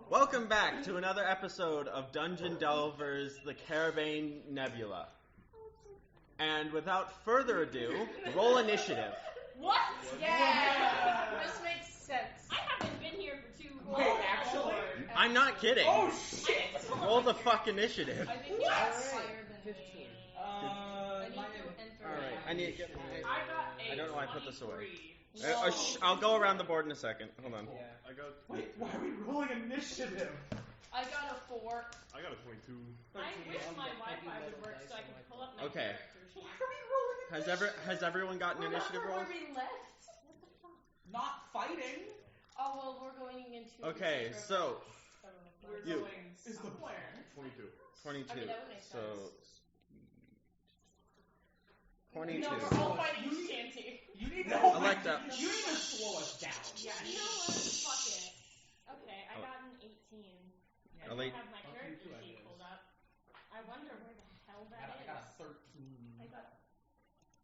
Welcome back to another episode of Dungeon Delvers, the Carabane Nebula. And without further ado, roll initiative. What? Yeah! This makes sense. I haven't been here for too long. Wait, actually? I'm not kidding. Oh, shit! Roll the fuck initiative. I think that's higher than 15. I need to enter. Alright, I need to get I don't know why I put this away. No. I'll go around the board in a second. Hold on. Yeah. I got. Wait, why are we rolling initiative? I got a 4. I got a 22. I wish my Wi-Fi would work so I could pull up my Okay. characters. Why are we rolling Has everyone gotten initiative Where rolls? we left? What the fuck? Not fighting. Oh, well, we're going into... Okay, so We're You. going Is the somewhere. 22. 22. I mean, that would make So sense. 22. No, we're all fighting Shanty. You need I to. like that. You need to slow us down. Yeah, you know what? Fuck it. Okay, I Oh. got an 18. I A don't late- have my character sheet pulled up. I wonder where the hell I that is. got a 13. I got...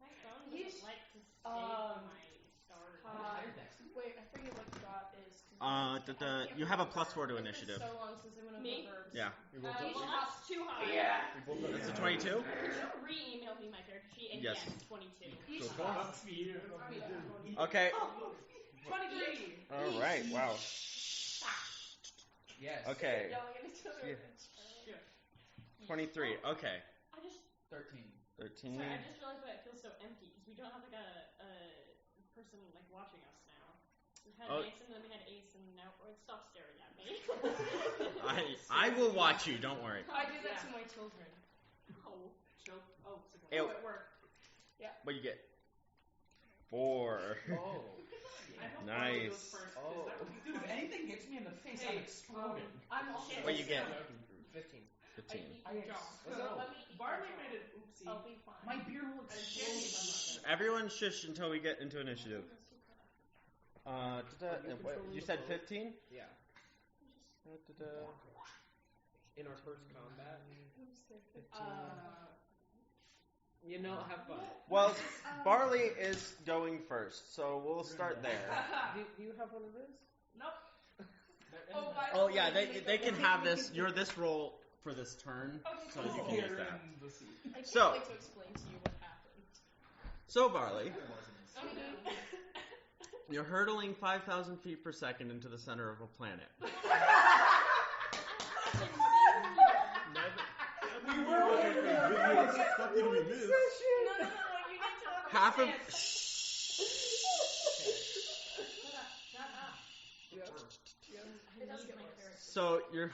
My phone You doesn't sh- like to save my stars. Wait, I forget what dot is. You have a +4 to initiative. It's been so long since I went over Me? verbs. Yeah. We both got, Well, that's too high. Yeah. we both got It's a an 22? Could you re-email me my character sheet? And Yes. 22. Cool. Fuck you. Okay. 23. All right. Wow. Yes. Okay. Yelling at each other. Yeah. 23. Okay. I just... 13. 13. Sorry, I just realized why it feels so empty, because we don't have like a person like watching us now. We had Oh. Mason, then we had Ace, and now stop staring at me. I will watch you. Don't worry. I do that to my children. Oh, choke. Oh, Ew. Oh, it worked. What you get? 4. Oh. Nice. Oh. Dude, if anything hits me in the face, I'm exploding. I'm also... What you get? 15. 15. I Yes. jaw. Let's So go. let me eat Barley my made jaw. an oopsie. I'll be fine. My beer will explode. Everyone shush until we get into initiative. You said 15? Yeah. In our first combat. You know, have fun. Well, Barley is going first, so we'll start there. Do you have one of those? Nope. Oh yeah, they can have this. You're this roll for this turn, so you can use that. I can't So- wait to explain to you what happened. So Barley, Oh, you're hurtling 5,000 feet per second into the center of a planet. We were what did we miss? No, you need to Half of understand. It does get worse. so you're.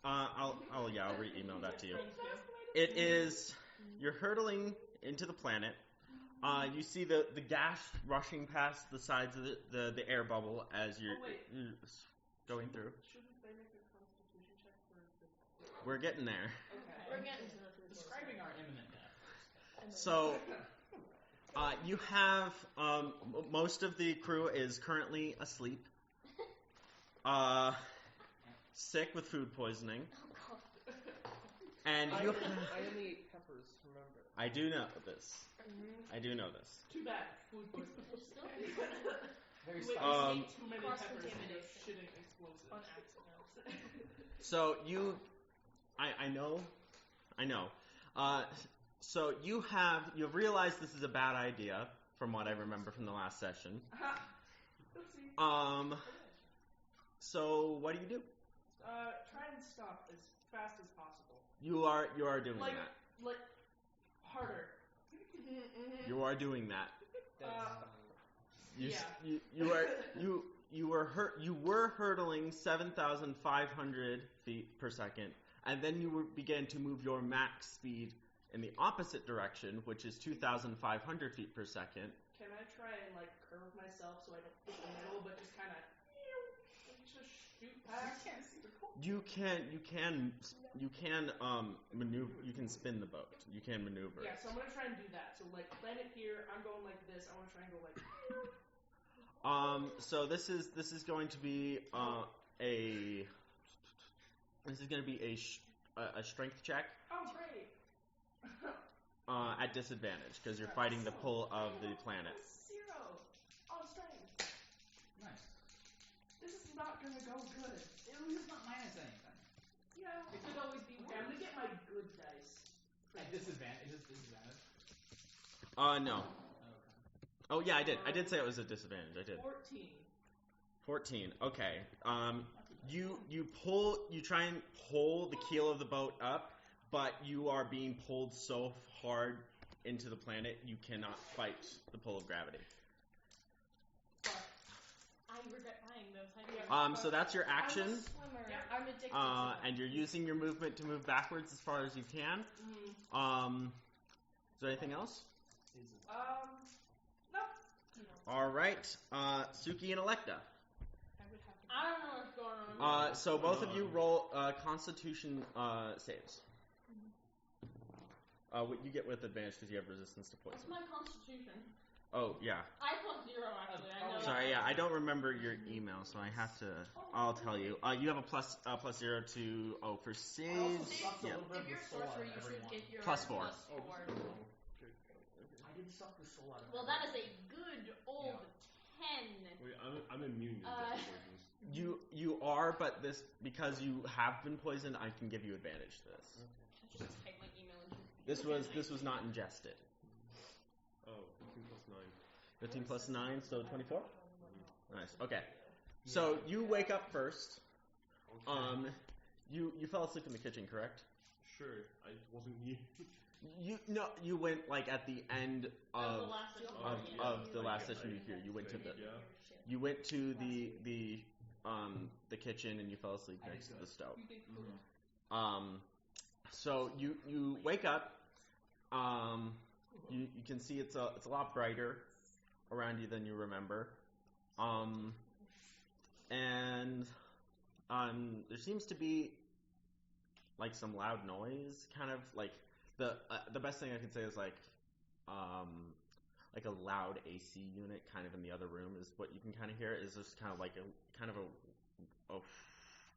I'll re-email that to you. It is you're hurtling into the planet. You see the gas rushing past the sides of the air bubble as you're going through. Shouldn't they make a constitution check for the... We're getting there. We're getting to the Describing our imminent death. So, you have most of the crew is currently asleep, sick with food poisoning, and you. I only eat peppers, remember. I do know this. I do know this. Too bad. Food poisoning. Very Wait, spicy. you ate too many peppers and you're Cross-contamination. shitting explosives. on accident. So you, I know. So you've realized this is a bad idea from what I remember from the last session. So what do? Try and stop as fast as possible. You are doing Like, that. like, harder. You are doing that. That's You were hurtling 7,500 feet per second, and then you began to move your max speed in the opposite direction, which is 2,500 feet per second. Can I try and, like, curve myself so I don't hit the middle, but just kind of, just shoot past? You can maneuver. You can spin the boat. You can maneuver. Yeah, so I'm gonna try and do that. So, like, land it here. I'm going like this. I want to try and go like. So this is going to be a strength check Oh, great. at disadvantage because you're fighting the pull of the planet. 0 on strength. nice. This is not gonna go good. It was not my disadvantage? Is this disadvantage? No. Okay. Oh yeah, I did say it was a disadvantage. I did. 14. 14. Okay. You try and pull the keel of the boat up, but you are being pulled so hard into the planet you cannot fight the pull of gravity. I regret buying those. So that's your action. I'm a swimmer. Yep. I'm addicted to them. And you're using your movement to move backwards as far as you can. Is there anything else? No. All right. Suki and Electa. I don't know what's going on. So both of you roll Constitution saves. What you get with advantage because you have resistance to poison. What's my constitution? Oh yeah. I +0 actually. I know. Sorry, yeah, I don't remember your email, so I have to. I'll tell you. You have a plus 0 to for saves. Yeah. If you're a sorcerer, you should get your +4. +4. I did suck the soul out of Well, that is a good old 10. Wait, I'm immune to poisons. You are, but this because you have been poisoned, I can give you advantage to this. Just type my email into This was not ingested. Oh, 15 plus 9. 15 plus 9, so 24? Nice. Okay. So you wake up first. You fell asleep in the kitchen, correct? Sure, I wasn't here. You went like at the end of the last session you here. You went to you went to the kitchen and you fell asleep next to the stove. So you wake up. You can see it's a lot brighter around you than you remember. And there seems to be like some loud noise, kind of like the best thing I could say is like a loud AC unit kind of in the other room is what you can kind of hear. Is just kind of like a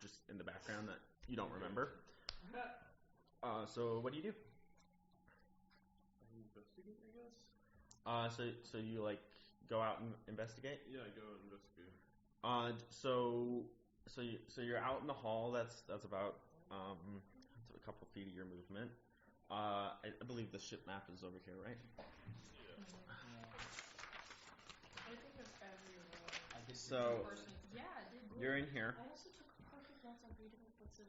just in the background that you don't remember. So what do you do? Investigate, I guess. So you like go out and investigate? Yeah, I go and investigate. So you're out in the hall. That's about a couple feet of your movement. I believe the ship map is over here, right? I think of everyone. So you're in here. I also took perfect notes on reading books of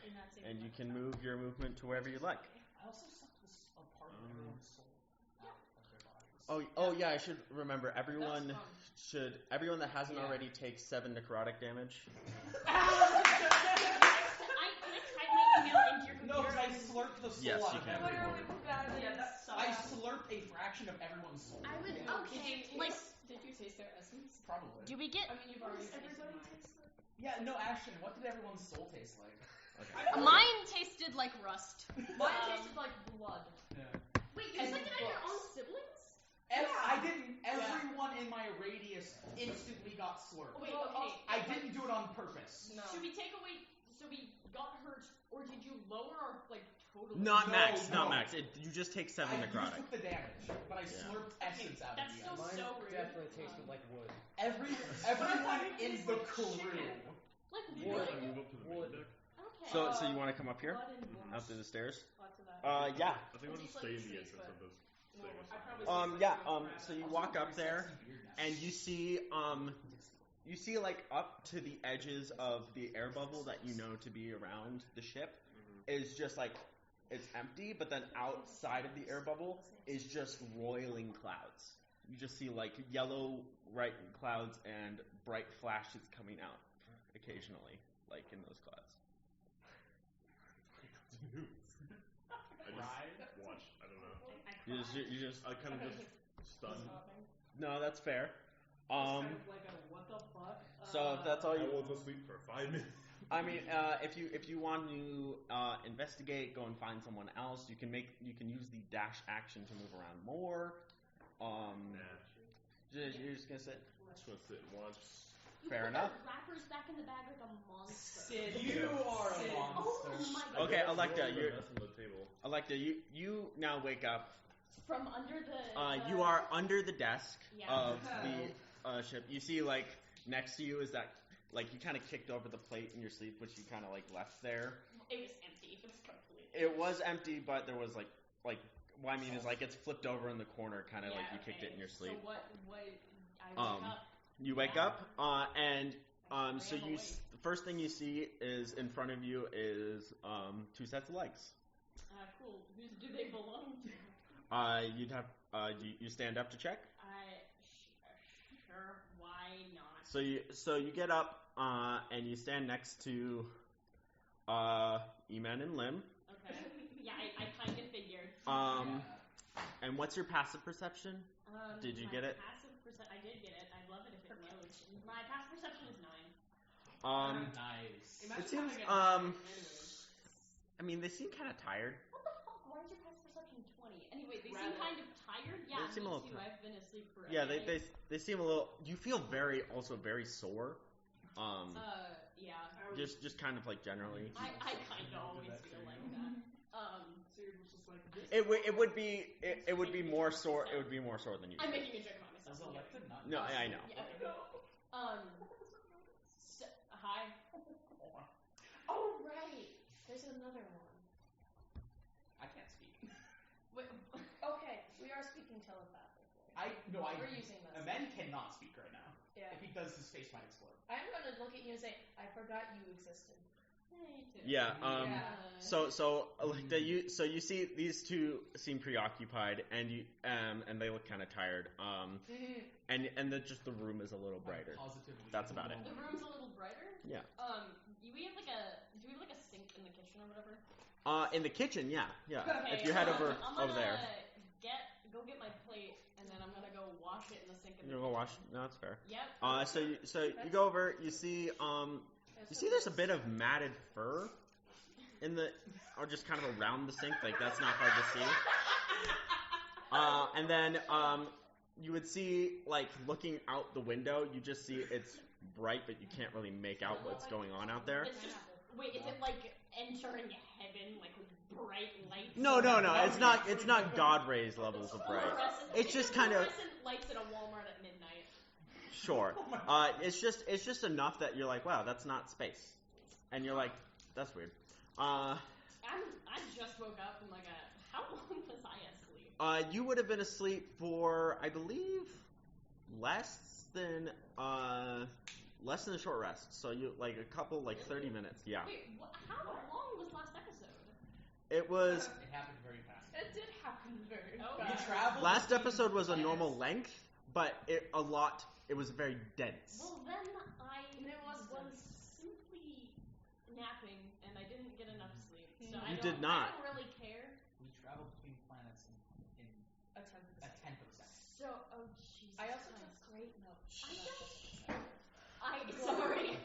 in that same and you book. can move your movement to wherever you like. I also sucked a part of everyone's soul out of their bodies. Oh yeah, I should remember. Everyone that hasn't already take 7 necrotic damage. Can I type my email into your computer? No, because I slurped the soul Yes, out you of can. everyone. Yeah, I slurped a fraction of everyone's soul. I would Did you taste their essence? Probably. do we get I mean, you've already tasted everybody mine. Yeah, no, Ashton, what did everyone's soul taste like? Okay. mine tasted like rust. Mine tasted like blood. Yeah. Wait, you sucked it out of your own siblings? I didn't. Everyone in my radius instantly got slurped. Wait, Well, okay. I didn't do it on purpose. No. Should we take away so we got hurt, or did you lower our total? Not No, max. no. Not max. You just take 7 I necrotic. took the damage, but I slurped essence out That's of you. still guys. so rude. Definitely tasted like wood. Everyone in the crew. Like Can wood. I move up to the main deck? Okay. So you want to come up here? Blood and warmth. Up through the stairs? Lots of that. Yeah. I think I'll just stay in the entrance of those stairs. I probably Yeah. So you walk up there, and you see like up to the edges of the air bubble that you know to be around the ship is just like it's empty, but then outside of the air bubble is just roiling clouds. You just see like yellow bright clouds and bright flashes coming out occasionally, like in those clouds. I just watch. I don't know. You just I kind of just stunned. no, that's fair. Kind of like a what the fuck? So if that's all I you was asleep for 5 minutes. I mean, if you want to investigate, go and find someone else. You can use the dash action to move around more. You're just gonna sit. I just want to sit and watch. Fair put enough. The wrappers back in the bag like a monster. Sid. You are a Sid. monster. Oh my god. Okay, I Electa, rolled a you're- mess on the table. Electa, you now wake up. From under the. You are under the desk Yeah. of the ship. You see, like next to you is that like you kind of kicked over the plate in your sleep, which you kind of like left there. It was empty. It was complete. It was empty, but there was like like what I mean is like it's flipped over in the corner, kind of like you kicked it in your sleep. So what? I wake up. You wake up, and so the first thing you see is in front of you is 2 sets of legs. Cool. Whose do they belong to? You'd have you stand up to check. Sure. Why not? So you get up and you stand next to Eman and Lim. Okay. Yeah, I kind of figured. And what's your passive perception? Did you get it? I did get it. I'd love it if it loads. My passive perception is 9. Nice. Imagine It seems, having I mean, they seem kind of tired. What the fuck? Why is your passive perception 20? Anyway, they seem Rather- kind of tired. Yeah, They seem a me little too. tired. I've been asleep for a Yeah, day. they seem a little. You feel very sore. Yeah. Just kind of like generally. I kind of always feel like that. So you're just like this. It would be more sore. It would be more sore than usual. I'm making a joke about Does myself. Alexa not? No, I know. Yeah, okay. Hi. Oh, right. There's another one. I can't speak. Wait, Okay, we are speaking telepathically. We're using this. Amen cannot speak right now. Yeah. If he does, his face might explode. I'm gonna look at you and say, I forgot you existed. me too. Yeah. Yeah. So like you see these two seem preoccupied and they look kind of tired. And just the room is a little brighter. Positively. That's about it. The room's a little brighter. Yeah. Do we have like a sink in the kitchen or whatever? In the kitchen, yeah. Okay, If you head over I'm there. Go get my plate, and then I'm gonna go wash it in the sink. You go wash. No, that's fair. Yep. So you go over. You see there's a bit of matted fur or just kind of around the sink. Like that's not hard to see. And then you would see like looking out the window. You just see it's bright, but you can't really make out what's going on out there. It's just, wait, is it like entering heaven, like with bright lights? No. It's not God rays levels of bright. It's just kind of fluorescent lights at a Walmart at midnight. sure. It's just enough that you're like, wow, that's not space, and you're like, that's weird. I just woke up and how long was I asleep? You would have been asleep for, I believe, less than a short rest. So you like a couple, like 30 minutes. Yeah. Wait, how long was last episode? It was. It happened very fast. It did happen very Oh, fast. We traveled. Last episode was a normal length, but it was very dense. Well, then I It was simply napping and I didn't get enough sleep. So You I did don't, not. I don't really care. We traveled between planets in A tenth of a a second. tenth of a second. So, oh Jesus I also Christ. took great notes. Sorry.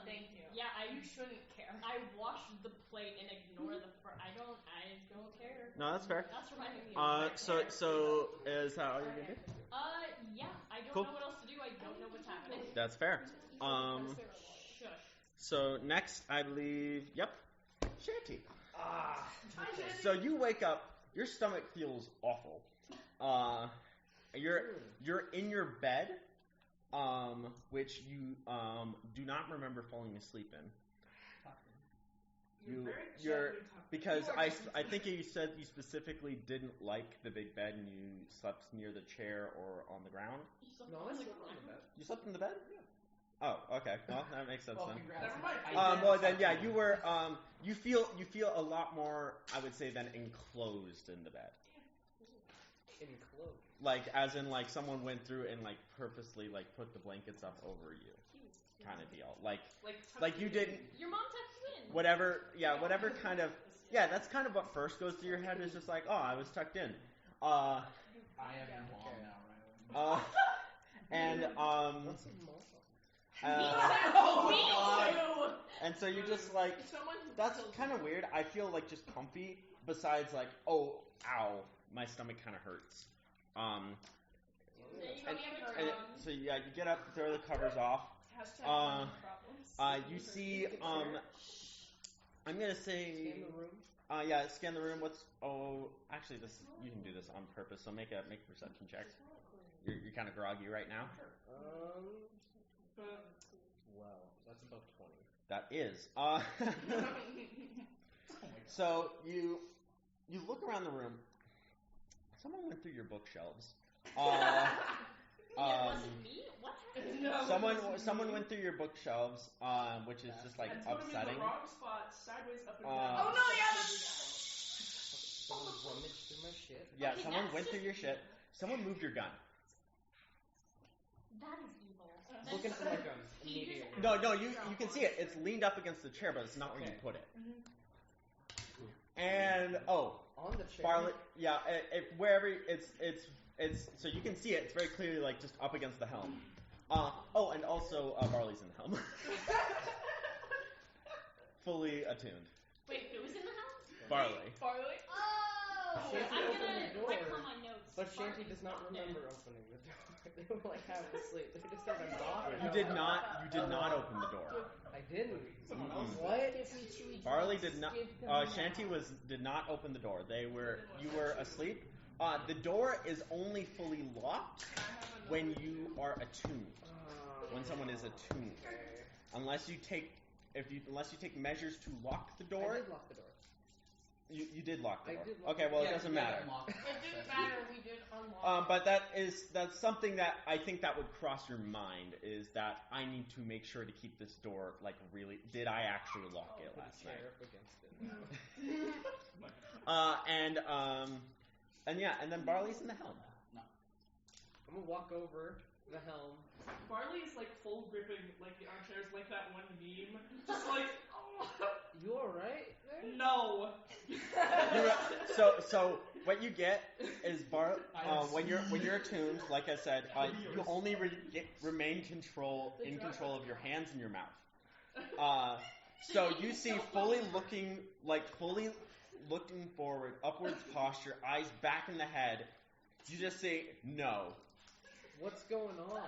Thank you. Yeah, You shouldn't care. I washed the plate and ignore the I don't care. No, that's fair. That's reminding me of So is that all you're gonna do? yeah, I don't Cool. know what else to do. I don't know what's happening. That's fair. Shush. So next, I believe, yep, Shanty. Ah. So you wake up, your stomach feels awful. You're in your bed, which you do not remember falling asleep in. Because I think you said you specifically didn't like the big bed and you slept near the chair or on the ground. No, I slept on the bed. You slept in the bed? Oh, okay. Well, that makes sense Well, then. congrats. Never mind. Well then, yeah, you were. You feel a lot more, I would say, than enclosed in the bed. Enclosed. Like, as in, like someone went through and like purposely like put the blankets up over you, kind of deal. Like you didn't. Your mom tucked you in. Whatever kind of. Yeah, that's kind of what first goes through your head. Is just like, oh, I was tucked in. I am your mom now, Rylan. And What's a mom? Oh, Me God. too. and so you're just like. Someone That's kind of weird. I feel like just comfy. Besides, like, oh, ow, my stomach kind of hurts. So yeah, you get up, throw the covers off. Hashtag mom problems. You see, I'm gonna say, In the room. yeah, scan the room. Actually, you can do this on purpose. So make a perception check. You're kind of groggy right now. Well, that's about 20. That is. So you look around the room. Someone went through your bookshelves. Was it me? What happened? No, Someone went through your bookshelves, which is just like and put him in upsetting. the wrong spot, sideways up and down. Oh no, yeah. Someone rummaged through my shit. Yeah, Okay, someone that's went through just your shit. Someone moved your gun. That is evil. Looking for my gun immediately. No, you can see it. It's leaned up against the chair, but it's not where you put it. And On the chair. Barley, yeah, wherever it's so you can see it. It's very clearly like just up against the helm. And also Barley's in the helm, fully attuned. Wait, who's in the house? Barley. Barley? Oh! Shanty I'm opened gonna the door, write on my notes. but Shanty Barney's does not dead. remember opening the door. They were like half asleep. They just heard a knock. You did not open the door. I didn't. Mm-mm. What? Give me chewy Barley drinks. did not. Give them Shanty now. did not open the door. You were asleep. The door is only fully locked when you are attuned. When someone is attuned, unless you take measures to lock the I door. did lock the door. You did lock the I door. did lock Okay, the well door. it doesn't matter. It didn't matter. We did unlock. But that's something that I think that would cross your mind is that I need to make sure to keep this door like really. Did I actually lock it Put a last chair night? up against it. And then Barley's in the helm. I'm gonna walk over the helm. Barley is like full gripping like the armchairs, like that one meme. Just like, oh. You alright there? No. So what you get is when you're attuned, like I said, you only remain in control of your hands and your mouth. So you see fully looking forward, upwards posture, eyes back in the head. You just say no. What's going on?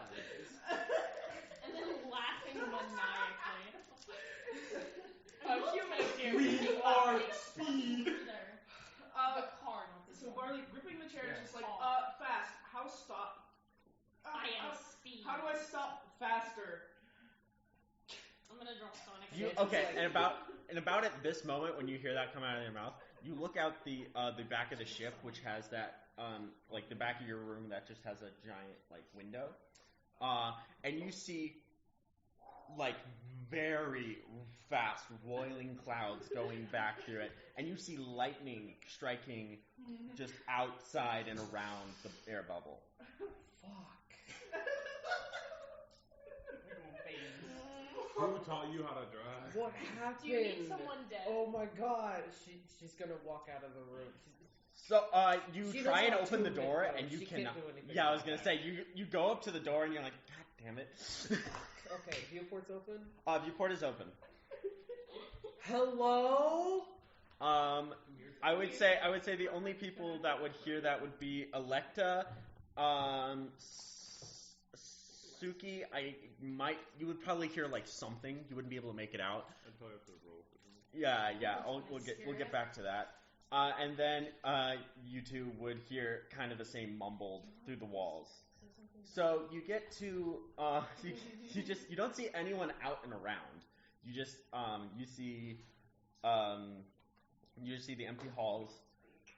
And then laughing maniacally. Humans here. We are speed. The car, not the So door. Barley gripping the chair, Yeah. just like, fast. How stop? I am speed. How do I stop faster? I'm gonna draw Sonic. And about at this moment when you hear that come out of your mouth, you look out the back of the ship, which has that like the back of your room that just has a giant like window, and you see like very fast roiling clouds going back through it, and you see lightning striking just outside and around the air bubble. Fuck. Who taught you how to drive? What happened? Do you need someone dead? Oh my god. She's gonna walk out of the room. So you She try knows and how open the to door, make and you she can't cannot. do anything Yeah, I was about gonna that. say you go up to the door and you're like, God damn it. Okay, viewport's open. Viewport is open. Hello? I would say the only people that would hear that would be Electa, Suki. You would probably hear like something. You wouldn't be able to make it out. I'd probably have to roll for them. Yeah. We'll get back to that. And then you two would hear kind of the same mumbled through the walls. So you get to you don't see anyone out and around. You just you see the empty halls,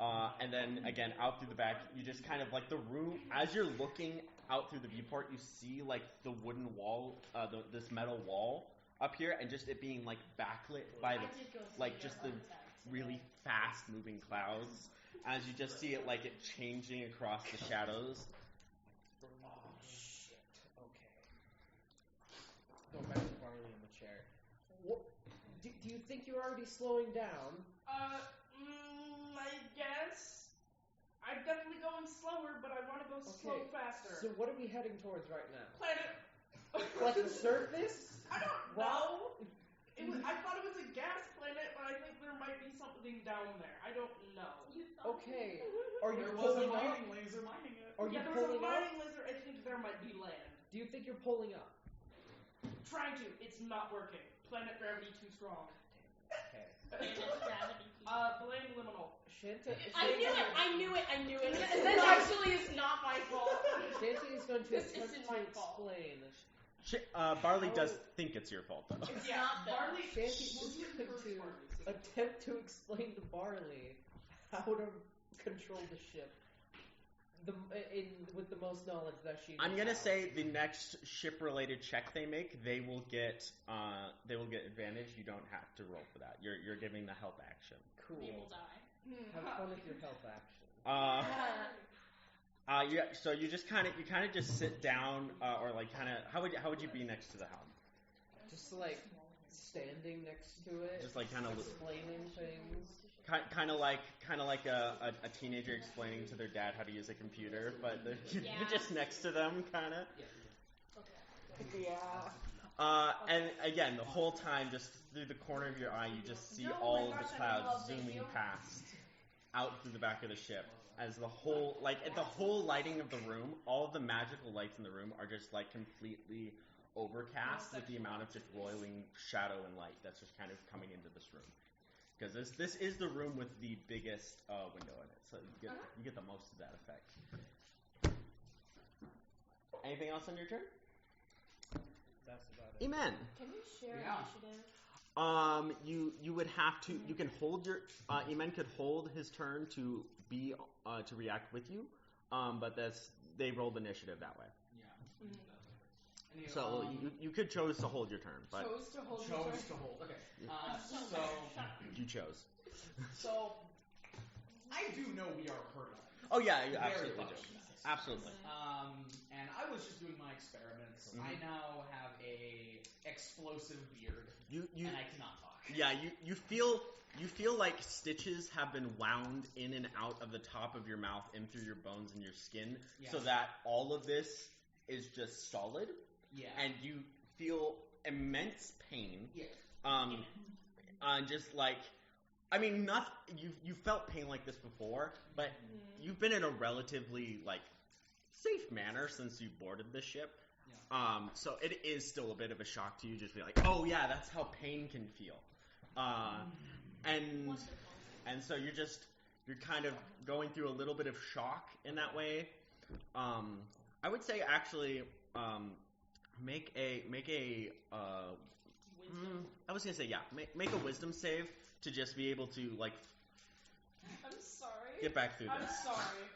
and then again out through the back. You just kind of like the room as you're looking out through the viewport. You see like the wooden wall, this metal wall up here, and just it being like backlit by the really fast moving clouds. As you just see it like it changing across the shadows. Oh shit. Okay. Go back to Barley in the chair. What? Do you think you're already slowing down? I guess. I'm definitely going slower, but I want to go slow faster. So what are we heading towards right now? Planet. Like the surface? I don't know. I thought it was a gas planet, but I think there might be something down there. I don't know. Okay. Are you There was a pulling up? mining laser mining it. Are you Yeah, there was a pulling up? mining laser. I think there might be land. Do you think you're pulling up? Trying to. It's not working. Planet gravity too strong. Okay. Gravity. Blame liminal. Shanta, I knew it. This actually is not my fault. Shanty is going to This attempt isn't to my fault. explain. Barley does think it's your fault though. It's Yeah, not though. Barley. Shanty We'll is do it going first, to Barley. attempt to explain to Barley how to control the ship with the most knowledge that she. I'm gonna say the next ship-related check they make, they will get advantage. You don't have to roll for that. You're giving the help action. Cool. They will die. Have fun with your help action. Yeah. So you kind of just sit down, or like kind of how would you be next to the helm? Just like standing next to it. Just like kind of explaining things. Kind of like a teenager explaining to their dad how to use a computer, but you're just next to them, kind of. Yeah. And again, the whole time, just through the corner of your eye, you just see all of the clouds zooming past, out through the back of the ship, as the whole lighting of the room, all of the magical lights in the room are just like completely overcast with the amount of just roiling shadow and light that's just kind of coming into this room. Because this is the room with the biggest window in it, so you get the most of that effect. Anything else on your turn? That's about it. Amen. Can we share initiative? You would have to. You can hold your. Emen could hold his turn to be to react with you, but they rolled initiative that way. Yeah. Anyway, So you could chose to hold your turn, but chose to hold. Okay. you chose. So I do know we are hurdling. Oh yeah, you Very absolutely much. do. Absolutely. And I was just doing my experiments. Mhm. I now have a explosive beard, You and I cannot talk. yeah you feel like stitches have been wound in and out of the top of your mouth in through your bones and your skin, so that all of this is just solid. Yeah. And you feel immense pain. Yeah. Just like, I mean, you felt pain like this before, but you've been in a relatively like safe manner since you boarded this ship. Yeah. So it is still a bit of a shock to you, just be like, oh yeah, that's how pain can feel. And so you're kind of going through a little bit of shock in that way. I would say actually, make a I was gonna say make a wisdom save to just be able to like I'm sorry. get back through I'm this. sorry.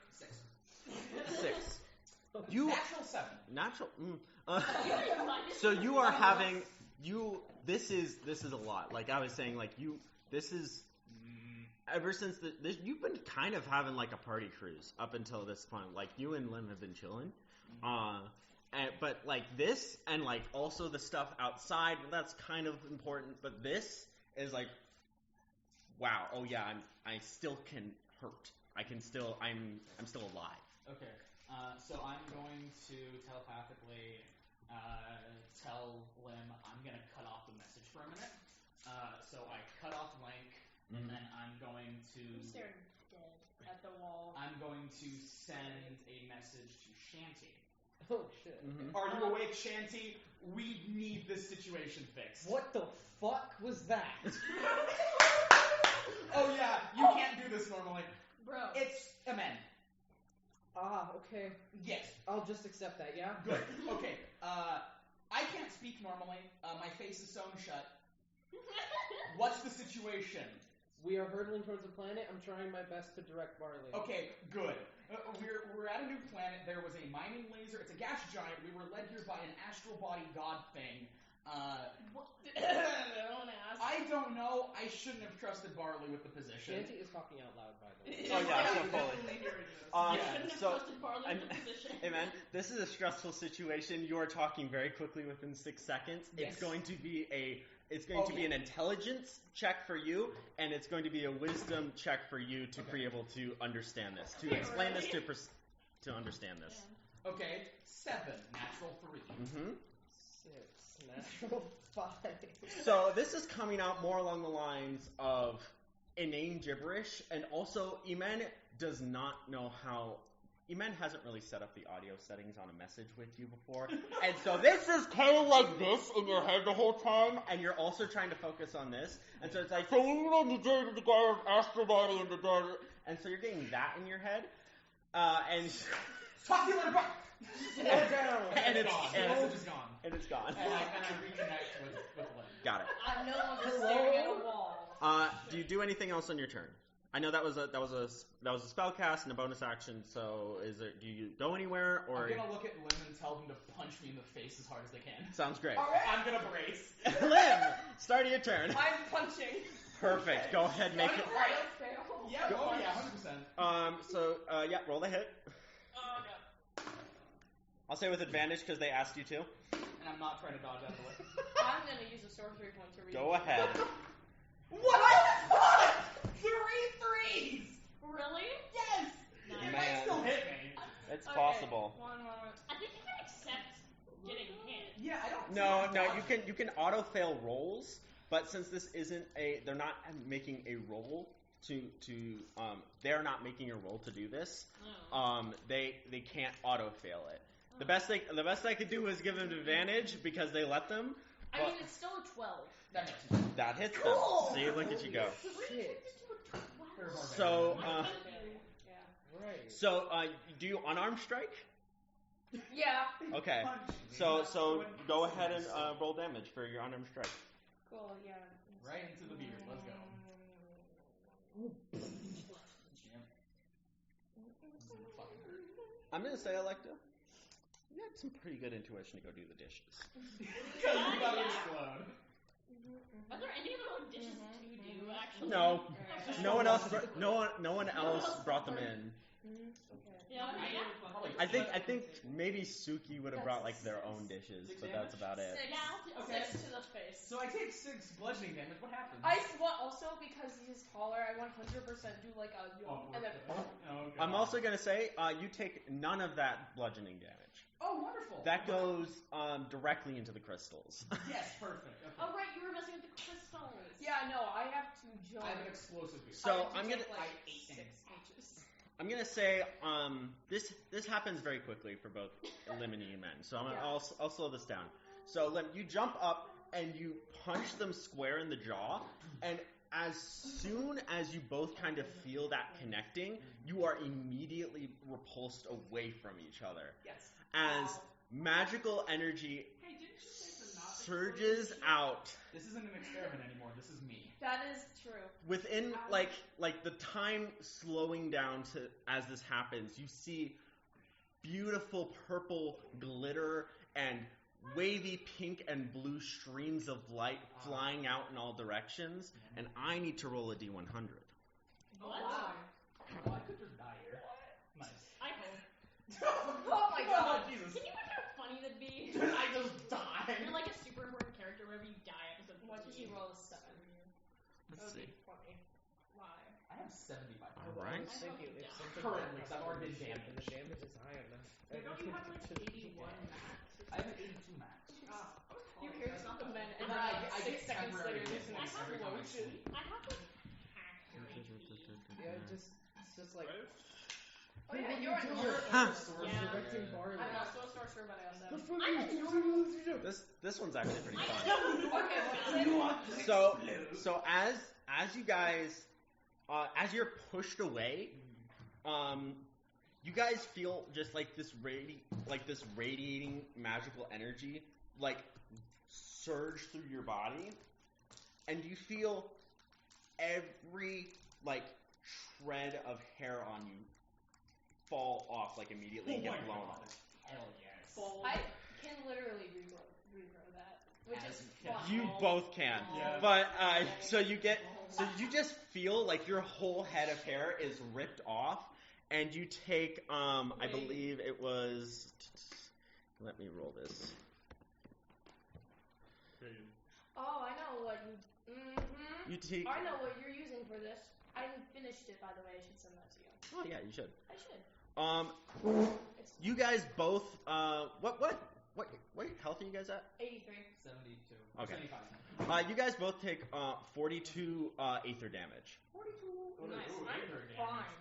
6. Natural 7. So you are having this is a lot. Like I was saying, like this is ever since you've been kind of having like a party cruise up until this point. Like you and Lim have been chilling. But like this and like also the stuff outside, that's kind of important. But this is like, wow, oh yeah, I still can hurt. I'm still alive. Okay. So I'm going to telepathically tell Lim I'm going to cut off the message for a minute. So I cut off Link, and then I'm going to... I'm staring dead at the wall. I'm going to send a message to Shanty. Oh shit. Are you awake, Shanty? We need this situation fixed. What the fuck was that? Oh yeah, you can't do this normally. Bro. It's Amen. Okay. Yes. I'll just accept that, yeah? Good. Okay. I can't speak normally. My face is sewn shut. What's the situation? We are hurtling towards the planet. I'm trying my best to direct Barley. Okay, good. We're at a new planet. There was a mining laser. It's a gas giant. We were led here by an astral body god thing. I don't know. I shouldn't have trusted Barley with the position. Shanty is talking out loud, by the way. Oh yeah, so Definitely hearing this. Shouldn't have so trusted Barley in the position. hey man, this is a stressful situation. You are talking very quickly within 6 seconds. Yes. It's going to be an intelligence check for you, and it's going to be a wisdom check for you to be able to understand this, to explain this, to understand this. Okay, 7, natural 3. Mm-hmm. 6, natural 5. So this is coming out more along the lines of inane gibberish, and also Emen does not know how. Emen hasn't really set up the audio settings on a message with you before, and so this is kind of like this in your head the whole time, and you're also trying to focus on this, and so it's like, so we know the day of the guy of Astral Body and the daughter, and so you're getting that in your head, and Talk to you later, and it's gone. The message is gone. And it's gone. And I reconnect with Lynn. Got it. I'm no longer staring at a wall. Do you do anything else on your turn? I know that was a spell cast and a bonus action. So do you go anywhere or? I'm gonna look at Lim and tell them to punch me in the face as hard as they can. Sounds great. I'm gonna brace. Lim, start of your turn. I'm punching. Perfect. Go ahead, make it. Yeah. Oh yeah, 100%. So yeah, roll the hit. Oh god. I'll say with advantage because they asked you to. And I'm not trying to dodge out of the way. I'm gonna use a sorcery point to read. Go ahead. What the fuck? 3 threes! Really? Yes! Nice. It Man. might still hit me. It's Okay, possible. One moment. I think you can accept getting hit. Yeah, I don't. No, you can auto fail rolls, but since this isn't they're not making a roll they're not making a roll to do this. Oh. They can't auto fail it. The best I could do was give them advantage because they let them. I mean, it's still a 12. That hits Cool. them. See, look at you go. Shit. So, Yeah. Right. so do you unarmed strike? Yeah. Okay. So go ahead and roll damage for your unarmed strike. Cool. Yeah. Right into the beard. Let's go. I'm gonna say, Electa, you had some pretty good intuition to go do the dishes. Because you thought it would explode. Are there any other dishes to do? Actually. No, no one else brought them in. Yeah. I think maybe Suki would have brought like their own dishes, but that's about it. Yeah. I'll Okay. six to the face. So I take 6 bludgeoning damage. What happens? Also because he's taller, I 100% do like a and then. Oh, I'm also gonna say you take none of that bludgeoning damage. Oh, wonderful. That goes directly into the crystals. Yes, perfect. Okay. Oh right, you were messing with the crystals. Yeah, no, I have to jump. I have an explosive beard. So I I'm have gonna to take, like, 6 inches. I'm gonna say this happens very quickly for both Lim and Yemen. So I'll slow this down. So Lim, you jump up and you punch them square in the jaw, and as soon as you both kind of feel that connecting, you are immediately repulsed away from each other. Yes. As magical energy Hey, didn't you say to not surges out This isn't an experiment anymore. This is me. That is true. within like the time slowing down to as this happens. You see beautiful purple glitter and wavy pink and blue streams of light flying out in all directions, and I need to roll a D100. What? Wow. Oh, I could just die here. Nice. I hope. Oh my god. Jesus. Can you imagine how funny that'd be? I just died. You're like a super important character wherever you die episode 14. What did you roll a 7? Let's see. Funny. Why? I have 75. All right. I was thinking if something Currently, like 'cause I've already been and damaged. the damage is high enough. Don't you have like 81 max? I have an 82 max. You hear something then, and And then then I 6 get seconds temporary later, hit there's an points every time I explosion. sleep. I have like half your Yeah, it's just like. Oh yeah, you're an Huh. Yeah. Directing bar. I'm also a sorcerer, but I also. The fuck are you doing? This one's actually pretty fun. Okay, So as you guys as you're pushed away, you guys feel just like this radiating magical energy like surge through your body, and you feel every like shred of hair on you fall off like immediately and get blown off. Hell yes. I can literally regrow that, which is fun. You both can. Yeah. But so you just feel like your whole head of hair is ripped off, and you take I believe it was, let me roll this. Oh, I know what you. Mm-hmm. You take I know what you're using for this. I finished it, by the way. I should send that to you. Oh yeah, you should. I should. You guys both what health are you guys at? 83. 72. Okay. 75. You guys both take 42 aether damage. 42. Nice. Ooh, I'm aether damage. fine.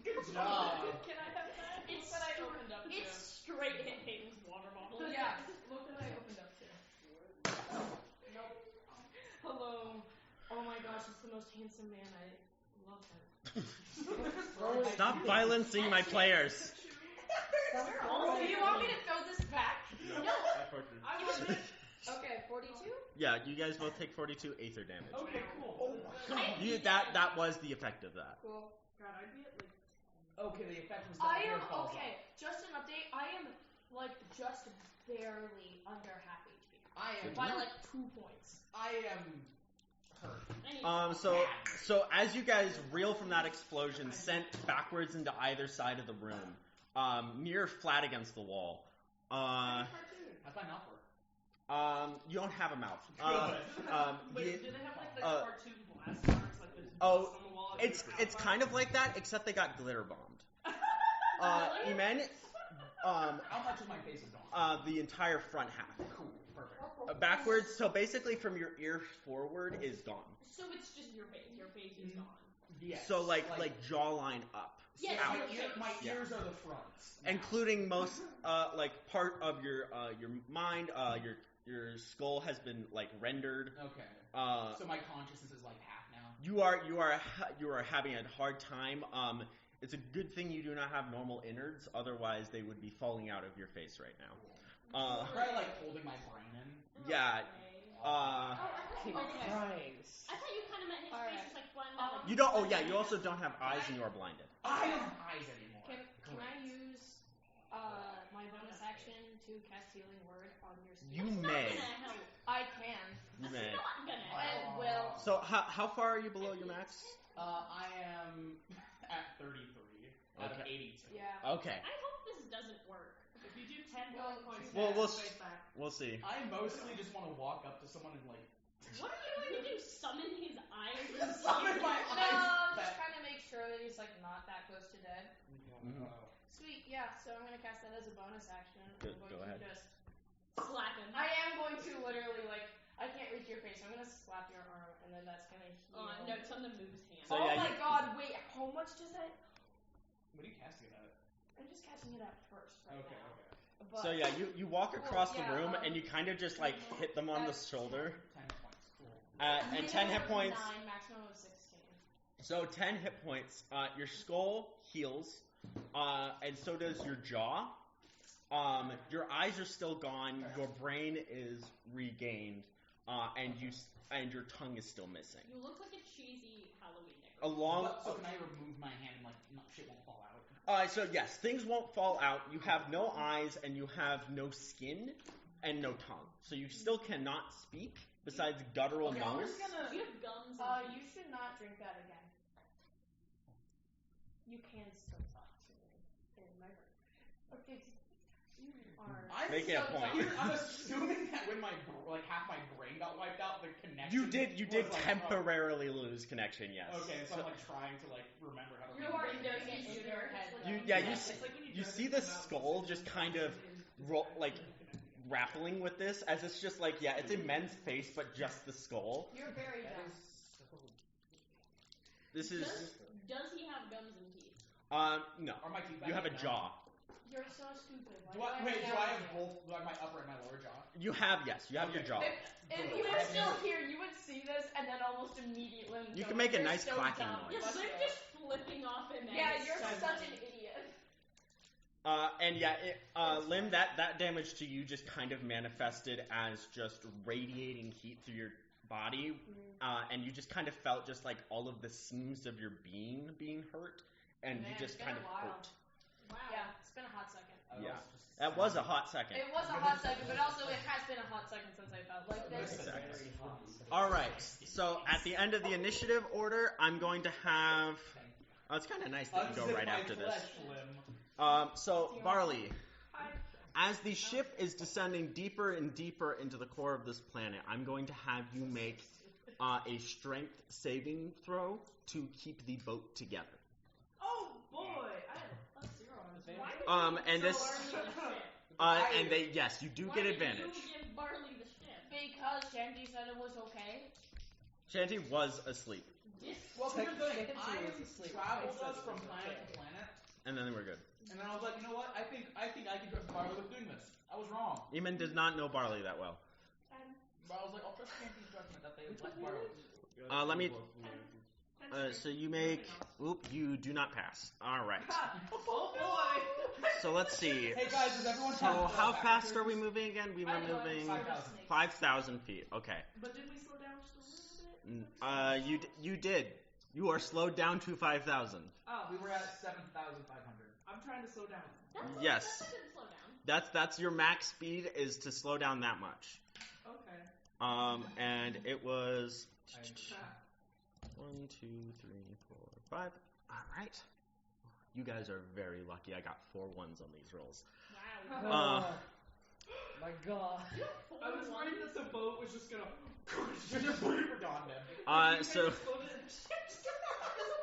Good job. Can I have that? It's what I opened up It's straight hit Hayden's water bottle. Yeah. Look what I opened up to. Nope. Hello. Oh my gosh, it's the most handsome man. I love him. Stop violencing my players. Do you want me to throw this back? No. I want it. Okay, 42? Yeah, you guys both take 42 aether damage. Okay, cool. That was the effect of that. Cool. God, I'd be at like. Okay, the effect was I that am hair falls okay. off. Just an update. I am like just barely under half HP. I am. By like 2 points. I am hurt. So as you guys reel from that explosion, sent backwards into either side of the room, near flat against the wall. How's my mouth work? You don't have a mouth. Wait, do they have like the cartoon blast marks, like there's Oh, dust on the wall? it's kind of like that, except they got glitter bombed. Eman, How much of my face is gone? the entire front half. Cool, perfect. Backwards, so basically from your ear forward is gone. So it's just your face. Your face is gone. Yes. So like jawline up. Yes, out. My ears are the fronts. Including most like part of your mind, your skull has been like rendered. Okay. So my consciousness is like half now. You are having a hard time. It's a good thing you do not have normal innards, otherwise they would be falling out of your face right now. I'm probably like holding my brain in. Yeah. Keep crying. I thought you kind of meant his face was like flying out. You don't. Oh yeah. You also don't have eyes, and you are blinded. I don't have eyes anymore. Can I use my bonus action to cast Healing Word on your speed? You That's may. not gonna help. I can. You may. That's not gonna help. And will. So how far are you below your max? I am at 33 out of 82. Yeah. Okay. I hope this doesn't work. If you do 10 healing points, Well, you we'll get space back. We'll see. I mostly just want to walk up to someone and like What are you going to do? Summon his eyes? and summon my No, eyes. just kind of make sure that he's like not that close to dead. Mhm. Sweet, yeah. So I'm gonna cast that as a bonus action. Good, I'm go going ahead. to just. slap him? I am going to literally like. I can't reach your face. So I'm gonna slap your arm, and then that's gonna heal. No, it's on the move's hand. So, oh yeah, my god! Wait, how much does that? What are you casting it at? I'm just casting it at first right Okay, now. okay. But So yeah, you walk across the yeah, room and you kind of just like hit them on the that's shoulder. 10 points. Cool. And 10 hit points. 9, maximum of 16. So 10 hit points. Your skull heals, and so does your jaw. Your eyes are still gone. Your brain is regained, and your tongue is still missing. You look like a cheesy Halloween necklace. So can I remove my hand and like shit won't fall out? So yes, things won't fall out. You have no eyes and you have no skin and no tongue. So you still cannot speak besides guttural Okay, I'm moans. just gonna. You have gums and You should not drink that again. You can still talk to me in my room. Okay, you are. I'm Making a point. I'm assuming that when my half my brain got wiped out, the connection. You did was, like, temporarily lose connection, yes. Okay, so I'm like trying to like remember how to. You are doing it in your head. You see the skull just kind of grappling with this as it's just like, yeah, it's a men's face, but just the skull. You're very dumb. This is Does he have gums and teeth? no. Are my teeth You have a back jaw. You're so stupid. Do I have both? Do I have my upper and my lower jaw? You have your jaw. If you were still here, you would see this and then almost immediately. You go, can make a "You're nice so clacking dumb." noise. Yeah, they're just flipping off him. Yeah, you're such an idiot. And yeah, Lim, that damage to you just kind of manifested as just radiating heat through your body, and you just kind of felt just like all of the seams of your being hurt, and Man, you just it's kind been of a while. hurt. Wow. Yeah, it's been a hot second. Yeah. That was a hot second. It was a hot second, but also it has been a hot second since I felt like this. Exactly. All right. So at the end of the initiative order, I'm going to have. Oh, it's kind of nice that you go right after this. So Barley, as the ship is descending deeper and deeper into the core of this planet, I'm going to have you make a strength saving throw to keep the boat together. Oh boy, I had a +0 on this one. And this, yes, you do Why get did advantage. you give Barley the ship? Because Shandy said it was okay. Shanty was asleep, Well, here's the thing. Technically, I it was asleep. traveled I us said from it was planet okay. to planet, and then we're good. and then I was like, you know what? I think I can trust Barley with doing this. I was wrong. Eamon did not know Barley that well. But I was like, I'll trust Shanty's judgment that they let Barley. Let me. So you make. Oop, you do not pass. All right. Oh boy! So let's see. Hey guys, does everyone So have how fast are we backwards? moving again? We were I don't know, moving 5,000. 5,000 feet. Okay. But did we slow down just a little bit? You did. You are slowed down to 5,000. Oh, We were at 7,500. I'm trying to slow down. Yes. That's a good slowdown. That's your max speed is to slow down that much. Okay. And it was Ah, 1, 2, 3, 4, 5. All right. You guys are very lucky. I got 4 ones on these rolls. Wow. My God. I was worried that the boat was just gonna. Just put it for Dawn then. So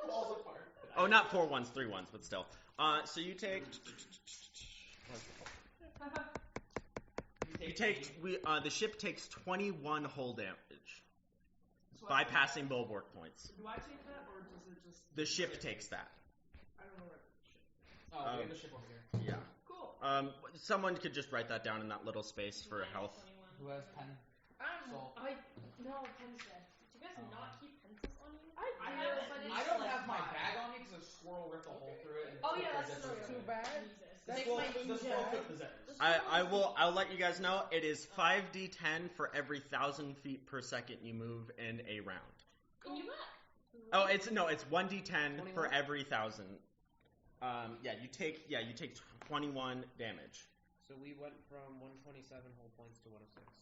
Falls apart. oh, not 4 ones, 3 ones, but still. So you take the ship takes 21 hull damage, So I- bypassing bulwark points. Do I take that, or does it just? The ship takes that. I don't know where the ship. Oh, we have the ship over here. Yeah. Cool. Someone could just write that down in that little space for health. 21. Who has pen? So- No, Pen's dead. Do you guys not keep pencils on you? I do, but it's I don't like have my 5. bag on me because a squirrel ripped a hole through it. And Oh, took yeah, the that's zipper true. away. Too bad. Jesus. That's Well, my the squirrel ninja. took the zippers. I'll let you guys know it is 5d10 for every 1,000 feet per second you move in a round. Can you not? Oh, it's 1d10 for 21? every 1,000. You take 21 damage. So we went from 127 whole points to 106.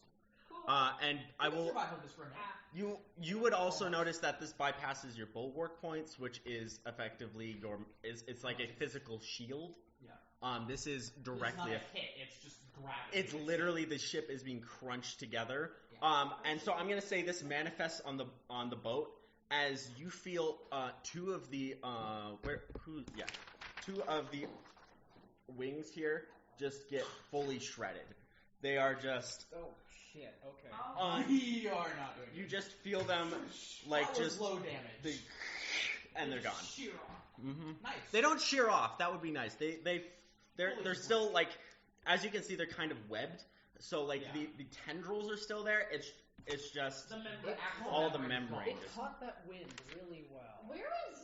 And I will. survive this for a minute. You would also notice that this bypasses your bulwark points, which is effectively it's like a physical shield. Yeah. This is It's directly not a hit. It's just gravity. It's literally the ship is being crunched together. Yeah. And so I'm gonna say this manifests on the boat as you feel two of the wings here just get fully shredded. They are just Oh shit. Okay. We are not doing you it. just feel them like That was just low damage. and they're gone. Shear off. Mm-hmm. Nice. They don't shear off. That would be nice. They're still like, as you can see, they're kind of webbed. So like Yeah. the tendrils are still there. It's just The membrane. The actual all the membrane membrane. It caught that wind really well. Where is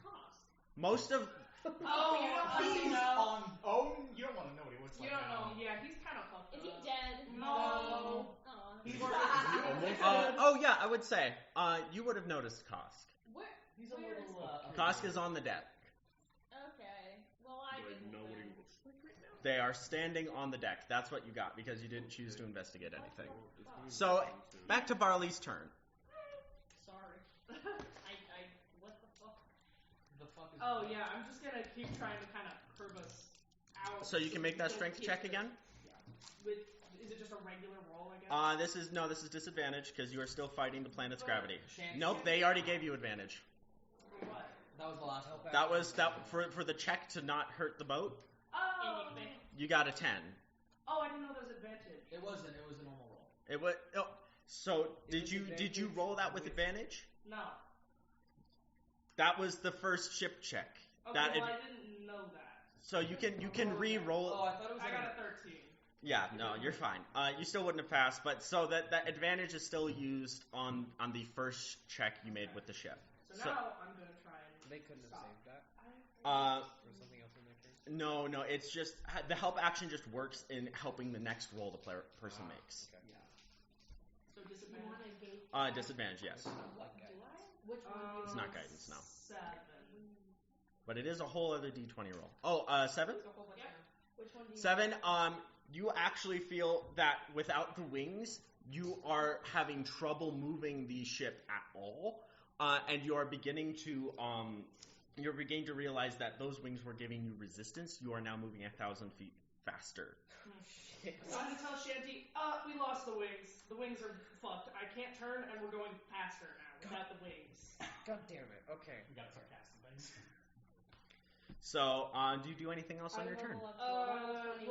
Cost? Most of Oh, you don't He's know. on. You don't want to know what he looks You like. don't now. know. Yeah, he's kind of fucked Is up. he dead? No. Aw. He's oh yeah, I would say you would have noticed Kosk. Where? He's a Where is little. Kosk is on the deck. Okay. Well, I Do I didn't. know what he then. looks like right now? They are standing on the deck. That's what you got because you didn't choose to investigate anything. Oh, it's So moving. back to Barley's turn. Sorry. What the fuck? The fuck is Oh that? yeah, I'm just gonna keep trying to kind of curve us out. So you can make that we strength don't check hit again. Is it just a regular roll? I guess. This is disadvantage because you are still fighting the planet's But gravity. Shanty- Nope, they already gave you advantage. What? That was the last one. That was for the check to not hurt the boat. Oh. Anything. You got a 10. Oh, I didn't know there was advantage. It wasn't. It was a normal roll. It was. Oh, so It did was you roll that with with- advantage? No. That was the first ship check. Okay, That well, I didn't know that. So you can re-roll. Oh, I thought it was. I like got a 13. Yeah, no, you're fine. You still wouldn't have passed, but so that advantage is still used on the first check you made with the ship. So now I'm gonna try and. They couldn't have stop. saved that. Uh, Or something else in their turn. no, it's just the help action just works in helping the next roll the person makes. Okay. Yeah. So You disadvantage. want to gauge Disadvantage, yes, what do I? Which one do you It's not guidance, no. 7. but it is a whole other d20 roll. Oh, 7. So hold on. Yeah. Which one do you 7. You actually feel that without the wings, you are having trouble moving the ship at all, and you are beginning to realize that those wings were giving you resistance. You are now moving 1,000 feet faster. So I'm gonna tell Shanty, we lost the wings. The wings are fucked. I can't turn, and we're going faster now without the wings. God damn it. Okay. We gotta start casting things. So, do you do anything else on your turn? What else could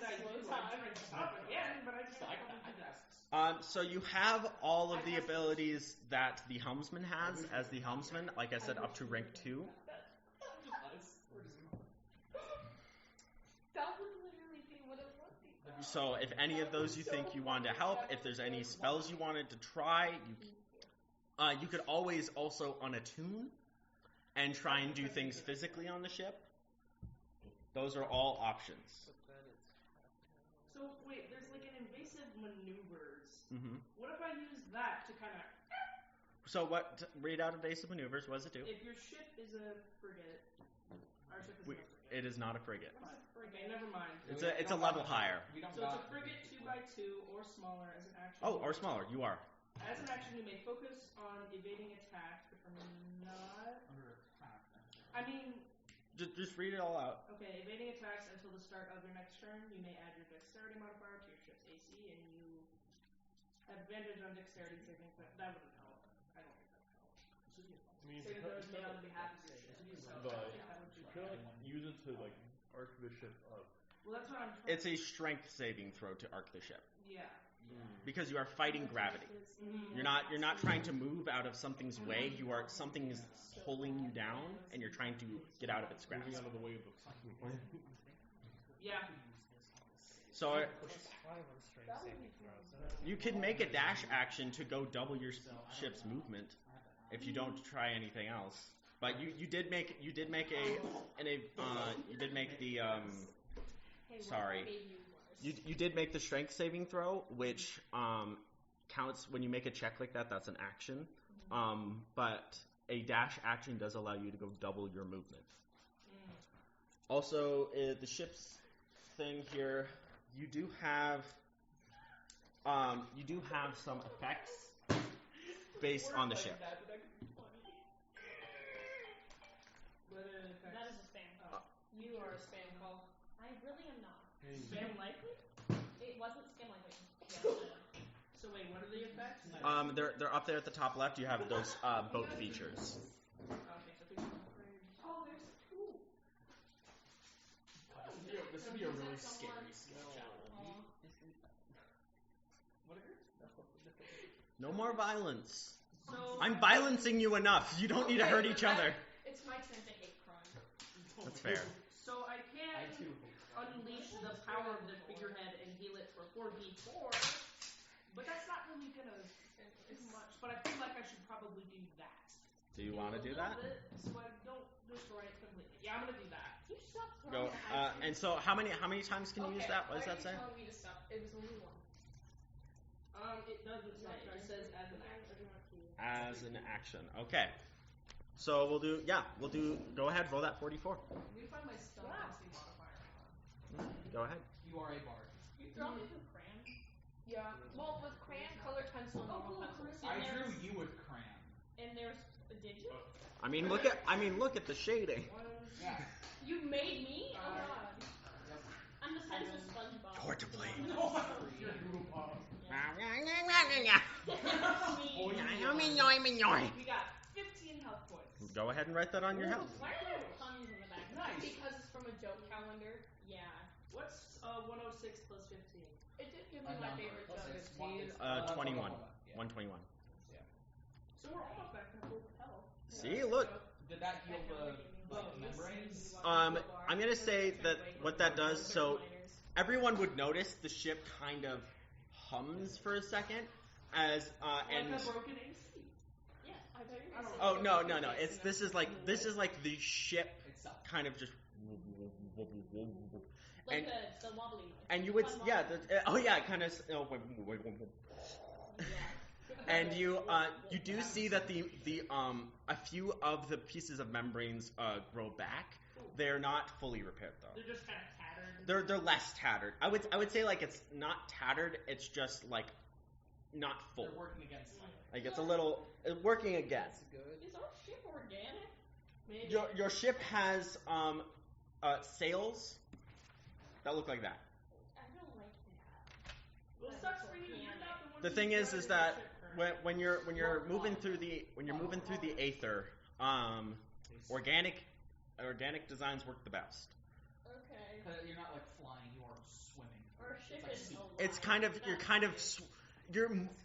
I do? I'm trying to stop it again, but I can't do that. So you have all of the abilities that the helmsman has as the helmsman, like I said, up to rank 2. That would literally be what it would be. So if any of those you think you wanted to help, if there's any spells you wanted to try, you could always also unattune and try and do things physically on the ship. Those are all options. But then it's So wait, there's like an invasive maneuvers. Mm-hmm. What if I use that to kind of? So what? Read out evasive maneuvers. What does it do? If your ship is a frigate, our ship is We- a frigate. It is not a frigate. Okay, never mind. It's a level higher. We don't So it's got a frigate 2x2 or smaller as an action. Oh, or smaller. You are. As an action, you may focus on evading attack, if I'm not. under half. I mean, Just read it all out. okay, evading attacks until the start of your next turn. You may add your dexterity modifier to your ship's AC, and you have advantage on dexterity saving. But that wouldn't help. I don't think that would help. I mean, Saving throws made on behalf of your ship. So I don't think that would you do could it. like use it to like arc the ship up. Well, that's what I'm trying. It's a strength saving throw to arc the ship Yeah. because you are fighting gravity. Mhm. You're not trying to move out of something's way. Something is pulling you down, and you're trying to get out of its grasp. Moving out of the way of the fucking plane. Yeah. So plus 5 on strength saving throws. you can make a dash action to go double your ship's movement if you don't try anything else. But you did make sorry. You did make the strength saving throw, which counts when you make a check like that. That's an action, but a dash action does allow you to go double your movement. Also, the ship's thing here, you do have some effects based on the ship. That is a spam call. You are a spam call. I really am not. Spam likely? It wasn't spam like that. So wait, what are the effects? They're up there at the top left. You have those boat features. Okay, so people upgrade. Oh, there's two. This would be a really scary skill challenge. What are yours? No more violence. So I'm violencing you enough. You don't need to hurt each other. It's my turn to hate crime. That's fair. So I can I too hate unleash the power of the figurehead and heal it for 4d4, but that's not really gonna do much. But I feel like I should probably do that. Do you want to do that? So I don't destroy it completely. Yeah, I'm gonna do that. You stop Go. throwing And so, how many times can you use that? What does that say? Telling me to stop. It was only one. It doesn't say. It says as an action. As an action. Okay. So we'll do. Go ahead. Roll that 44. Let me find my spellcasting modifier. Go ahead. You are a bard. You throw me with crayon. Yeah. Well, with crayon, colored pencil, and normal cool. pencils. I drew you with crayon. And there's a digit. I mean, look at the shading. Yeah. You made me? Oh Alright. god. I'm the size of SpongeBob. Pour to blame. You're Goomba. We got 15 health points. Go ahead and write that on your health. Why are there puns in the back? Nice. Because it's from a joke calendar. Yeah. What's 106 plus 15? It did give me my favorite joke. It's 21. Yeah. 121. So we're almost back to full health. See, look. Did that heal the membranes? I'm gonna say that what that does. So everyone would notice the ship kind of hums for a second as and. Like a broken AC. Yeah. I thought you were Oh no! This is like the ship Itself. kind of just. Like And- the wobbly noise. And you would, Fun yeah, wobbly. kind of. Yeah. And you do see that the a few of the pieces of membranes grow back. They're not fully repaired though. They're just kind of tattered. They're less tattered. I would say like it's not tattered. It's just like not full. They're working against life. Like it's a little working again. That's good. Is our ship organic? Maybe. Your ship has sails that look like that. I don't like that. Well, it sucks for you. You're not the one The who thing is started that the ship currently. when you're moving through the aether, organic designs work the best. Okay. You're not like flying, you are swimming. Our ship like is sea. alive. It's kind of you're kind of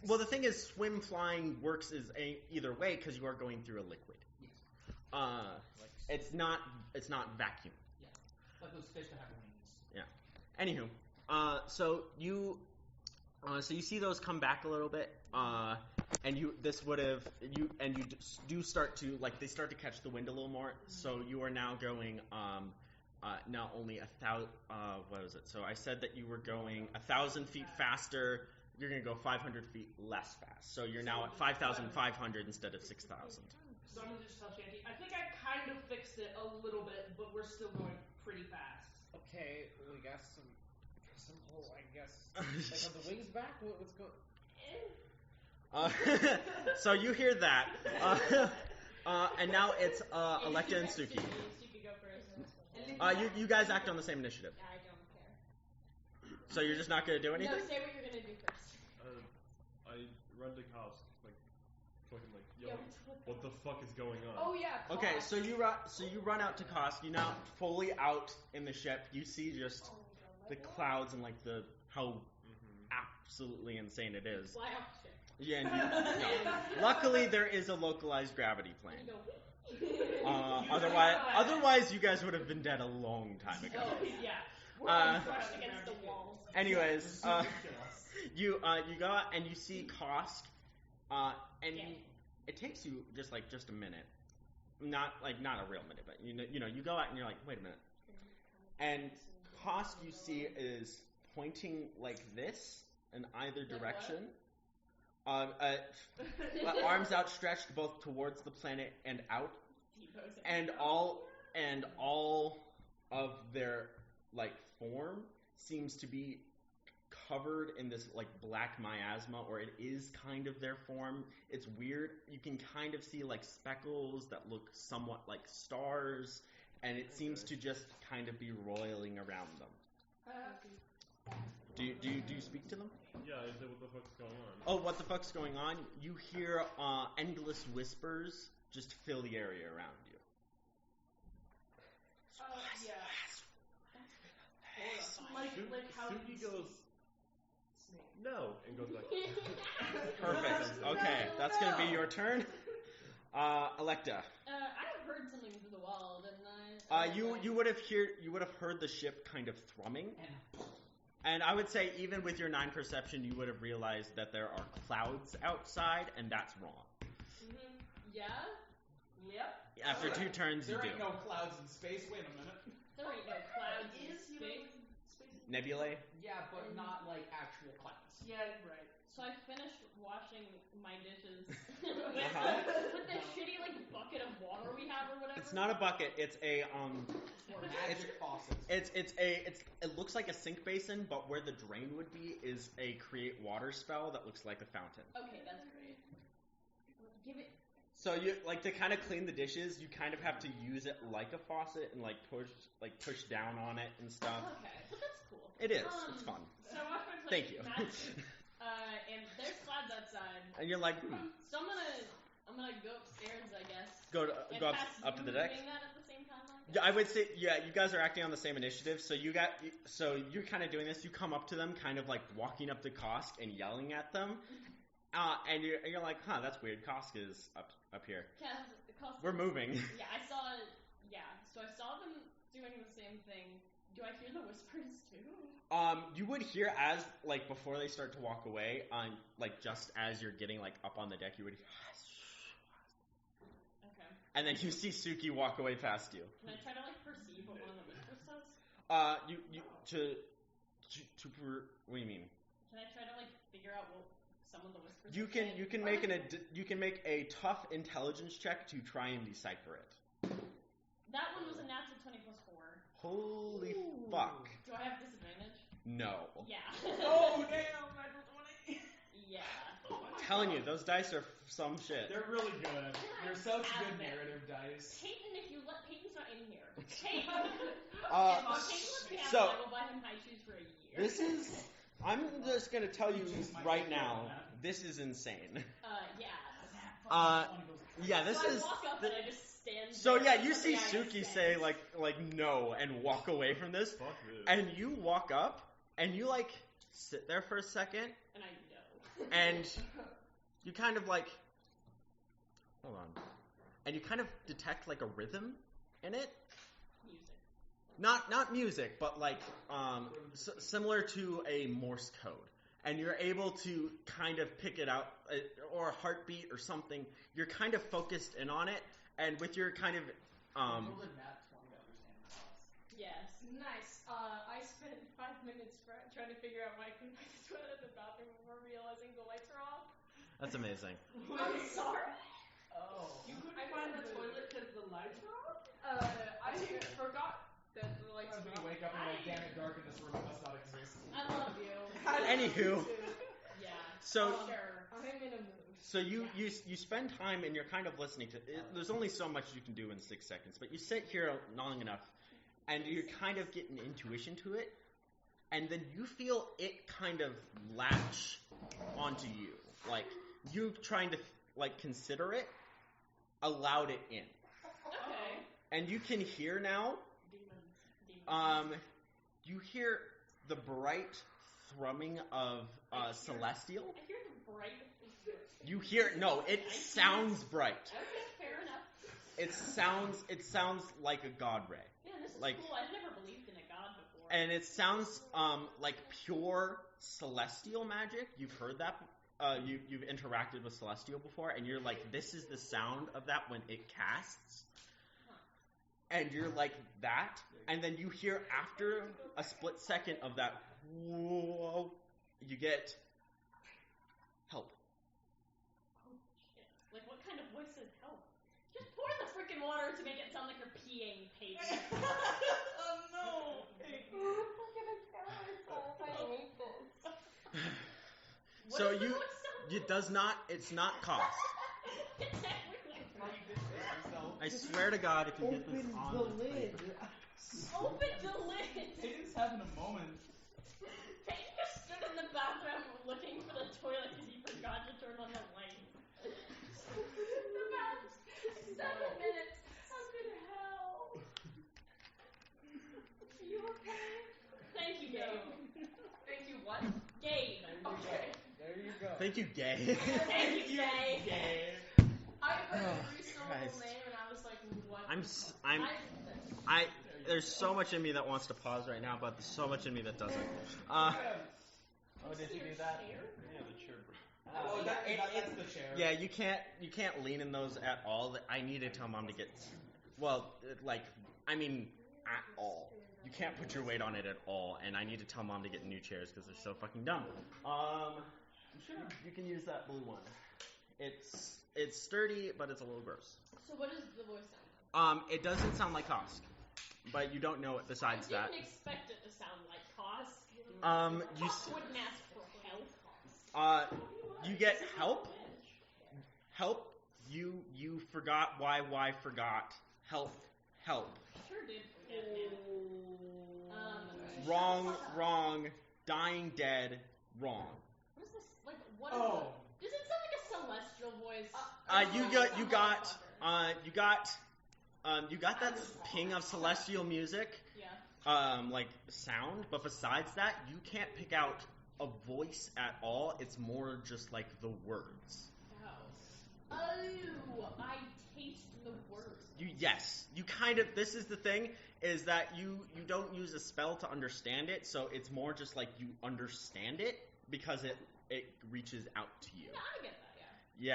well. The thing is, swim flying works either way because you are going through a liquid. Yes. It's not vacuum. Yeah. Like those fish that have wings. Anywho, so you see those come back a little bit, and you do start to they start to catch the wind a little more. So you are now going now only 1,000. What was it? So I said that you were going 1,000 feet faster. You're going to go 500 feet less fast. So you're now at 5,500 instead of 6,000. So I'm gonna just tell Shanty. I think I kind of fixed it a little bit, but we're still going pretty fast. Okay, we got some whole, I guess. Like, are the wings back? What's going? So you hear that, and now it's Electa and Suki. Suki go first. You guys act on the same initiative. I don't care. So you're just not going to do anything? No, say what you're gonna do first. I run to Cost, like, fucking like, yo, Yo, what the fuck is going on? Oh yeah. Okay, cost. so you run out to Kosk. You now fully out in the ship. You see just the clouds and like how absolutely insane it is. Fly off ship. Yeah, and luckily there is a localized gravity plane. You go. Otherwise you guys would have been dead a long time ago. Oh, yeah. We're crushed against the walls. Anyways, you go out and you see Kosk, and Yeah. it takes you just a minute, not a real minute, but you go out and you're like, wait a minute, and Kosk you see is pointing like this in either direction, arms outstretched both towards the planet and out, and all of their like form seems to be covered in this like black miasma, or it is kind of their form. It's weird. You can kind of see like speckles that look somewhat like stars, and it seems to just kind of be roiling around them. Do you speak to them? Yeah, I said, what the fuck's going on? Oh, what the fuck's going on? You hear endless whispers just fill the area around you. Yeah. Like how Suki goes, no, and goes back. Perfect. Okay, that's gonna be your turn. Electa. I have heard something through the wall, didn't I? You would have heard the ship kind of thrumming, and I would say even with your 9 perception, you would have realized that there are clouds outside, and that's wrong. Yeah? Yep. After 2 turns, you There do. ain't no clouds in space. Wait a minute. There ain't no clouds in Is space. Nebulae. Yeah, but not like actual clouds. Yeah, right. So I finished washing my dishes Uh-huh. with the shitty like bucket of water we have or whatever. It's not a bucket. It's a Or magic faucets. It looks like a sink basin, but where the drain would be is a create water spell that looks like a fountain. Okay, that's great. Give it. So you like to kind of clean the dishes. You kind of have to use it like a faucet and like push down on it and stuff. Okay, but that's cool. It is. It's fun. So I watched my Thank plate you. magic, and there's clouds outside. And you're like, So I'm gonna go upstairs, I guess. go And up pass up to you the deck. doing that at the same time, Yeah, I would say you guys are acting on the same initiative. So you're kind of doing this. You come up to them, kind of like walking up to Kosk and yelling at them, and you're like, huh, that's weird. Kosk is up here. We're moving. Yeah, so I saw them doing the same thing. Do I hear the whispers too? You would hear as like before they start to walk away, like just as you're getting like up on the deck, you would. Okay. And then you see Suki walk away past you. Can I try to like perceive what one of the whispers says? What do you mean? Can I try to like figure out what some of the whispers? You are can saying? you can make a tough intelligence check to try and decipher it. That one was a natural 20 plus 4. Holy fuck! Do I have disadvantage? No. Yeah. Oh damn! Natural 20. Yeah. I'm telling you, those dice are some shit. They're really good. They're such Have good them. narrative dice. Peyton, if you let Peyton's not in here. Peyton. If Peyton lets me have so- it, I will buy him high shoes for a year. This is. I'm just gonna tell you Just might right be now. on that. This is insane. Yeah. Yeah, this So is. I walk up and I just stand So there yeah, and you see somebody I Suki sense. say like no and walk away from this, Fuck this. and you walk up and you like sit there for a second And I know. and you kind of like hold on, and you kind of detect like a rhythm in it. Music. Not music, but like similar to a Morse code, and you're able to kind of pick it out, or a heartbeat or something. You're kind of focused in on it, and with your kind of Roll a nat 20 to understand the Yes. Nice. I spent 5 minutes trying to figure out why I couldn't find the toilet in the bathroom before realizing the lights were off. That's amazing. I'm sorry. Oh. You couldn't find the toilet because the lights were off? I forgot that the lights Sometimes were when you off. wake up and you're like, damn it, dark in this room, it must not exist. I love you. Anywho, Yeah. so Sure. I'm in a mood. so you spend time and you're kind of listening to it. There's only so much you can do in 6 seconds, but you sit here long enough, and you're kind of getting intuition to it, and then you feel it kind of latch onto you, like you trying to like consider it, allowed it in, Okay. and you can hear now. Demons. You hear the bright thrumming of celestial. I hear the bright. You hear it sounds bright. Okay, fair enough. It sounds like a god ray. Yeah, this is Like- cool. I've never believed in a god before. And it sounds like pure celestial magic. You've heard that. You've interacted with celestial before, and you're like, this is the sound of that when it casts. And you're like that, and then you hear after a split second of that, whoa, you get help. Oh, shit. Like, what kind of voice says help? Just pour the freaking water to make it sound like you're peeing, Peyton. Oh no! What So does the you- voice sound It does not. It's not cost. It's everywhere. I swear to God, if you get this Open on the this lid. paper- Open the lid. Peyton's having a moment. Peyton just stood in the bathroom looking for the toilet because he forgot to turn on the light. The past 7 minutes. I'm gonna help. Are you okay? Thank you, Gabe. Thank you, what? Gabe. Okay. There you go. Thank you, gay. Thank you, Gabe. Gay. I heard Oh, every syllable Christ. name and I was like, what? There's so much in me that wants to pause right now, but there's so much in me that doesn't. Oh, did you do that? Yeah, the chair broke. Oh, that's the chair. Yeah, you can't lean in those at all. I need to tell Mom to get, at all. You can't put your weight on it at all, and I need to tell Mom to get new chairs because they're so fucking dumb. Sure, you can use that blue one. It's sturdy, but it's a little gross. So what does the voice sound like? It doesn't sound like Kosk, but you don't know it besides I that. didn't expect it to sound like Kosk. You Kosk wouldn't ask for help. you get help. Help. You forgot why forgot. Help. Sure did forget him. Wrong. Dying dead. Wrong. What is this? Like, what is Oh. Does it sound like a celestial voice? You got that ping of celestial music, Yeah. like sound, but besides that, you can't pick out a voice at all. It's more just like the words. Oh, I taste the words. This is the thing, is that you don't use a spell to understand it, so it's more just like you understand it because it reaches out to you. Yeah, I get that, yeah.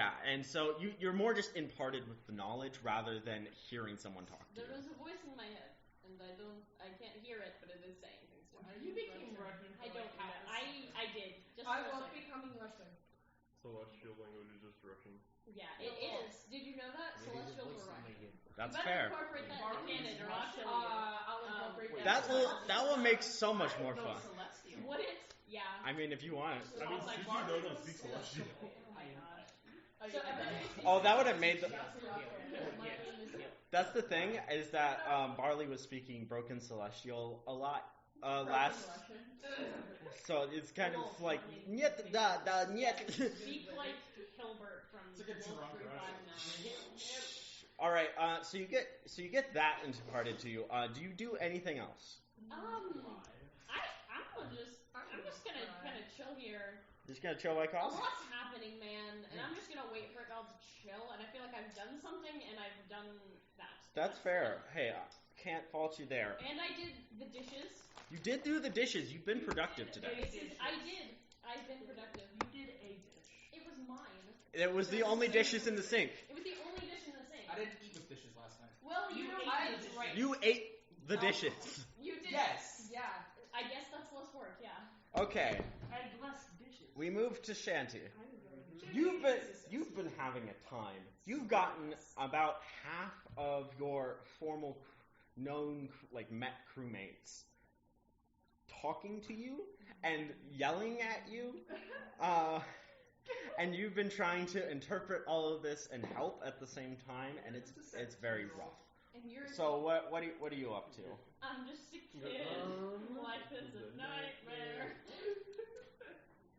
Yeah, and so you're more just imparted with the knowledge rather than hearing someone talk to There you. is a voice in my head, and I can't hear it, but it is saying things to me. You became Russian. I don't have it. I did. Just I for a was second. becoming Russian. Celestial language is just Russian. Yeah, it is. Did you know that? Celestials were Russian. That's You better fair. incorporate that into canon, or I'll kill you. I'll incorporate That will make so much more fun. Celestial. Would it? Yeah. I mean, if you want. I mean, since you know don't speak Celestial. Oh my god. So So everybody Oh, that would have made the. My name is That's the thing, is that Barley was speaking Broken Celestial a lot last. So it's kind of like niet da da niet. Speak like Hilbert from It's like a drunk Russian. 359. All right, so you get that imparted to you. Do you do anything else? I'm just gonna kind of chill here. Just gonna chill like A Kosk? lot's happening, man, and I'm just gonna wait for it all to chill. And I feel like I've done something, and I've done that. That's fair. Hey, I can't fault you there. And I did the dishes. You did do the dishes. You've been productive today. I did. I've been productive. You did a dish. It was mine. It was the only dishes in the sink. It was the only dish in the sink. I didn't eat with dishes last night. Well, you know, I drank. You ate the dishes. Yes. Yeah. I guess that's less work. Yeah. Okay, And less dishes. we move to Shanty. Shanty You've been having a time. You've gotten about half of your formal known like Met crewmates talking to you and yelling at you, and you've been trying to interpret all of this and help at the same time, and it's very rough. And you're. So what are you up to? I'm just a kid. Life is a nightmare.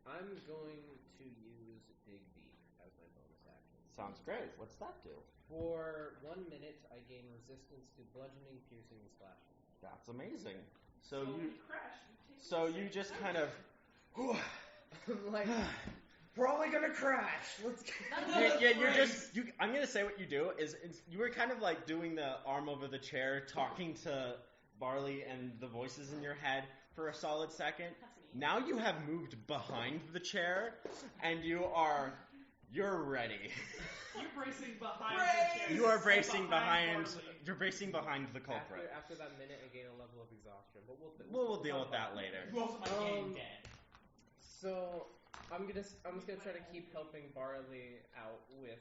I'm going to use Dig Deep as my bonus action. Sounds great. What's that do? For 1 minute, I gain resistance to bludgeoning, piercing, and slashing. That's amazing. So when you you crash, you take so you just kind of I'm like, probably gonna crash. Let's you're just I'm gonna say what you do is you were kind of like doing the arm over the chair, talking to Barley and the voices in your head for a solid second. That's me. Now you have moved behind the chair, and you're ready. You're bracing behind the chair. You are bracing behind. Barley. You're bracing behind the culprit. After that minute, I gain a level of exhaustion, but We'll deal with that later. You also might gain dead. So I'm just gonna try to keep helping Barley out with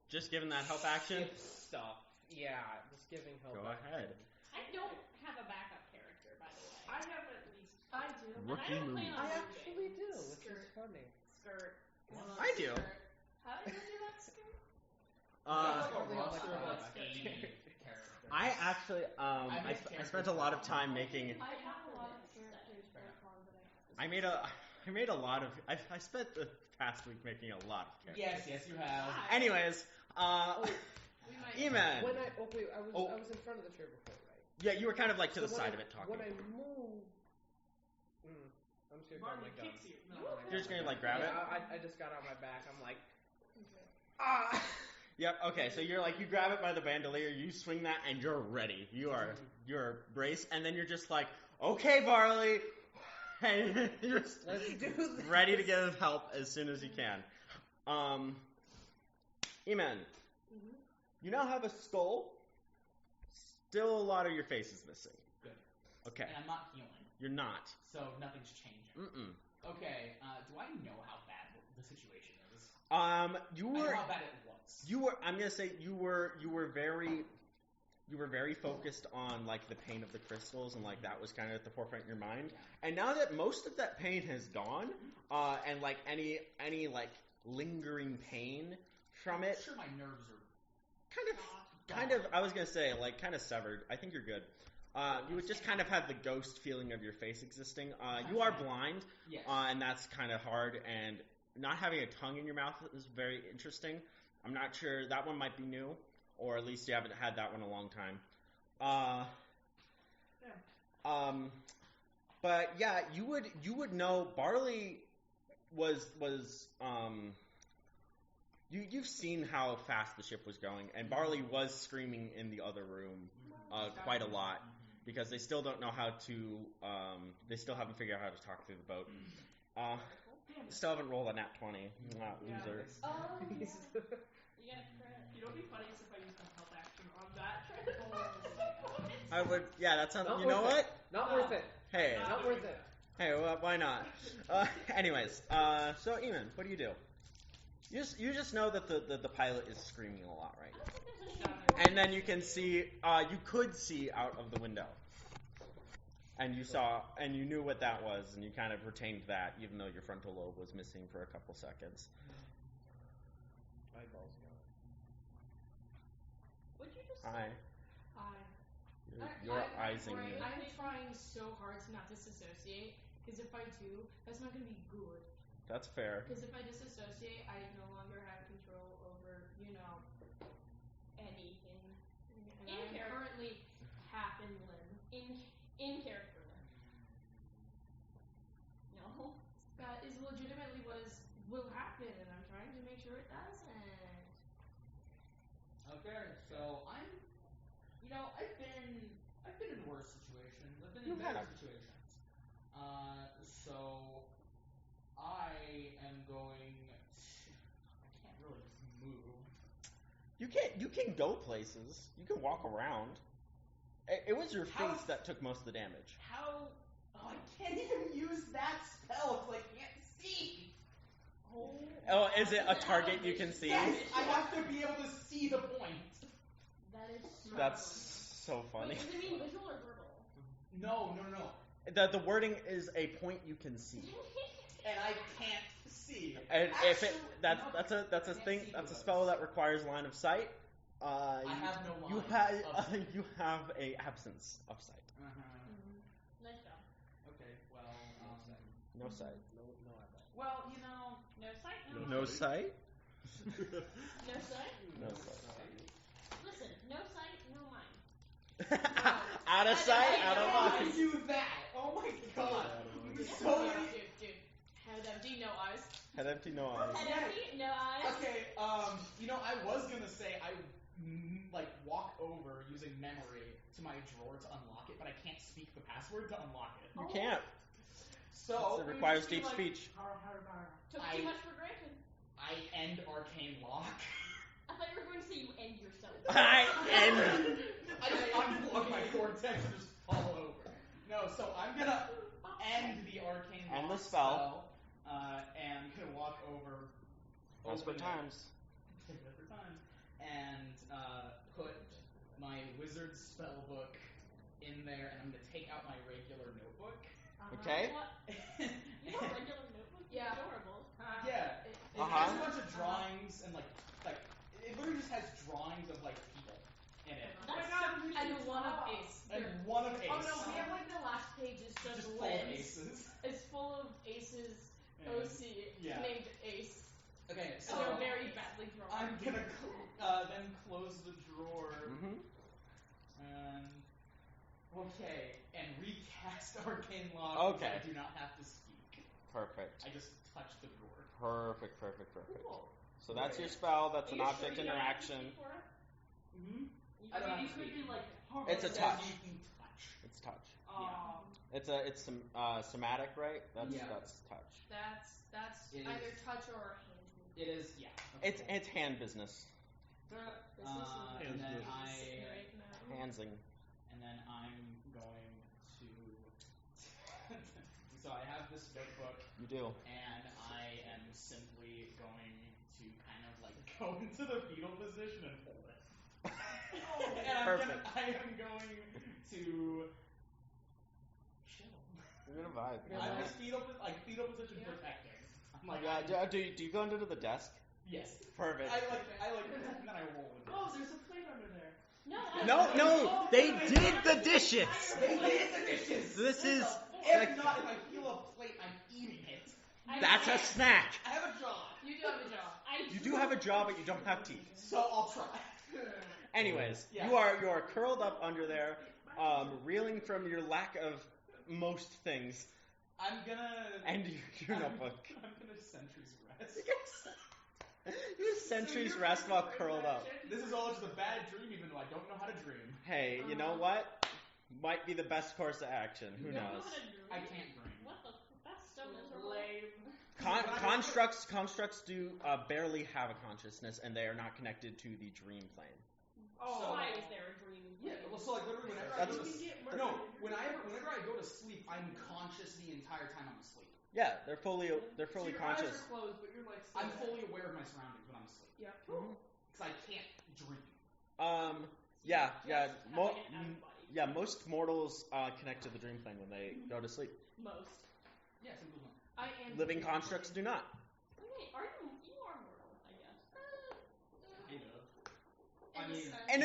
Just giving that help action. stuff. Yeah, just giving help. Go action. ahead. I don't have a backup character, by the way. I have at least. I do. And I don't plan on I moving. actually do, which is funny. Skirt. I do. How did you do that, Skirt? Like a Probably on roster my of phone. like 80 characters. I actually I spent a lot of time making. I have a lot of characters for a con, but I have to I made a lot of. I spent the past week making a lot of characters. Yes, you have. Anyways, We might. Eman. When I was Oh. I was in front of the chair before, right? Yeah, you were kind of like to So the when side I- of it talking. When I move, I'm just gonna grab Barley my gun. kicks you. No, No. I You're just grab gonna, my like, gun. grab it? Yeah, I just got on my back. I'm like, ah. Yep. Okay. So you're like you grab it by the bandolier, you swing that, and you're ready. You're braced, and then you're just like, okay, Barley, and you're just Let's do this. ready to give help as soon as you can. Eman, you now have a skull. Still, a lot of your face is missing. Good. Okay. And I'm not healing, You're not. so nothing's changing. Mm-mm. Okay, do I know how bad the situation is? You I know were. how bad it was. You were. I'm gonna say you were very. You were very focused on like the pain of the crystals, and like that was kind of at the forefront of your mind. And now that most of that pain has gone, and like any like lingering pain from it, I'm sure my nerves are kind of. I was gonna say like kind of severed. I think you're good. You would just kind of have the ghost feeling of your face existing. You are blind, yes. and that's kind of hard. And not having a tongue in your mouth is very interesting. I'm not sure that one might be new, or at least you haven't had that one in a long time. But yeah, you would know Barley was you've seen how fast the ship was going, and Barley was screaming in the other room quite a lot because they still don't know how to they still haven't figured out how to talk through the boat. Still haven't rolled a nat 20. Loser. Oh, yeah. You got a credit. You know what'd be funny is if I used my help action on that. I would. Yeah, that sounds. Not You know worth what? Not worth it. Hey. Not worth it. Hey, well, why not? Anyways, so Eamon, what do? You just know that the pilot is screaming a lot, right? I don't think there's a ship. And then you can see, you could see out of the window, and you saw, and you knew what that was, and you kind of retained that, even though your frontal lobe was missing for a couple seconds. Eyeballs gone. What'd you just Hi, I. your eyes in you. I'm trying so hard to not disassociate, because if I do, that's not going to be good. That's fair. Because if I disassociate, I no longer have control over, anything. And In I'm character. currently half in limb. in character? No. That is legitimately what will happen, and I'm trying to make sure it doesn't. Okay, so I've been in worse situations. I've been You in better have. situations. So I am going to. I can't really just move. You can go places. You can walk around. It was your How- face that took most of the damage. How? Oh, I can't even use that spell because I can't see. Oh, is it a target you can see? Yes, I have to be able to see the point. That is so That's so Wait, funny. does it mean visual or verbal? No. The wording is a point you can see. And I can't see. And if it Actually, that's no, a that's a can't thing see that's a those. spell that requires line of sight. I have no line. You have of- you have a absence of sight. Nice job. Okay, well, No sight. No eyeball. well, you know, No sight, no No mind. sight. No sight? No sight. Listen, no sight, no mind. Out of sight, out of How mind. did you do that? Oh my god. So many. Dude. Head empty, no eyes. Head empty, no eyes. Head empty, no eyes. Okay, you know, I was gonna say I like walk over using memory to my drawer to unlock it, but I can't speak the password to unlock it. You can't. So It requires we deep just be like, speech. Took I- too much for granted. I end arcane lock. I thought you were going to say you end yourself. I end. I just unplug my cortex and just fall over. No, so I'm gonna end the arcane End lock the spell. and I'm gonna walk over. As for open it, times. take it for time, and put my wizard spell book in there, and I'm gonna take out my regular notebook. Okay. What? You have a regular notebook? Yeah. Adorable. Yeah, it has a bunch of drawings and like it literally just has drawings of like people in it. That's And one of ace. And one of ace. Oh no, we have like the last page is just, just full of limbs. aces. It's full of aces. And- OC yeah. named Ace. Okay, so And they're very badly drawn. I'm gonna then close the drawer Mm-hmm. and and recast arcane lock. Okay. I do not have to speak. Perfect. I just touch the drawer. Perfect. Cool. So that's your spell. That's Are an you object sure you don't have to interaction. speak for it? Mm-hmm. You I don't have you to could speak. do like It's a It says touch. You can touch. It's touch. Oh, It's somatic, right? That's Yeah. that's touch. that's It either is- touch or hand movement. It is, yeah. It's hand business. And then Right now. Handsing. and then I'm going to. So I have this notebook, You do. and I am simply going to kind of like go into the fetal position and hold it. And Perfect. I am going to chill. You're gonna vibe. I'm just fetal position protecting. I'm like, Yeah. Do you go under to the desk? yes. Perfect. I like, and then I roll it. Oh, there's a plate under there. No, They did the dishes. They did the dishes. This is If not, if I feel a plate, I'm eating it. that's a snack. I have a job, You do have a job. You do have a job, but you don't have teeth. so I'll try. Anyways, Yeah. you are curled up under there, reeling from your lack of most things, I'm gonna. and your notebook. I'm gonna sentries rest. You sentries rest while curled up. This is all just a bad dream, even though I don't know how to dream. Hey, you know what? Might be the best course of action. Who You don't know knows? how to dream? I can't dream. What the? That's so miserable. Constructs do barely have a consciousness, and they are not connected to the dream plane. So- Why is there a dream? Yeah, well, so like literally whenever I That's- go to whenever I go to sleep, I'm conscious the entire time I'm asleep. Yeah, they're fully So your conscious. eyes are closed, but you're like. I'm still fully aware of my surroundings when I'm asleep Yeah. because I can't dream. Yeah. Just Mo- having an out-of-body. yeah, most mortals connect to the dream plane when they go to sleep. Most. Yeah, simple as I am. Living constructs do not. Okay, are you? You are mortal, I guess. kind of. I In a mean, sense. And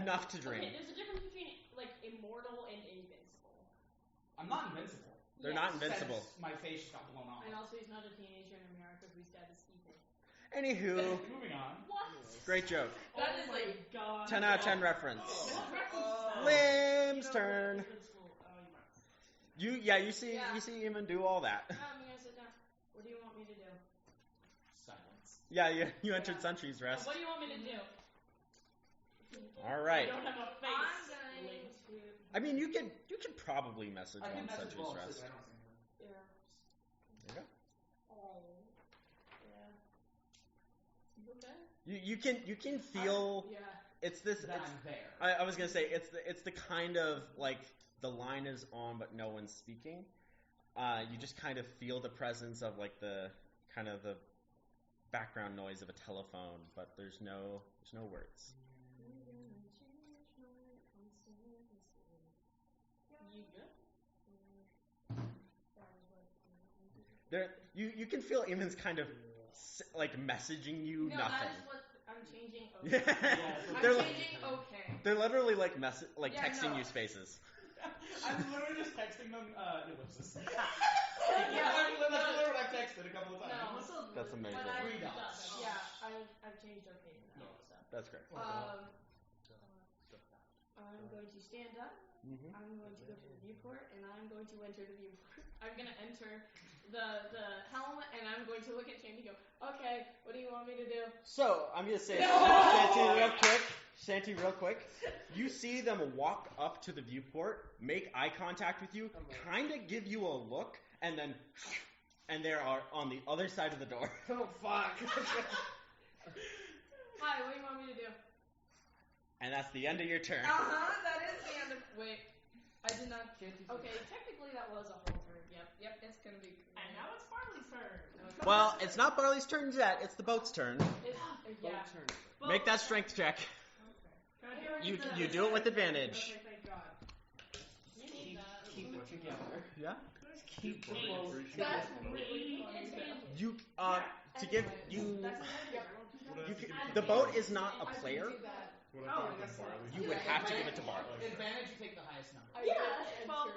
enough to dream. Okay, there's a difference between like immortal and invincible. I'm not invincible. They're Yes. not invincible. Since my face just got blown off. And also, he's not a teenager in America whose dad is evil. Anywho, Moving on. What? great joke. That oh is my like- god. 10 out of 10 reference. What reference? Lim's turn. You You see Yeah. you see Eamon do all that. I'm gonna sit down. What do you want me to do? Silence. Yeah, you entered Yeah. Sentry's rest. What do you want me to do? All right. I don't have a face. I'm going Link. to. I mean, you could probably message I can on message Sentry's while I'm rest. asleep, I don't say anything. Yeah. There you go. Oh. Yeah. You okay? You can feel Yeah. it's this. that It's, I'm there. I was gonna say it's the kind of like the line is on but no one's speaking. You just kind of feel the presence of like the kind of the background noise of a telephone, but there's no words. You good? You can feel Eamon's kind of like messaging you No, nothing. that is what I'm changing. Yeah. I'm They're, changing. Okay. they're literally like Yeah, texting no. you spaces. I'm literally just texting them ellipsis. Yeah. That's literally what I've texted a couple of times. No. That's amazing. But I, Three dots. yeah, I've changed okay now. So. That's great. I'm going to stand up. Mm-hmm. I'm going to go to the viewport, and I'm going to enter the viewport. I'm going to enter the helm, and I'm going to look at Shanty and go, okay, what do you want me to do? So I'm gonna say Shanty real quick. You see them walk up to the viewport, make eye contact with you, kind of give you a look, and then they are on the other side of the door. Oh fuck. Hi, what do you want me to do? And that's the end of your turn. That is the end of. Wait, I did not. Okay, technically that was a whole turn. Yep, it's gonna be. And now it's Barley's turn. Well, it's not Barley's turn yet. It's the boat's turn. Yeah. Make that strength check. Okay. You do it with advantage. Okay, thank God. You need that. Keep it together. Yeah. Keep the boat. That's really funny. You to give you. That's You can, the boat is not a player. What Oh, I that's Barley. You would have to give it to Barley. Advantage, you take the highest number. I Yeah, enter, well-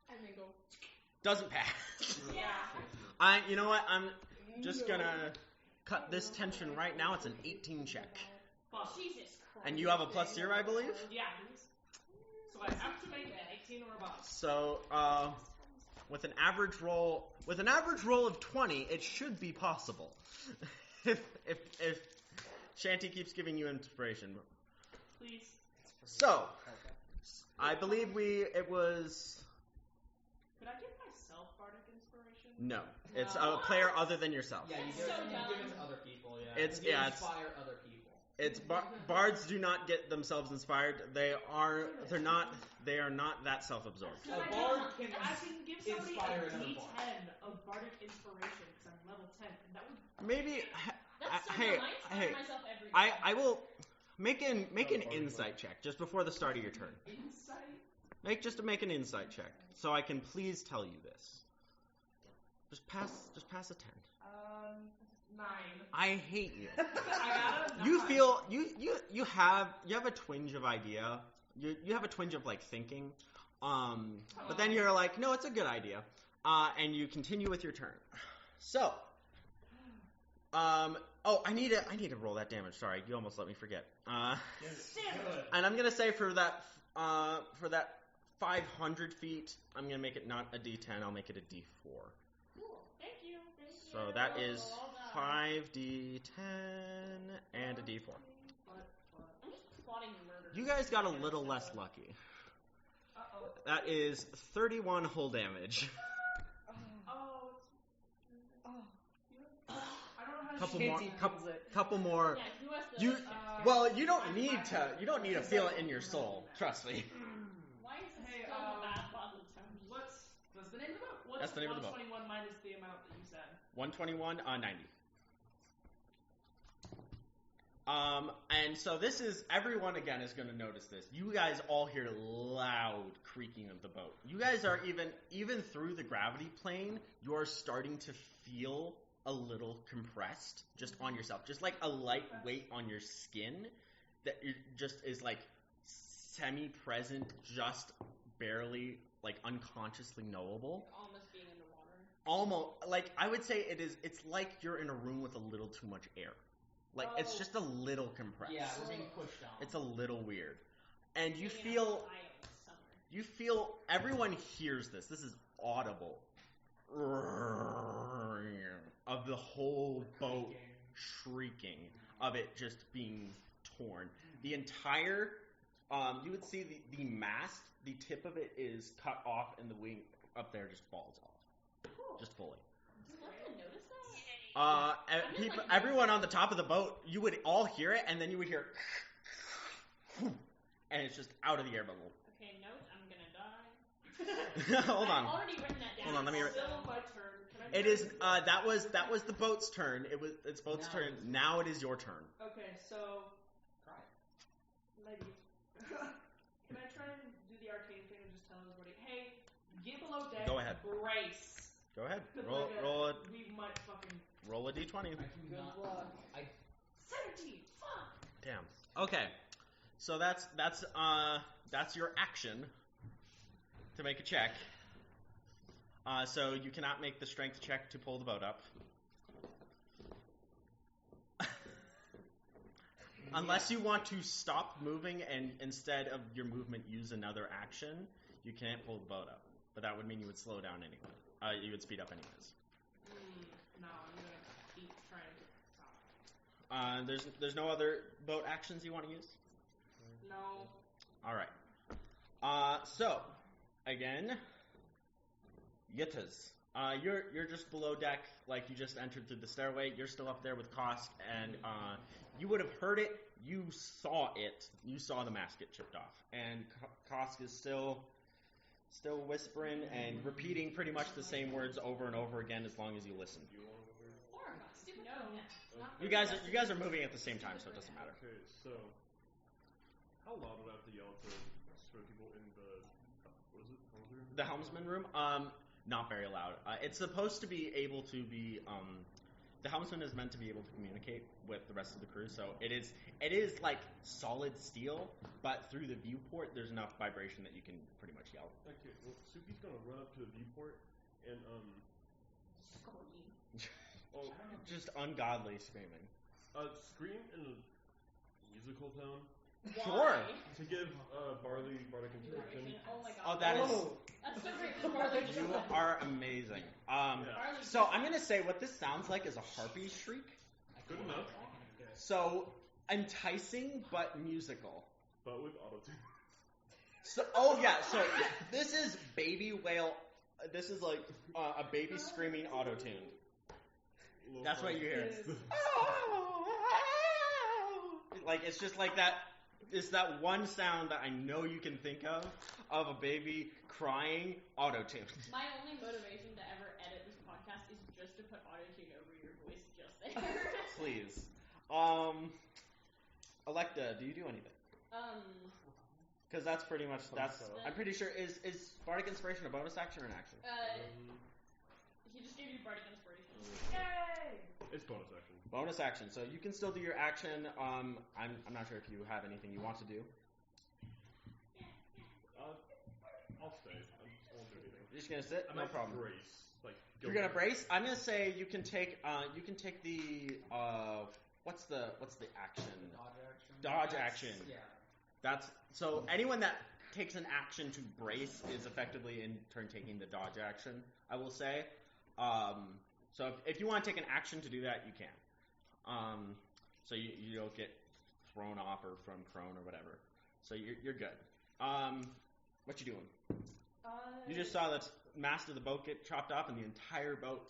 and then go. Doesn't pass. Yeah. You know what? I'm just gonna cut this tension right now. It's an 18 check, Fuck. Jesus Christ. and you have a +0, I believe. Yeah. So I have to make an 18 or above. So, with an average roll of 20, it should be possible. if Shanty keeps giving you inspiration. Please. So, I believe it was Could I give myself bardic inspiration? no. It's a player other than yourself. Yeah, you That's give, so you dumb. give it to other people, yeah. It's- You yeah, it's- inspire other people. It's bards do not get themselves inspired. They are not that self-absorbed. A bard can I can give somebody inspire a another D10 of bardic inspiration because I'm level 10, and that would. Maybe That's so hey, dumb. I inspire hey, myself every day. I will make an insight check just before the start of your turn. Insight. Make an insight check so I can please tell you this. Just pass a 10. 9. I hate you. I got a 9. You feel you have a twinge of idea. You have a twinge of like thinking. But then you're like, no, it's a good idea. And you continue with your turn. So, I need to roll that damage. Sorry, you almost let me forget. And I'm gonna say for that 500 feet, I'm gonna make it not a D10. I'll make it a D4. Cool. Thank you. So that is 5d10 and a d4. I'm just plotting murder. You guys got a little less lucky. Uh-oh. That is 31 hull damage. Oh. I don't know how to Couple shake more. it. Couple more. Yeah, who has the? You well, you don't need to feel it in your soul. Trust me. Why is it Hey, still the bath bottle tone? What's the name of the boat? What's That's the name of the boat. 121 minus the amount that you said? 121, 90. And so this is, everyone again is going to notice this. You guys all hear loud creaking of the boat. You guys are even through the gravity plane, you're starting to feel a little compressed just on yourself. Just like a light weight on your skin that just is like semi-present, just barely like unconsciously knowable. Almost being in the water. Almost, like, I would say it's like you're in a room with a little too much air. Like, it's just a little compressed. Yeah, we're being pushed on. It's a little weird. And you Being in feel, Iowa summer. everyone hears this. This is audible. Of the whole boat shrieking. Of it just being torn. The entire, you would see the mast, the tip of it is cut off and the wing up there just falls off. Cool. Just fully. Does anyone notice that? Everyone on the top of the boat, you would all hear it, and then you would hear and it's just out of the air bubble. Okay, note, I'm gonna die. Hold I've on. already written that down. Hold on, let me It's still my turn. Can I It try is. and- That was the boat's turn. It's boat's Now turn. it's- Now it is your turn. Okay, so Try. maybe. Can I try and do the arcane thing and just tell everybody, hey, get below deck. Go ahead. Brace. Go ahead. 'Cause Roll we might fucking. a d20. I do Good not. luck. 17. Fuck. Damn. Okay. So that's your action to make a check. So you cannot make the strength check to pull the boat up. Unless you want to stop moving and instead of your movement use another action, you can't pull the boat up. But that would mean you would slow down anyway. You would speed up anyways. No, I'm gonna keep trying to stop. There's no other boat actions you want to use? No. Alright. So, again, Yitas. You're just below deck, like you just entered through the stairway. You're still up there with Kosk, and you would have heard it. You saw it. You saw the mask get chipped off, and Kosk is still whispering and repeating pretty much the same words over and over again as long as you listen. Or not stupid. No. Not You guys are moving at the same time, so it doesn't matter. Okay, so how loud would I have to yell to people in the what is it? Helmsman room? The helmsman room, not very loud. It's supposed to be able to be. The helmsman is meant to be able to communicate with the rest of the crew, so it is like solid steel, but through the viewport, there's enough vibration that you can pretty much yell. Okay, well, Suki's gonna run up to the viewport and Just ungodly screaming. Scream in a musical tone Sure. to give Barley bardic inspiration. Oh my god. Oh, that is. That's so great for Barley. You are amazing. Barley. So I'm gonna say what this sounds like is a harpy shriek. Good enough, So enticing but musical. but with auto-tune. So so this is baby whale. This is like a baby screaming auto-tuned. That's what you hear. Like it's just like that. It's that one sound that I know you can think of a baby crying auto-tuned. My only motivation to ever edit this podcast is just to put autotune over your voice just there. Please. Electa, do you do anything? Because that's pretty much I'm pretty sure is bardic inspiration a bonus action or an action? He just gave you bardic inspiration. Yay! It's bonus action. Bonus action. So you can still do your action. I'm not sure if you have anything you want to do. I'll stay. I won't do anything. You're just gonna sit? I No might problem. brace. Like, You're gonna brace. I'm gonna say you can take the what's the action? Dodge action. Yeah. That's so anyone that takes an action to brace is effectively in turn taking the dodge action. I will say. So if you want to take an action to do that, you can. So you don't get thrown off or from prone or whatever. So you're good. What you doing? You just saw the mast of the boat get chopped off and the entire boat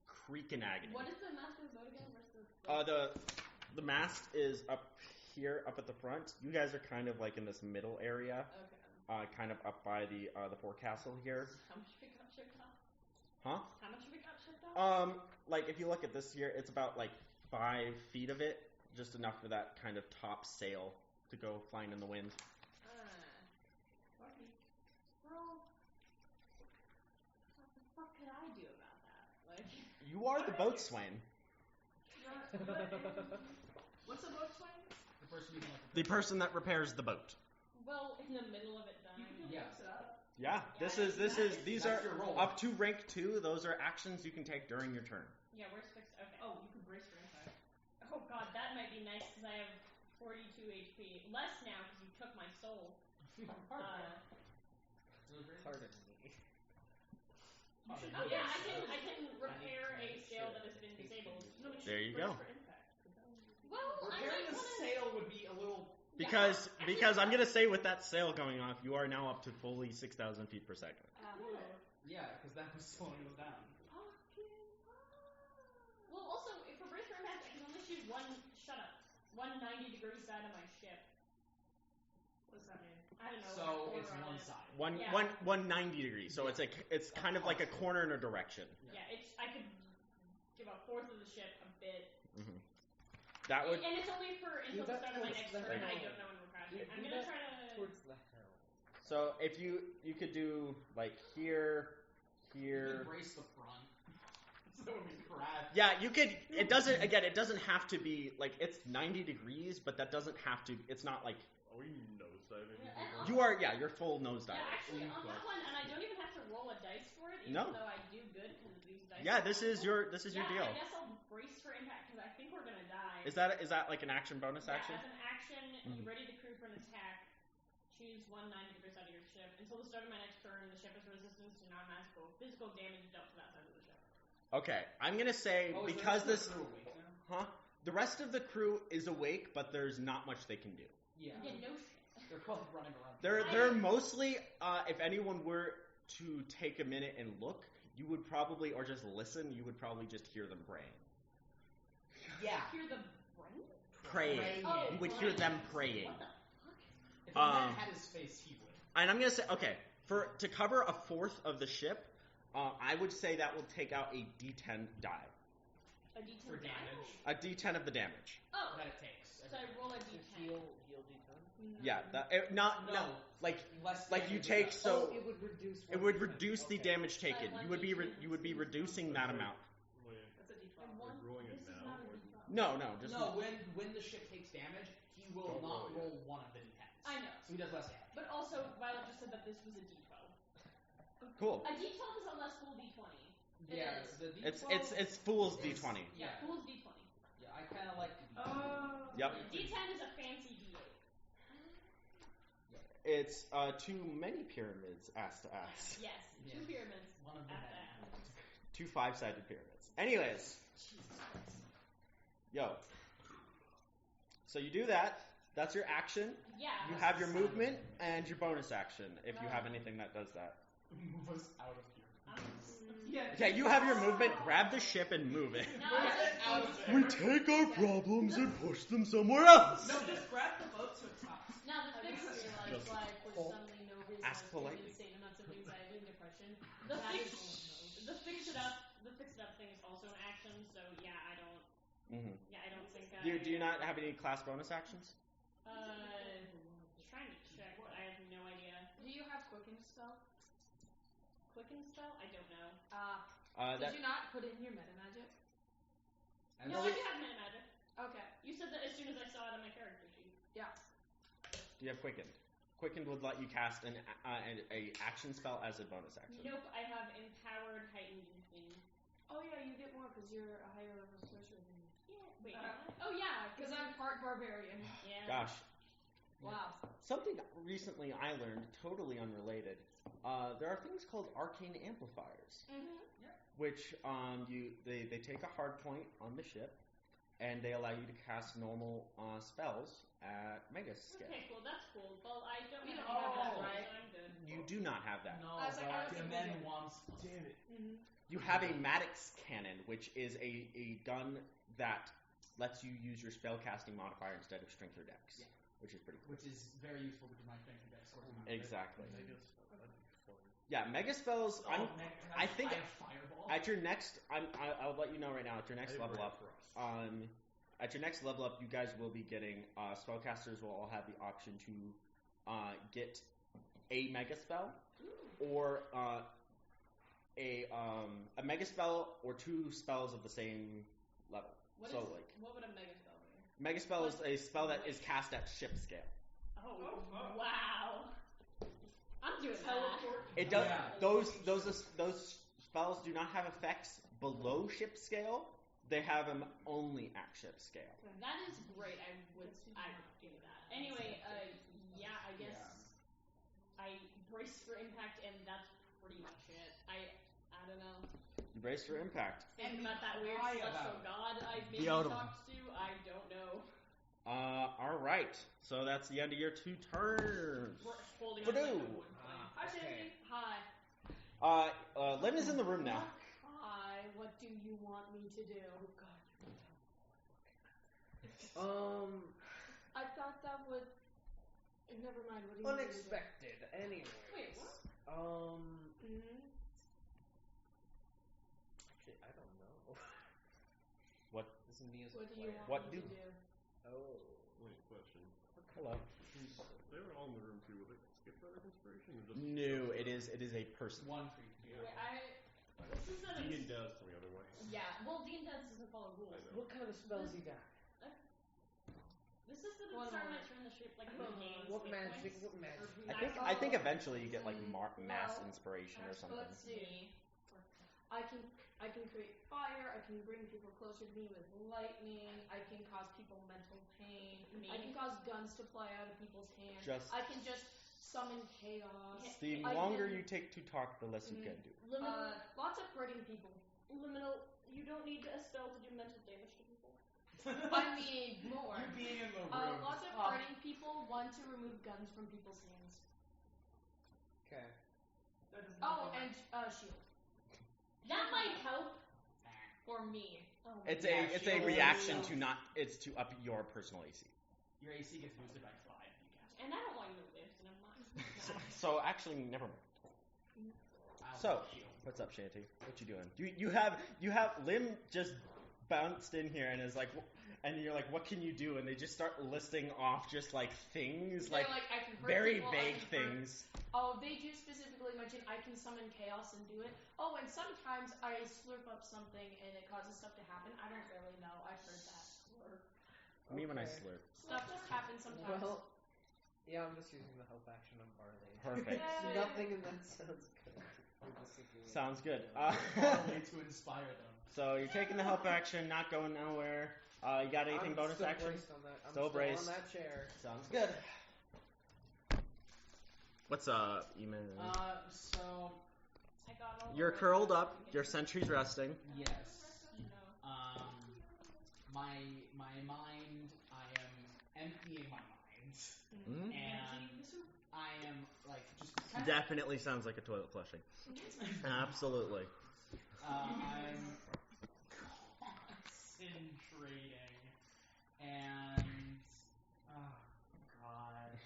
creak in agony. What is the master of the boat again? Where's The mast is up here, up at the front. You guys are kind of like in this middle area, Okay. kind of up by the forecastle here. How much of it got shipped off? Huh? How much of it got shipped off? Like if you look at this here, it's about like 5 feet of it, just enough for that kind of top sail to go flying in the wind. Lucky. Well, what the fuck could I do about that? Like, You are the boatswain. What's a boatswain? The person you want. The person that repairs the boat. well, in the middle of it dying. Yeah. Fix it up. Yeah, these That's are your role. up to rank 2. Those are actions you can take during your turn. Yeah, where's fixed? Okay. Oh, you can brace for impact. Oh god, that might be nice because I have 42 HP. Less now because you took my soul. Pardon me. Oh yeah, I can repair a sail that has been disabled. No, but There you brace go. for impact. Well, I Repairing might the wanna... sail would be a little. Because I'm gonna say with that sail going off, you are now up to fully 6,000 feet per second. Yeah, because that was slowing us down. Well, also, if for brace for impact, I can only shoot one. Shut up. One 90-degree side of my ship. What's that mean? I don't know. So what it's corner I'm one in. side. Yeah. 190 degrees. So it's kind of like a corner in a direction. Yeah, I could give a fourth of the ship a bit. That would. And it's only for until the that start of my towards next the turn. I helm. don't know when we're crashing. Yeah, I'm do gonna that try to. towards the helm. So if you could do like here. You brace the front. So we crash. Yeah, you could. It doesn't. Again, it doesn't have to be like it's 90 degrees, but that doesn't have to. It's not like Are we nosediving? Yeah, and you are. Yeah, you're full nosedive. Yeah, actually, on that one, and I don't even have to roll a dice for it, even No. though I do good because these dice. Yeah, are this is wonderful. your deal. I guess I'll brace for impact because I think we're gonna die. Is that like an action bonus Yeah, action? as an action, you ready to crew for an attack. Choose 190 side of your ship. Until the start of my next turn, the ship has resistance to non-magical physical damage dealt to that side of the ship. Okay, I'm gonna say Oh, is because the this, crew awake now? the rest of the crew is awake, but there's not much they can do. Yeah. Yeah, no shit. They're both running around. They're mostly. If anyone were to take a minute and look, you would probably, or just listen, you would probably just hear them praying. Yeah. Hear the brain? Praying. Oh, You would hear them praying. What the fuck? If a man had his face, he would. And I'm gonna say, okay, to cover a fourth of the ship, I would say that will take out a D10 die, A D10 For die? damage. a D10 of the damage. Oh, That it takes. so I roll a D10. Heal D10? Yeah, not No. no, like Less like you damage take is so Oh, it would reduce. it would reduce the Okay. damage taken. Like You would be 1d10 you would be reducing that amount. Wait, That's a D12. And one, We're rolling it this is now, not a or- D12. No, just No, when the ship takes damage, he will Don't not roll roll one of the d10s. I know. So he does less damage. But also, Violet just said that this was a D12. cool. A D12 is a less full D20. It Yeah, is. the d12 It's fool's is- D20. Yeah, Yeah. fool's D20. Yeah, I kind of like the d20. Oh. Yep. D10 is a fancy D8. It's too many pyramids, ass to ass. Yes, Yeah. 2 pyramids. One of them At had that. 2 5-sided pyramids. Anyways, Jesus Christ. yo. So you do that. That's your action. Yeah. You have your movement and your bonus action if you have anything that does that. Move us out of here. Yeah. Okay, you have your movement. Grab the ship and move it. No, Move it out of there. We take our problems and push them somewhere else. No, just grab the boat so it stops. Now the fix realized Just why for hold. suddenly Nova's Ask like politely. insane amounts of anxiety and depression. The That fix, is the fix it up thing is also an action. So yeah, I don't think. Do you not have any class bonus actions? Trying to check, but I have no idea. Do you have quicken spell? Quicken spell? I don't know. Did you not put it in your meta magic? And No, so I do have mana magic. Okay. You said that as soon as I saw it on my character sheet. Yeah. Do you have quickened? Quickened would let you cast an action spell as a bonus action. Nope, I have empowered heightened instinct. Oh yeah, you get more because you're a higher level sorcerer than me. Yeah. Wait. Oh yeah, because I'm part barbarian. Yeah. Gosh, Wow. something recently I learned, totally unrelated. There are things called arcane amplifiers, which they take a hard point on the ship, and they allow you to cast normal spells at mega scale. Okay, cool. That's cool. Well, I don't You have don't any have that, of right? so I'm good. You do not have that. No, I was like, I was and thinking then we wants. Damn it. You have a Maddox cannon, which is a gun that lets you use your spellcasting modifier instead of strength or dex, Yeah. which is pretty cool. Which is very useful because my strength and dex scores are not Exactly. I guess that'd be fun. Yeah, mega spells. Oh, man, can I think- have fireball. At your next, I'll let you know right now. At your next Hey, level right up, for us. at your next level up, you guys will be getting spellcasters will all have the option to get a mega spell or a mega spell or 2 spells of the same level. What So is- like what would a mega spell be? mega spell is a spell that is cast at ship scale. Oh, wow. I'm doing Teleport. It does Yeah. those spells do not have effects below ship scale. They have them only at ship scale. that. That is great. I would do that. Anyway, yeah, I guess I brace for impact, and that's pretty much it. I don't know. You brace for impact. Think about that weird cry celestial about it. god I maybe Beelzebub. talked to. I don't know. All right. So that's the end of your 2 turns. We're holding on to like a Purdue. wooden plank. Hi, Okay. Jamie. Hi. Lynn is in the room now. Hi. What do you want me to do? Oh God. I thought that would. Never mind. What do you unexpected? Anyway. Wait, what? Actually, I don't know. What? This is me as a What do you player. want What me do? to do? Oh. Wait, question. Hello. They were all in the room too. Would it skip better inspiration or just? No, it is a person. One for each. Wait, this is an Dean does tell me otherwise. Yeah, well, Dean doesn't follow rules. I know. What kind of spells you got? This is the One determinant moment. from the ship, like who gains What hit magic? points. What magic? I think eventually you get like mass well, inspiration or something. Let's see. I can create fire. I can bring people closer to me with lightning. I can cause people mental pain. I can cause guns to fly out of people's hands. I can just summon chaos. The I longer can- you take to talk, the less you can do. Lots of hurting people. Liminal, you don't need a spell to do mental damage to people. I mean, more. You being in the room. Lots of hurting people. One to remove guns from people's hands. Okay. And shield That might help. for me. Oh, It's Yeah, a shield reaction is- to not. It's to up your personal AC. Your AC gets boosted by 5 if you cast. and I don't want you to live, so never mind. So actually, never mind. I'll So, shield. what's up, Shanty? What you doing? You have Lim just bounced in here and is like, and you're like, what can you do? And they just start listing off just like things, They're like I can hurt very people, I vague can hurt- things. Oh, they do specifically mention I can summon chaos and do it. Oh, and sometimes I slurp up something and it causes stuff to happen. I don't really know. I've heard that. Me when I Okay. slurp. Stuff just happens sometimes. Well, yeah, I'm just using the help action on Barley. Perfect. Yay. Nothing in that sounds good. We're just thinking of- Sounds good. Only to inspire them. So you're taking the help action, not going nowhere. You got anything I'm bonus still action? braced on that. I'm Still still braced. on that chair. Sounds good. What's up, Eamon? So I got all You're the curled up. Your sentry's resting. yes. No. My mind, I am emptying my mind, Mm? and I am like just kind of Definitely sounds like a toilet flushing. Absolutely. I'm concentrating, and oh god.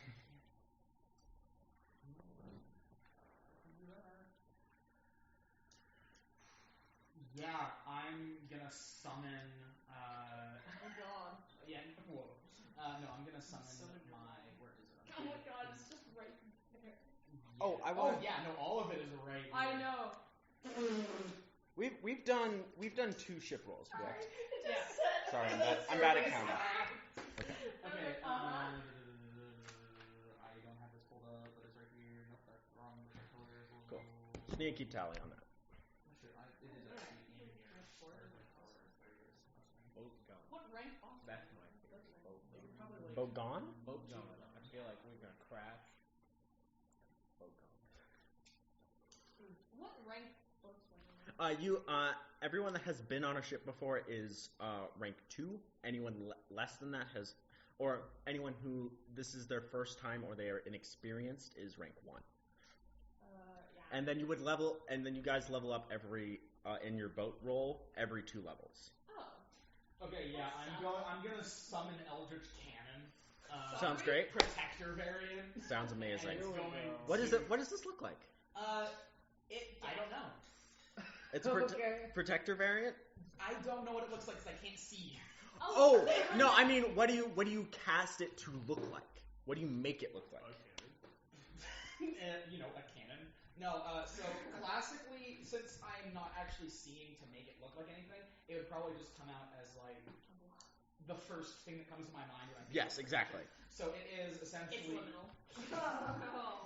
Yeah, I'm gonna summon. Oh god. Yeah, whoa. No, I'm gonna summon my. Where is it? Oh my god, it's just right there. Oh, I Oh want. yeah, no, all of it is right. I here. know. We've done 2 ship rolls, correct? Yeah. Sorry, I'm bad at counting. Okay. Uh-huh. I don't have this pulled up, but it's right here. Nope, that's wrong. Cool. Just need to keep tally on that. It is actually in here. Where's my color? There it is. Boat gone. What rank boss? That's my favorite. Boat gone. Bogon? Boat gone. I feel like we're gonna crash. Boat gone. What rank boss were you? Everyone that has been on a ship before is rank 2. Anyone less than that has, or anyone who this is their first time or they are inexperienced is rank 1. Yeah. And then you guys level up every in your boat roll every 2 levels. Oh. Okay, yeah, I'm gonna summon Eldritch Cannon. Sounds great. Protector variant. Sounds And amazing. it's going What is to- it? What does this look like? I don't know. It's a Okay. protector variant. I don't know what it looks like because I can't see. Oh no! I mean, what do you cast it to look like? What do you make it look like? A cannon. No, so classically, since I'm not actually seeing to make it look like anything, it would probably just come out as like the first thing that comes to my mind when I think Yes, of it. exactly. So it is It's essentially liminal.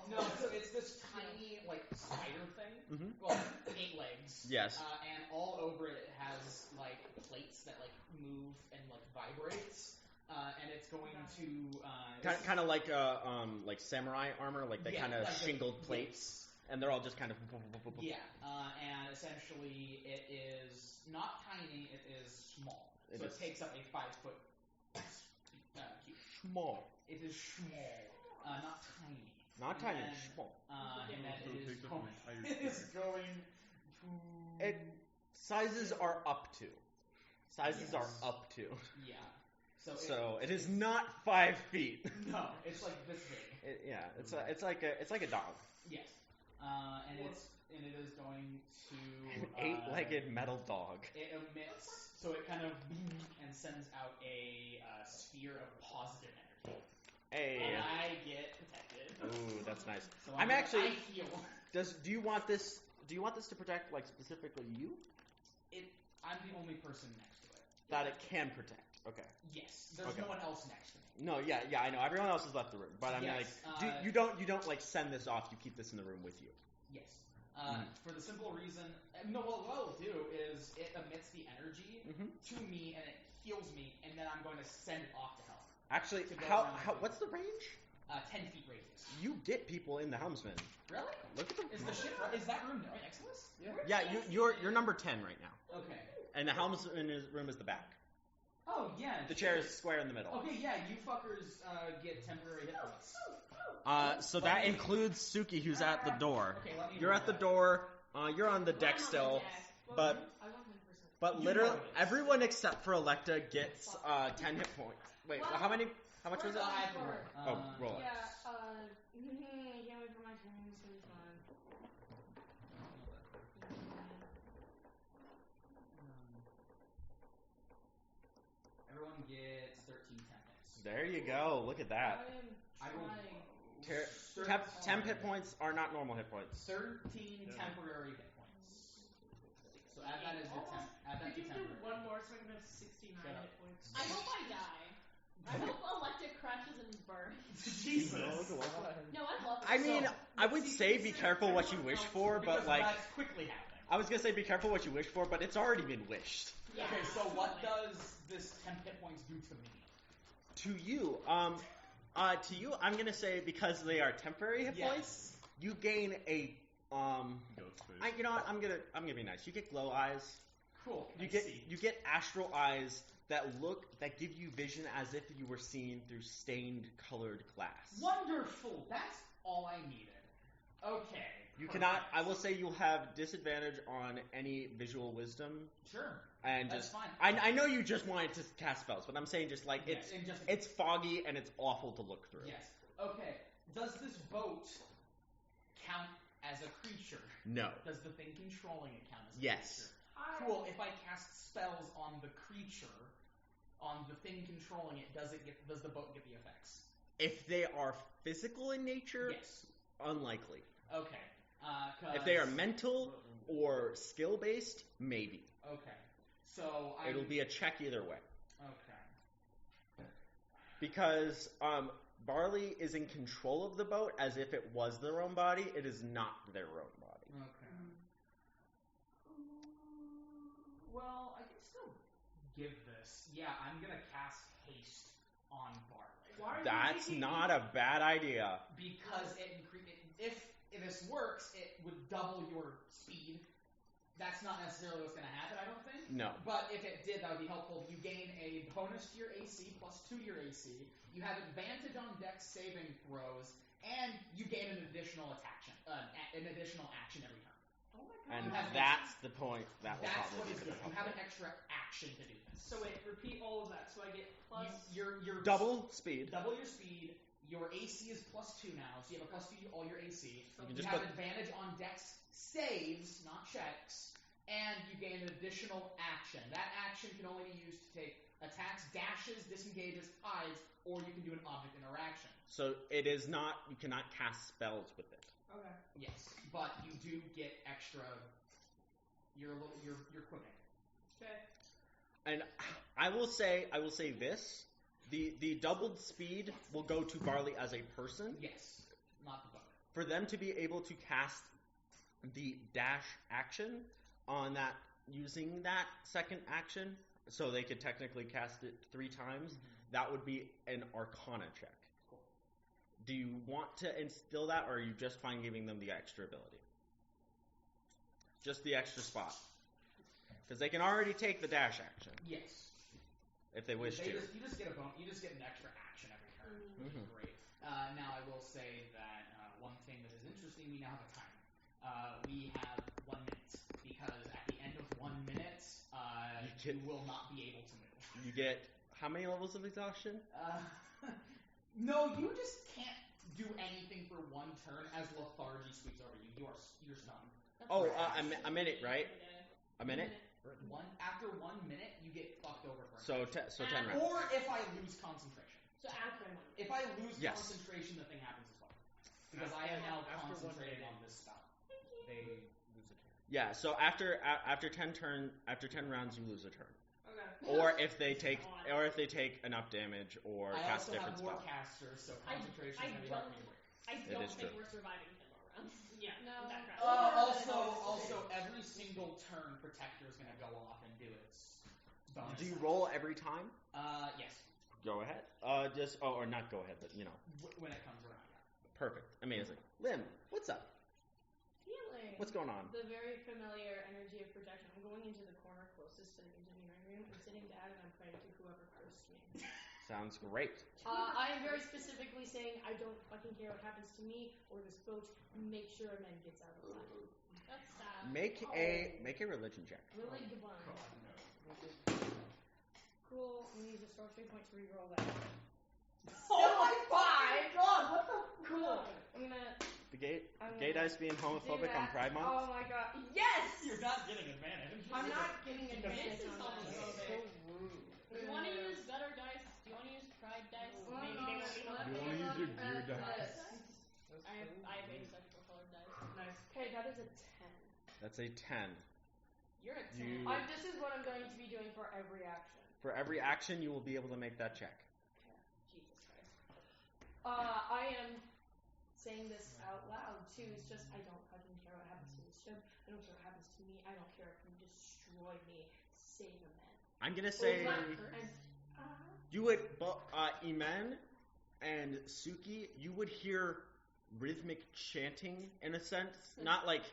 no, so it's this tiny like spider thing. Mhm. Well, 8 legs. Yes. And all over it has like plates that like move and like vibrates. And it's going to Kind of like samurai armor, like they Yeah, kind of like the- shingled plates, and they're all just kind of. Yeah, and essentially it is not tiny, it is small. It So is. it takes up a 5-foot cube. Small. It is small, not tiny. Not And tiny, then, small. And then So it it is takes up going, an entire it is cube. going to... Sizes are up to. Sizes are Yes. up to. Yeah. So it is not 5 feet. No, it's like this big. It's like a dog. Yes. And it is going to An 8-legged metal dog. It emits, so it kind of and sends out a sphere of positive energy. Hey. And I get protected. Ooh, that's nice. So I'm actually. I heal. Do you want this? Do you want this to protect like specifically you? I'm the only person next to it. That it can protect. Okay. Yes. There's no one else next to me. No, yeah, I know. Everyone else has left the room, but I mean, like, you don't like send this off. You keep this in the room with you. Yes. For the simple reason, what it'll do is it emits the energy to me and it heals me, and then I'm going to send it off to Hell. Actually, what's the range? 10 feet radius. You get people in the Helmsman. Really? Look at the. Is that room right next to us? Yeah. You're number 10 right now. Okay. And the Helmsman room is the back. Oh yeah. The chair is square in the middle. Okay, yeah. You fuckers get temporary hit points. So that includes Suki, who's at the door. Okay, let me You're at the door. You're on the deck still, but literally everyone except for Electa gets 10 hit points. Wait, how much was it? Roll it. Yeah, can't wait for my turn, it's gonna be fun. Everyone gets 13 temp hits. There you go. Look at that. I am trying. 10 hit points are not normal hit points. 13 temporary hit points. So add that as your temp. Add that to You can do temporary. one more so I can have 69 hit points. I hope I die. I hope Electa crashes and burns. Jesus. No, I love it. I mean, I would say be careful what you wish for, but Because like, that's quickly happening. I was gonna say be careful what you wish for, but it's already been wished. Yeah, Okay, so what absolutely. does this temp hit points do to me? To you, I'm gonna say because they are temporary hit points, you gain a Ghost face. you know what? I'm gonna be nice. You get glow eyes. Cool. You get astral eyes that give you vision as if you were seeing through stained colored glass. Wonderful. That's all I needed. Okay. You perfect. cannot. I will say you'll have disadvantage on any visual wisdom. Sure. And That's just fine. I know you just wanted to cast spells, but I'm saying just like Yes, and just- it's foggy and it's awful to look through. Yes. Okay. Does this boat count as a creature? No. Does the thing controlling it count as a Yes. creature? Cool. If I cast spells on the creature, on the thing controlling it, does the boat get the effects? If they are physical in nature, Yes. unlikely. Okay. If they are mental or skill based, maybe. Okay. So It'll be a check either way. Okay. Because Barley is in control of the boat as if it was their own body. It is not their own body. Okay. Well, I can still give this. Yeah, I'm gonna cast haste on Barley. Why are you That's making not a bad idea. Because if this works, it would double your speed. That's not necessarily what's going to happen, I don't think. No. But if it did, that would be helpful. You gain a bonus to your AC plus 2 your AC. You have advantage on dex saving throws, and you gain an additional action every turn. Oh my god. And You have that's the point. That will That's what probably is be good. the You have an extra action to do this. So wait, repeat all of that. So I get plus. Your double speed. double your speed. Your AC is plus 2 now, so you have a plus 2 to all your AC. can You just have put- advantage on dex saves, not checks, and you gain an additional action. That action can only be used to take attacks, dashes, disengages, hides, or you can do an object interaction. So it is not. You cannot cast spells with it. Okay. Yes, but you do get extra. You're equipping. Okay. And I will say this: the doubled speed will go to Barley as a person. Yes, not the boat. For them to be able to cast the dash action on that, using that second action, so they could technically cast it 3 times, that would be an Arcana check. Cool. Do you want to instill that, or are you just fine giving them the extra ability? Just the extra spot. Because they can already take the dash action, Yes. if they wish to. You just get you just get an extra action every turn, which is great. Now I will say that one thing that is interesting, we now have a timer. We have 1 minute, because at the end of 1 minute, you will not be able to move. You get How many levels of exhaustion? No, you just can't do anything for one turn as lethargy sweeps over you. You're stunned. A minute, right? A minute? After 1 minute, you get fucked over for a So 10 rounds. Or if I lose concentration. So after 1 minute. If I lose concentration, the thing happens as well. Because I am now concentrating on this spell. They lose a turn. Yeah, so after 10 rounds you lose a turn. Okay. Or if they take enough damage or cast different spells. I also have more casters, so concentration is going to be hard for me to break. I don't think we're surviving 10 more rounds. Yeah, no. Also, every single turn, Protector is going to go off and do its bonus. Do you roll every time? Yes. Go ahead. Or not go ahead, but you know. When it comes around, yeah. Perfect. Amazing. Lim, what's up? Feeling. What's going on? The very familiar energy of protection. I'm going into the corner closest to the engineering room. I'm sitting down and I'm praying to whoever first me. Sounds great. I am very specifically saying I don't fucking care what happens to me or this boat. Make sure a man gets out alive. That's sad. Make a religion check. Really divine. Cool. I'm gonna use a sorcery point to reroll that. Oh my God! What the? Cool. I'm gonna. The gay dice being homophobic on Pride Month. Oh my God! Yes. You're not getting advantage. I'm not getting advantage This is on that. homophobic. So rude. Do you want to use better dice? Do you want to use pride dice? Maybe they won't be You want to use your gear dice? I have asexual colored dice. Nice. Okay, that is a 10. That's a 10. You're a 10. This is what I'm going to be doing for every action. For every action, you will be able to make that check. Jesus Christ. I am saying this out loud too. It's just I don't fucking care what happens to this ship. I don't care what happens to me. I don't care if you destroy me. Save a man. I'm gonna say you would, Imen and Suki, you would hear rhythmic chanting in a sense, not like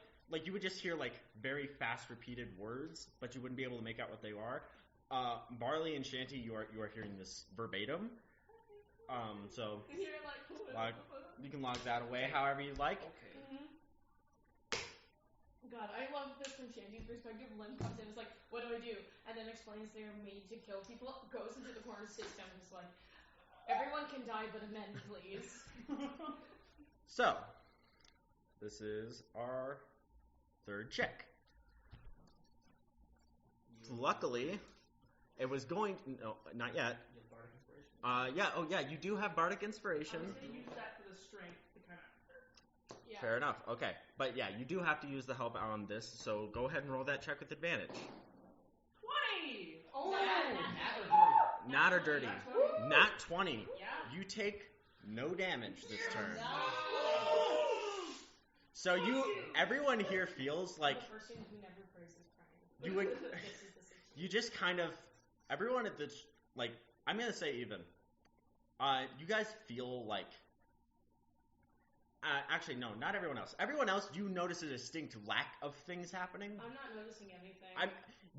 you would just hear like very fast repeated words, but you wouldn't be able to make out what they are. Barley and Shanty, you are hearing this verbatim. So you can log that away however you like. Okay. God, I love this from Shanty's perspective. Lim comes in, is like, what do I do? And then explains they're made to kill people, goes into the corner, sits down, and is like, everyone can die but amend, please. So, this is our third check. Luckily, it was going to, no, not yet. You do have Bardic Inspiration. I was going to use that for the strength to kind of... Yeah. Fair enough. Okay. But yeah, you do have to use the help on this, so go ahead and roll that check with advantage. 20! Oh, Not or dirty. Not 20. Yeah. You take no damage this turn. No. So everyone here feels like The person who never praises crying. you would, This is the situation. you just kind of, everyone at the, like, I'm going to say even, you guys feel like, actually, no, not everyone else. Everyone else, you notice a distinct lack of things happening. I'm not noticing anything.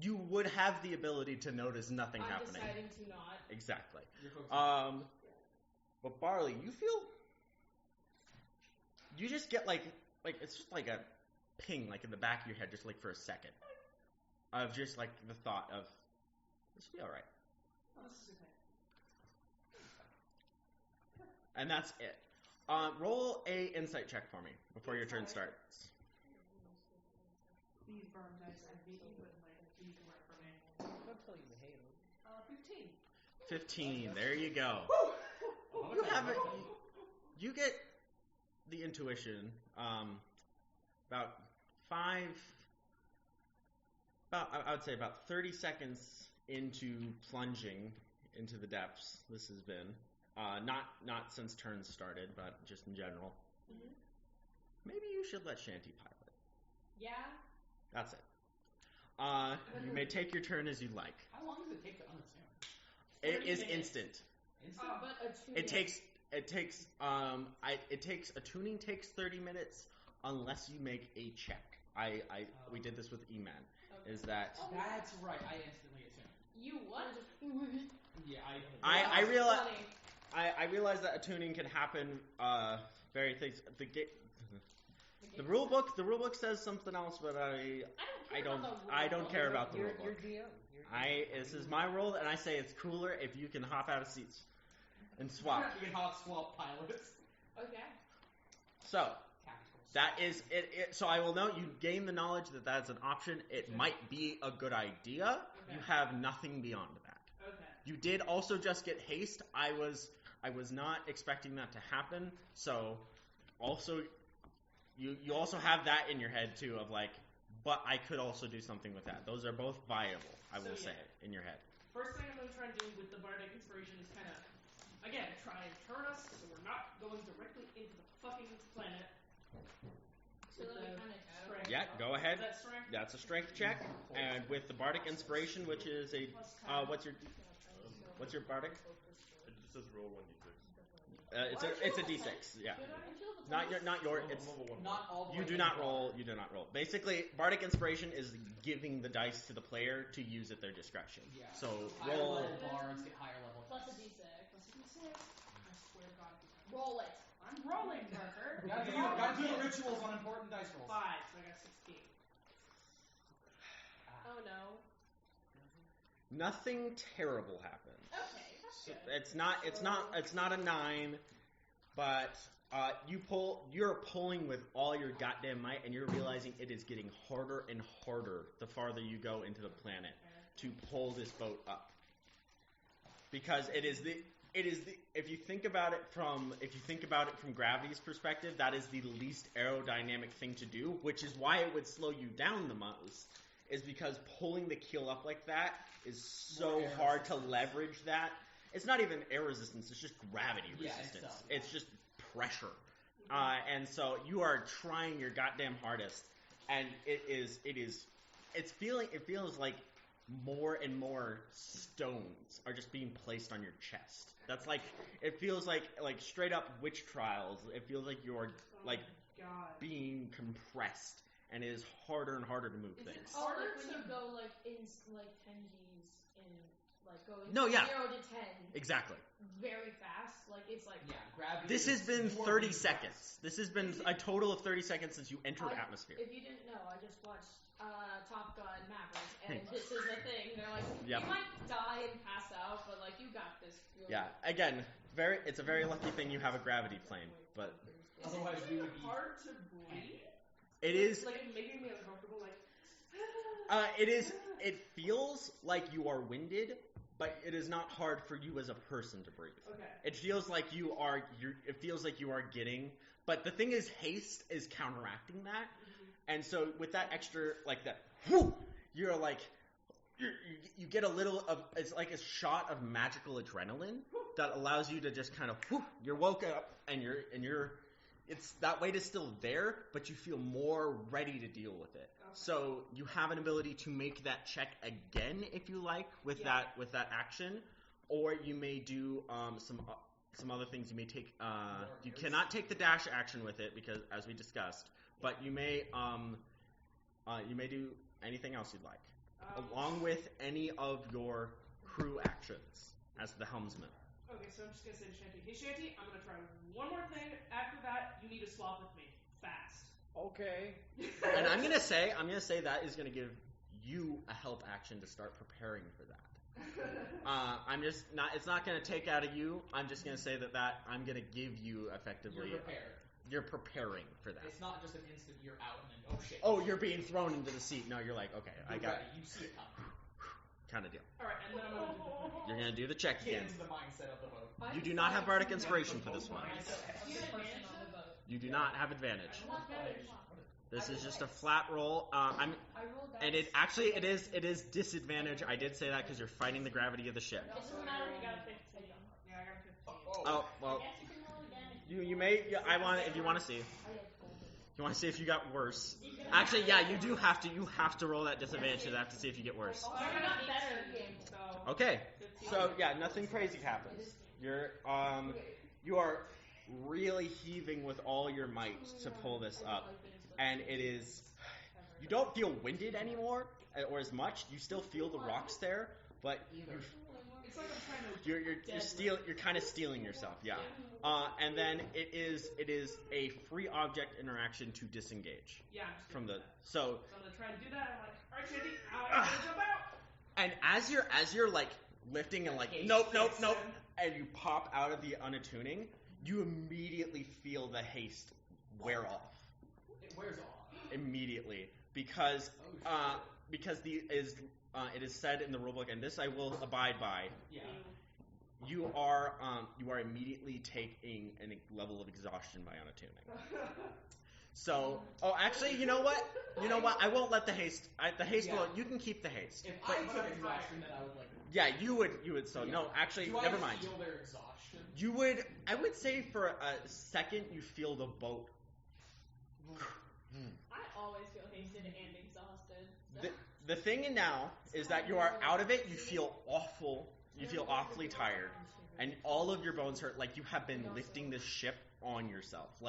You would have the ability to notice nothing I'm happening. deciding to not. Exactly. You're focusing. But Barley, you just get like it's just like a ping, like in the back of your head, just like for a second, of just like the thought of this will be all right, and that's it. Roll a insight check for me before your turn starts. These burn dice I beat you with my these work for me. Don't tell you hate them. 15. 15. There you go. You have it. You get the intuition. I would say about 30 seconds into plunging into the depths. This has been not since turns started, but just in general. Mm-hmm. Maybe you should let Shanty pilot. Yeah. That's it. You may take your turn as you like. How long does it take to unattune? It is instant. But attuning. Attuning takes 30 minutes unless you make a check. We did this with E-Man. Okay. Is that That's right. I instantly attune. You what? Yeah, I realize that attuning can happen. The rule book says something else, but I don't care about the rule book. You're GM. This is my role, and I say it's cooler if you can hop out of seats and swap. You can hop swap pilots. Okay. So that is it. So I will note you gain the knowledge that that's an option. It might be a good idea. You have nothing beyond that. Okay. You did also just get haste. I was not expecting that to happen. So also you also have that in your head too of like, but I could also do something with that. Those are both viable. I will say it in your head. First thing I'm going to try and do with the Bardic Inspiration is kind of, again, try and turn us so we're not going directly into the fucking planet. So With then we the kind of strength. Yeah, go ahead. Is that strength? That's a strength check, and with the Bardic Inspiration, which is a what's your Bardic? It just says roll 1d6. It's a d6. Yeah, not your. It's Level 1. Not all the you way do in not the roll. You do not roll. Basically, Bardic Inspiration is giving the dice to the player to use at their discretion. Yeah. So Higher roll. level bards get higher level. plus a dice. d6. I swear to God. Roll it. I'm rolling, Parker. Gotta do the rituals on important dice rolls. 5, so I got 16. Oh no. Nothing terrible happens. Okay, that's good. It's not a 9, but you're pulling with all your goddamn might, and you're realizing it is getting harder and harder the farther you go into the planet to pull this boat up, because it is the if you think about it from gravity's perspective, that is the least aerodynamic thing to do, which is why it would slow you down the most, is because pulling the keel up like that is so hard to leverage that. It's not even air resistance, it's just gravity resistance. It's just pressure. And so you are trying your goddamn hardest, and it feels like more and more stones are just being placed on your chest. That's like, it feels like straight up witch trials. It feels like you're like being compressed, and it is harder and harder to move things. Oh, like when you go like in like 10 Gs in like going 0 to 10. Exactly. Very fast. Like it's like gravity. This has been 30 seconds. This has been a total of 30 seconds since you entered atmosphere. If you didn't know, I just watched Top Gun Maverick, and this is the thing. They're like, Yep. you might die and pass out, but like you got this. Again, it's a very lucky thing you have a gravity plane, but Otherwise we would be. Hard to breathe? it is. Like making me uncomfortable, like. It is. It feels like you are winded, but it is not hard for you as a person to breathe. Okay. It feels like you are. It feels like you are getting. But the thing is, haste is counteracting that, and so with that extra, like that, you're like, you get a little of. It's like a shot of magical adrenaline that allows you to just kind of. You're woke up, and you're. It's that weight is still there, but you feel more ready to deal with it. Okay. So you have an ability to make that check again if you like with that action, or you may do some other things. You may take you cannot take the dash action with it because as we discussed, but you may do anything else you'd like, along with any of your crew actions as the helmsman. Okay, so I'm just gonna say to Shanty, hey Shanty, I'm gonna try one more thing. After that, you need to swap with me fast. Okay. And I'm gonna say that is gonna give you a help action to start preparing for that. It's not gonna take out of you. I'm just gonna say that I'm gonna give you effectively. You're prepared. You're preparing for that. It's not just an instant you're out and then oh shit. Oh, you're being thrown into the seat. No, you're like, okay, I got it. You see it coming. Kind of deal. Alright, and then I'm gonna do You're gonna do the check Get again. into the mindset of the boat. You do not have Bardic Inspiration for this one. On the boat. You do not have advantage. This is just a flat roll. I rolled that. And it is disadvantage. I did say that because you're fighting the gravity of the ship. It doesn't matter if you got a 15. Yeah, I got 15. Oh well, I guess you can roll again. you may. Yeah, I want if you want to see. You want to see if you got worse. Actually, yeah, you do have to. You have to roll that disadvantage to have to see if you get worse. So I got better. So, Okay. 15. So yeah, nothing crazy happens. You are really heaving with all your might to pull this up, and it is. You don't feel winded anymore, or as much. You still feel the rocks there, but It's like I'm trying to. you're kind of stealing yourself, yeah. And then it is a free object interaction to disengage Yeah, I'm just from gonna the. do that. So So I'm gonna try and do that. I'm like, alright, Shanty, I'm gonna jump out. And as you're like lifting and like nope, and you pop out of the unattuning, you immediately feel the haste wear off. It wears off immediately because it is said in the rulebook, and this I will abide by. Yeah. You are immediately taking a level of exhaustion by unattuning. So, actually, you know what? I won't let the haste. Will. You can keep the haste. If I took exhaustion, then I would like. Yeah, you would. So no, actually, never mind. Do I feel their exhaustion? You would. I would say for a second you feel the boat. I always feel hasted and exhausted. So. The thing now is that you are out of it. You feel awful. You feel awfully tired, and all of your bones hurt. Like you have been lifting this ship on yourself.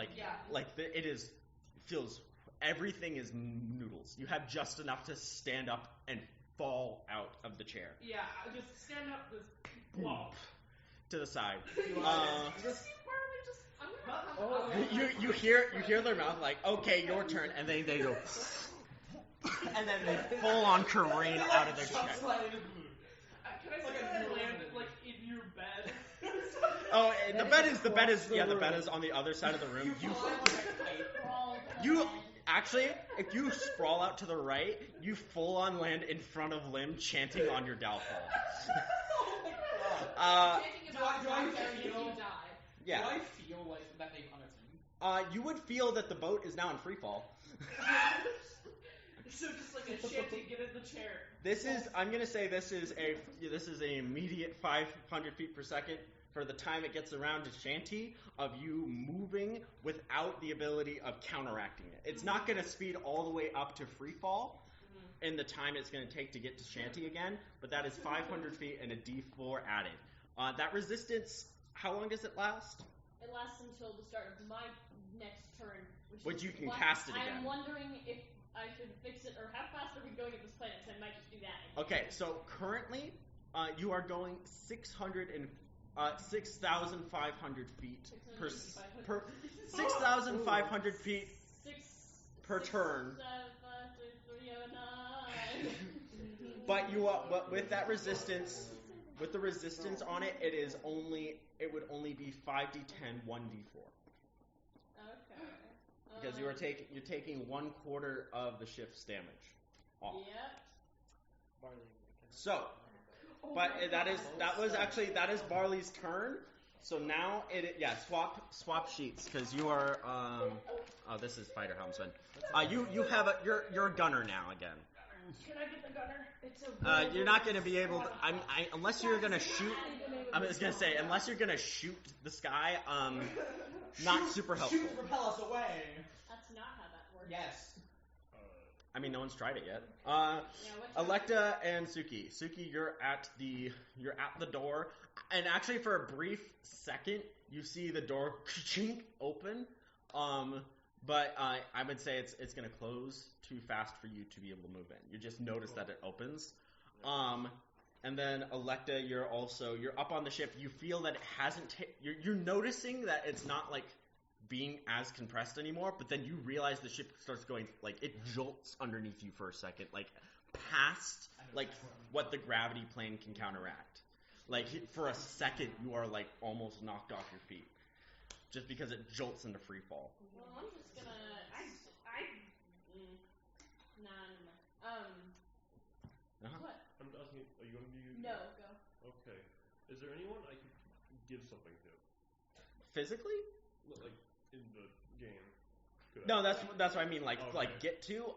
Everything is noodles. You have just enough to stand up and fall out of the chair. Yeah, just stand up, just flop to the side. I'm you hear their mouth like, okay, your turn, and then they go, and then they full on careen out of their chair. Can I say that I land like in your bed? Oh, the bed is on the other side of the room. You actually, if you sprawl out to the right, you full on land in front of Lim, chanting on your downfall. Do I feel? Yeah. Do I feel like that they've unattuned? You would feel that the boat is now in free fall. So just like a shanty, get in the chair. I'm gonna say this is an immediate 500 feet per second for the time it gets around to shanty of you moving without the ability of counteracting it. It's not gonna speed all the way up to free fall in the time it's gonna take to get to shanty again, but that is 500 feet and a D4 added. That resistance, how long does it last? It lasts until the start of my next turn, which you can cast it again. I'm wondering if I should fix it, or how fast are we going at this planet, so I might just do that. Okay, so currently, you are going 6,500 feet per 6,500 feet per turn. But with that resistance, with the resistance on it, it would only be 5d10, 1d4. Okay. Because you're taking 1/4 of the ship's damage off. Yep. So, but that is Barley's turn. So now swap sheets because you are this is fighter helmsman. You have you're a gunner now again. Can I get the gunner? You're not going to be able to. Unless you're going to shoot. I was going to say unless you're going to shoot the sky. Not super helpful. Shoot, repel us away. That's not how that works. Yes. I mean, no one's tried it yet. Electa and Suki. Suki, you're at the door, and actually, for a brief second, you see the door chink open. But I would say it's going to close too fast for you to be able to move in. You just notice that it opens. And then Electa, you're up on the ship. You feel that it hasn't. You're noticing that it's not like being as compressed anymore. But then you realize the ship starts going like it jolts underneath you for a second, like past like what the gravity plane can counteract. Like for a second, you are like almost knocked off your feet, just because it jolts into free fall. Well, I'm just gonna. What? I'm asking, are you going to be... No, go. Okay. Is there anyone I could give something to? Physically? Like, in the game. No, that's what I mean, like get to.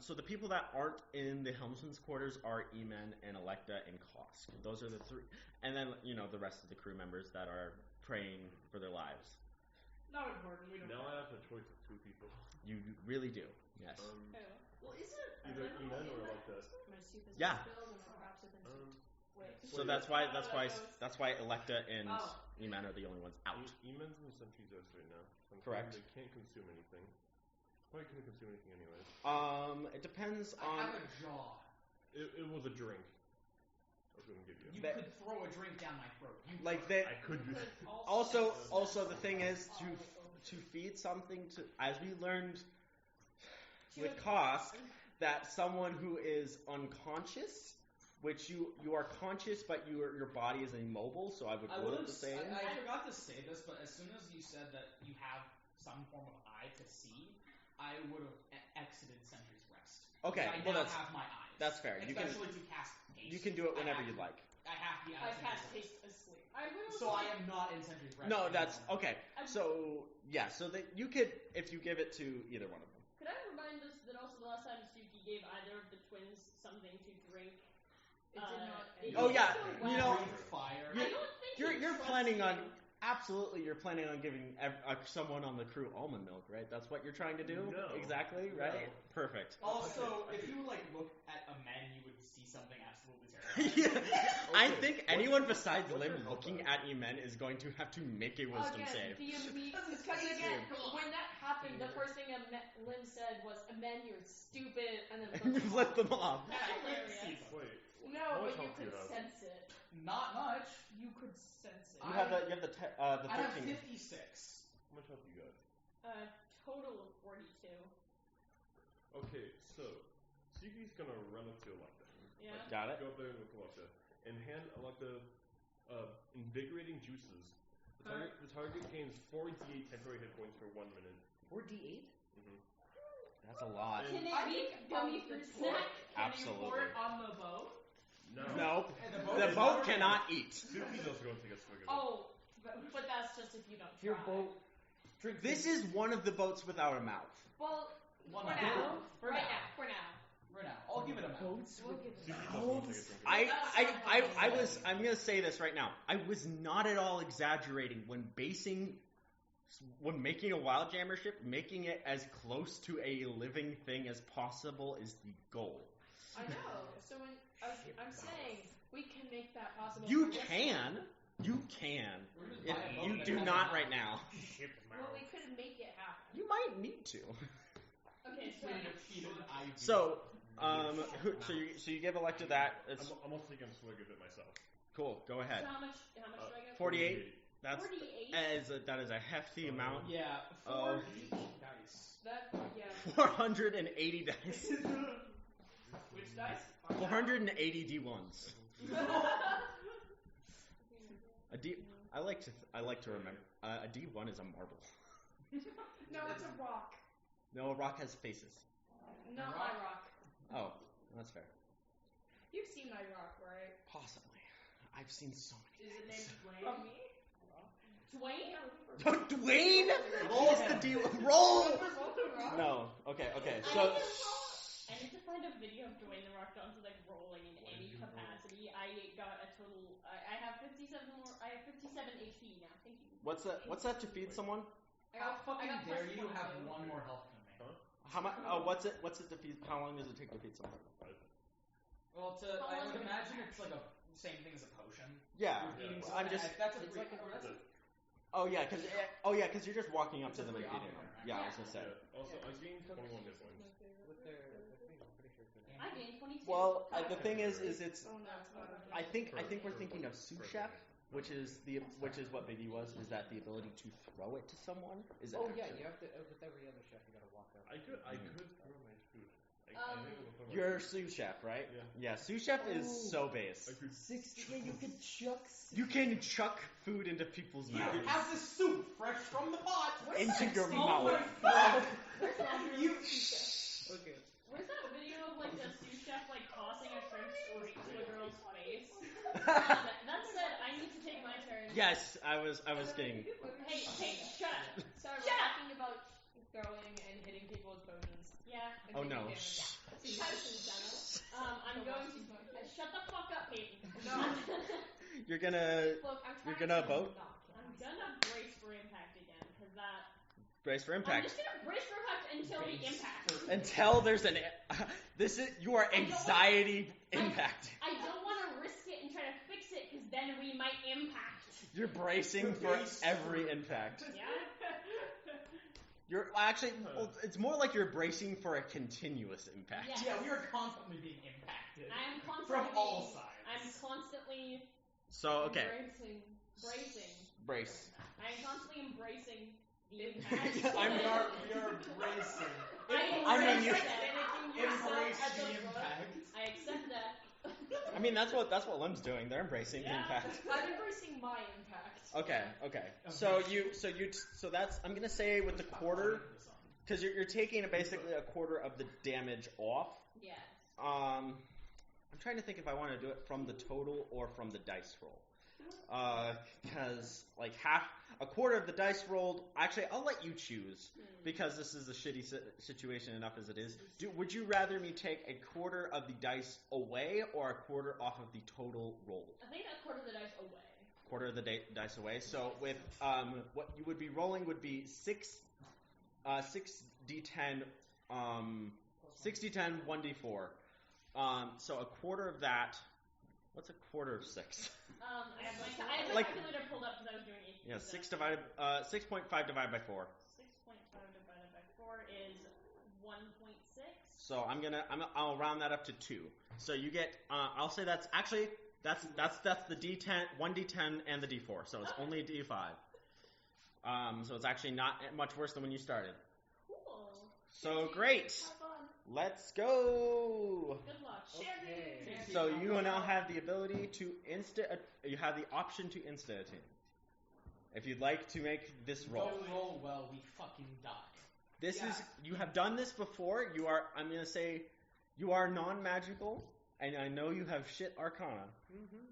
So the people that aren't in the helmsman's quarters are Eman and Electa and Kosk. Those are the three. And then, the rest of the crew members that are praying for their lives. Not important, we don't Now I have a choice of two people. You really do, yes. Well, isn't it Either Eman or Electa. Yeah. Wait. So that's why Electa and Eman are the only ones out. Eman's in Sentry's Oath right now. So correct. They can't consume anything. Probably couldn't consume anything anyways. It depends on... I have a jaw. It was a drink. I was going to give you. You could throw a drink down my throat. I could do that. Also, the thing is to feed something to, as we learned with Kosk, that someone who is unconscious, which you are conscious, but your body is immobile, so I would roll it the same. I forgot to say this, but as soon as you said that you have some form of eye to see, I would have exited Sentry's Rest. Okay, I well now that's have my eyes. that's fair. Especially to cast haste. You can do it whenever you'd like. I have the I eyes. cast haste asleep. So I am not in Sentry's Rest. No, that's anymore. okay. So yeah, so that you could, if you give it to either one of them. Could I remind us that also the last time Suki gave either of the twins something to drink? It did not. Oh yeah, Well, you know, Fire. I don't think you're he trusts planning on you. absolutely. You're planning on giving someone on the crew almond milk, right? That's what you're trying to do. No. Exactly, right? No. Perfect. Also, if you look at a man, you would see something absolutely terrible. Yeah. I Okay. think anyone What's besides your Lim health looking at? at Emen is going to have to make a wisdom save. Because again, when that happened, the first thing Lim said was, "Amen, you're stupid," and then And you flip them off. That's hilarious. Wait. No, How much but you health do you could have? sense it. Not much. You could sense it. You have the 13. I have 56. How much health you got? Total of 42. Okay, so Suki's gonna run up to Electa. Yeah. Got it. Go up there and look Electa and hand Electa invigorating juices. The target gains 4d8 temporary hit points for 1 minute. 4d8? That's a lot. Can it I be think gummy the fruit torch- snack? Absolutely. Pour it on the boat. No. No, The the boat cannot eat. Suki's also going to take a swig of it. Oh, but that's just if you don't try. Your boat. Drink This is one of the boats without a mouth. Well, One For hour. now. For right now. now. For now. For now. I'll give it a mouth. boats we'll with give it. Suki's also going to take a drink of it. I'm gonna say this right now. I was not at all exaggerating when making a wild jammer ship, making it as close to a living thing as possible is the goal. I know. So when I'm saying we can make that possible. You for this can. one. You can. We're just It- buy a boat you that do has not a right mouth. now. Well, we could make it happen. You might need to. Okay, so We need to feed an IV. So, so you give Electa that. It's I'm also taking a swig of it myself. cool. Go ahead. how much do I get? 48. That's 48. that is a hefty amount. Yeah, 4 dice. That 480 dice. Which dice? 480 D1s. A D. I like to remember. A D1 is a marble. No, it's a rock. No, a rock has faces. Not my rock. Oh, that's fair. You've seen my rock, right? Possibly. I've seen so Is it named From Dwayne? Dwayne? many. Dwayne rolls the D. Roll. Rock? No. Okay. I So. need to find a video of Dwayne the Rock Johnson rolling in any capacity. I got a total. I have 57 more. I have 57 HP now. Thank you. What's that to feed someone? How fucking I got dare plus you one have too. one more health than me? How much? Oh, what's it to feed? How long does it take to feed someone? Well, How I long would is it? imagine it's like a same thing as a potion. Yeah. You're feeding I'm someone- just. That's a It's free. like a- Oh yeah, because you're just walking up It's to a them and free feeding them. option, Yeah, I right? was gonna say. Yeah. Also, I gained 21 hit points. With their thing, I'm pretty sure it's gonna. I gained 22. Well, the thing is it's. Oh no, it's not. I think we're thinking of sous chef, which is what Biggie was. Is that the ability to throw it to someone? Is it? Oh yeah, actually- you have to. With every other chef, you gotta walk up. I could throw my food. I think I'm gonna throw my You're food. sous chef, right? Yeah. Sous chef is Oh. so base. I could 60. Yeah, you can chuck. You can chuck food into people's You mouths. have the soup fresh from the pot. Into your Oh mouth. my god! You. Okay. Where's that video of like the sous chef like tossing a shrimp straight to a girl's face? That said, I need to take my turn. Yes, I was getting. Hey, shut up. Sorry, we're Shut up. talking about throwing and hitting people with potions. Yeah. And Oh taking no. damage. I'm going to shut the fuck up, Peyton. No. You're gonna Look, I'm You're trying gonna to vote? not kill I'm myself. gonna brace for impact again, because that. brace for I'm impact. just gonna brace for impact until we impact. Until there's an. You are anxiety impact. I don't want to risk it and try to fix it, because then we might impact. You're bracing for every impact. Yeah. You're actually. Well, it's more like you're bracing for a continuous impact. Yes. Yeah, we are constantly being impacted. I am constantly. From all sides. I'm constantly So okay, Bracing. bracing. brace. I am constantly embracing the impact. We are bracing. I mean, you- mimicking yourself Embrace as the a impact. I accept that. I mean, that's what Lim's doing. They're embracing the Yeah. impact. I'm embracing my impact. Okay. So that's I'm gonna say with the quarter, because you're taking basically a quarter of the damage off. Yes. I'm trying to think if I want to do it from the total or from the dice roll. Because like a quarter of the dice rolled. Actually, I'll let you choose because this is a shitty situation enough as it is. Would you rather me take a quarter of the dice away or a quarter off of the total roll? I think a quarter of the dice away. Quarter of the dice away. So with what you would be rolling would be 6d10, 6d10, 1d4. So a quarter of that. What's a quarter of 6? I have my calculator pulled up because I was doing it. Yeah, 6.5 divided by 4. 6.5 divided by 4 is 1.6. So I'll round that up to 2. So you get I'll say that's the D10, 1d10 and the d4. So it's only a d5. So it's actually not much worse than when you started. Cool. So great. Have fun. Let's go. Good luck. Okay. So you will now have the ability to you have the option to insta-attune. If you'd like to make this roll. Don't roll well, we fucking die. This is you have done this before. I'm gonna say you are non-magical, and I know you have shit arcana. Mm-hmm.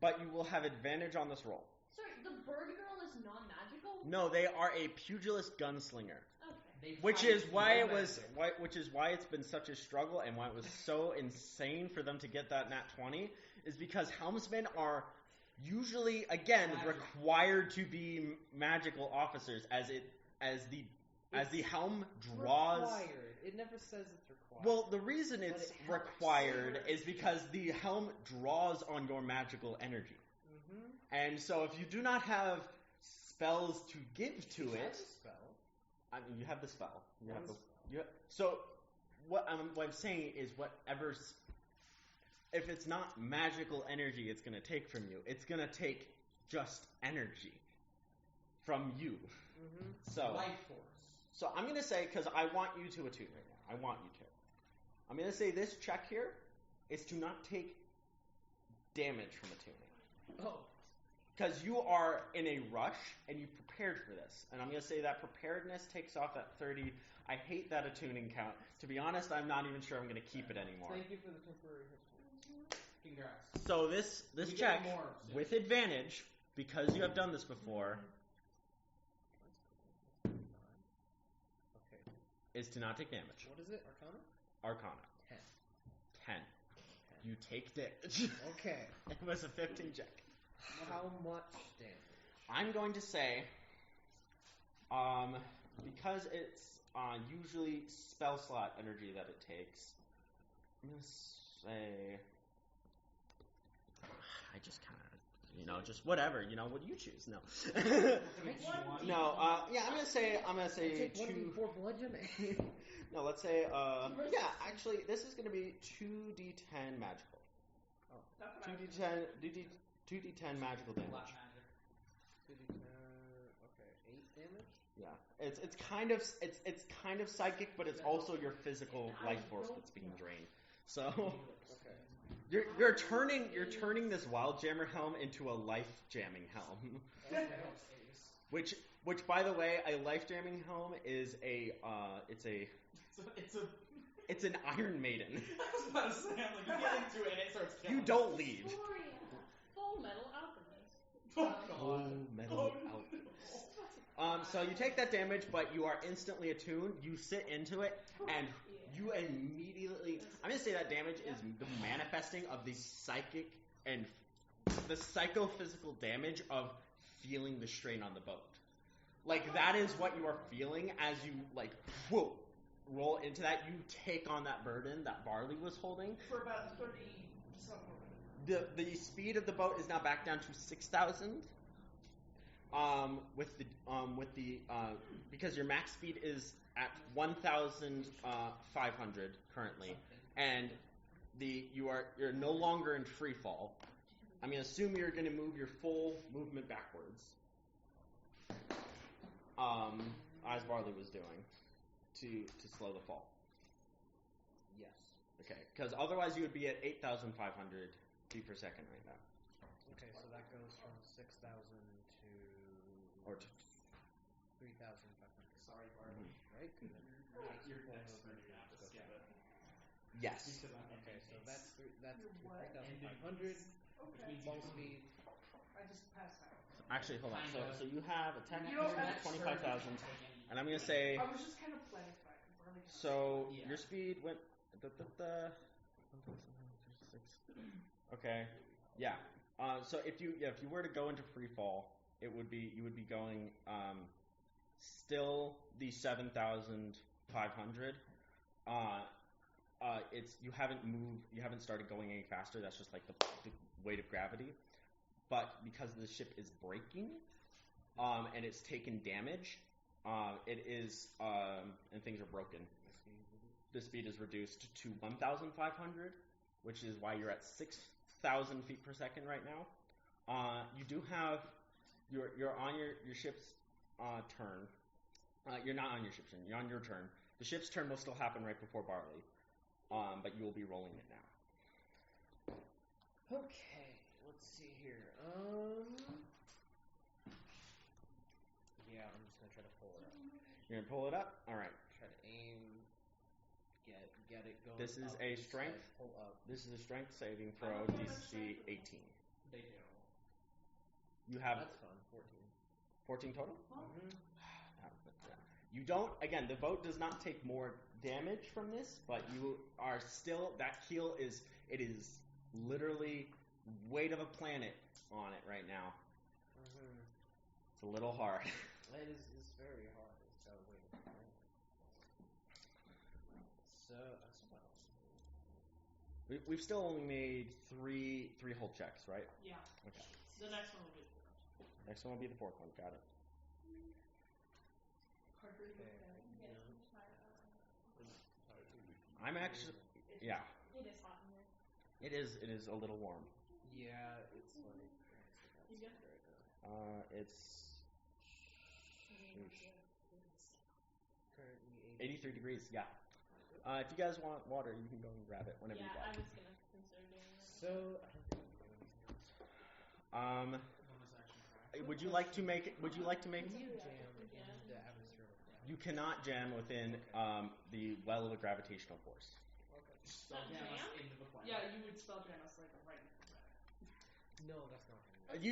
But you will have advantage on this roll. Sorry, the bird girl is non-magical? No, they are a pugilist gunslinger. Okay. Which is why it's been such a struggle and why it was so insane for them to get that nat 20 is because helmsmen are usually again required to be magical officers as the helm draws. Required. It never says it's required. Well, the reason it's it helps. required is because the helm draws on your magical energy. Mm-hmm. And so if you do not have spells to give to it, Spell. I mean, you have the spell. Spell. What I'm saying is if it's not magical energy it's going to take from you, it's going to take just energy from you. Mm-hmm. So Life force. So I'm going to say, because I want you to attune right now. I want you to. I'm going to say this check here is to not take damage from attuning. Oh. Because you are in a rush and you prepared for this. And I'm going to say that preparedness takes off at 30. I hate that attuning count. To be honest, I'm not even sure I'm going to keep it anymore. Thank you for the temporary hit. Congrats. So this We check, get more, so- with advantage, because you have done this before, Okay. is to not take damage. What is it? Arcana? Arcana. 10. You take damage. Okay. It was a 15 check. How much damage? I'm going to say, because it's usually spell slot energy that it takes, I'm going to say, I just kind of, just whatever, what do you choose? No. No, I'm going to say Take 2. 1d4 bludgeoning. No, let's say, actually, this is going to be 2d10 magical. Oh. 2d10 magical damage. Black magic. 2d10. Okay. 8 damage? Yeah, it's kind of psychic, but it's also your physical life force that's being drained. So Okay. you're turning this wild jammer helm into a life jamming helm, Okay. which by the way, a life jamming helm is it's an Iron Maiden. I was about to say, I'm like, you get into it and it starts killing. You don't leave. Gloria. Full Metal Alchemist. Full Metal Alchemist. So you take that damage, but you are instantly attuned. You sit into it, and you immediately. I'm gonna say that damage is the manifesting of the psychic and the psychophysical damage of feeling the strain on the boat. Like that is what you are feeling as you roll into that. You take on that burden that Barley was holding. For about 30 something. The speed of the boat is now back down to 6,000. Because your max speed is at 1,500 currently, and you're no longer in free fall. I'm gonna assume you're gonna move your full movement backwards. as Barley was doing, to slow the fall. Yes. Okay, because otherwise you would be at 8,500 feet per second right now. Okay, so that goes from 6,000 to... Or to 3,500. Sorry, Barley. Right? Your next turn, you're gonna have to skip it. Yes. Because I'm Okay, so that's 3,500. Okay. Ball speed. I just passed out. Actually, hold on. So you have a technical You know, of 25,000, and I'm gonna say. I was just kind of playing fire. So Yeah. your speed went. Okay. Yeah. So if you were to go into free fall, you would be going still the 7,500. You haven't started going any faster. That's just like the weight of gravity. But because the ship is breaking, and it's taken damage, it is and things are broken. The speed is reduced to 1,500, which is why you're at 6,000 feet per second right now. You do have you're on your ship's turn. You're not on your ship's turn. You're on your turn. The ship's turn will still happen right before Barley, but you will be rolling it now. Okay, let's see here. Yeah, I'm just gonna try to pull it up. You're gonna pull it up. All right. Try to aim. Get it going. This is up a instead, strength. Pull up. This is a strength saving throw, DC 18. They do. You have That's fun. 14 14. total. Mm-hmm. You don't. Again, the boat does not take more damage from this, but you are still. That keel is. It is literally weight of a planet on it right now. Mm-hmm. It's a little hard. It's very hard. It's got a weight of a planet. So that's about. We've still only made three hold checks, right? Yeah. Okay. The next one will be the Next one will be the fourth one. Got it. I'm actually. Yeah. It is hot in here. It is a little warm. Yeah, it's like. You good? It's Currently 83 degrees. Yeah. If you guys want water, you can go and grab it whenever Yeah, you'd I like. was gonna consider doing that. So I don't think we do anything else. Bonus action crack. Would you like to make? Would you like to make? Can you Yeah, jam we in can. the atmosphere? You cannot jam within the well of the gravitational force. Okay. Spell jam us into the planet. Yeah, you would spell jam us like right into the planet. No, that's not gonna work.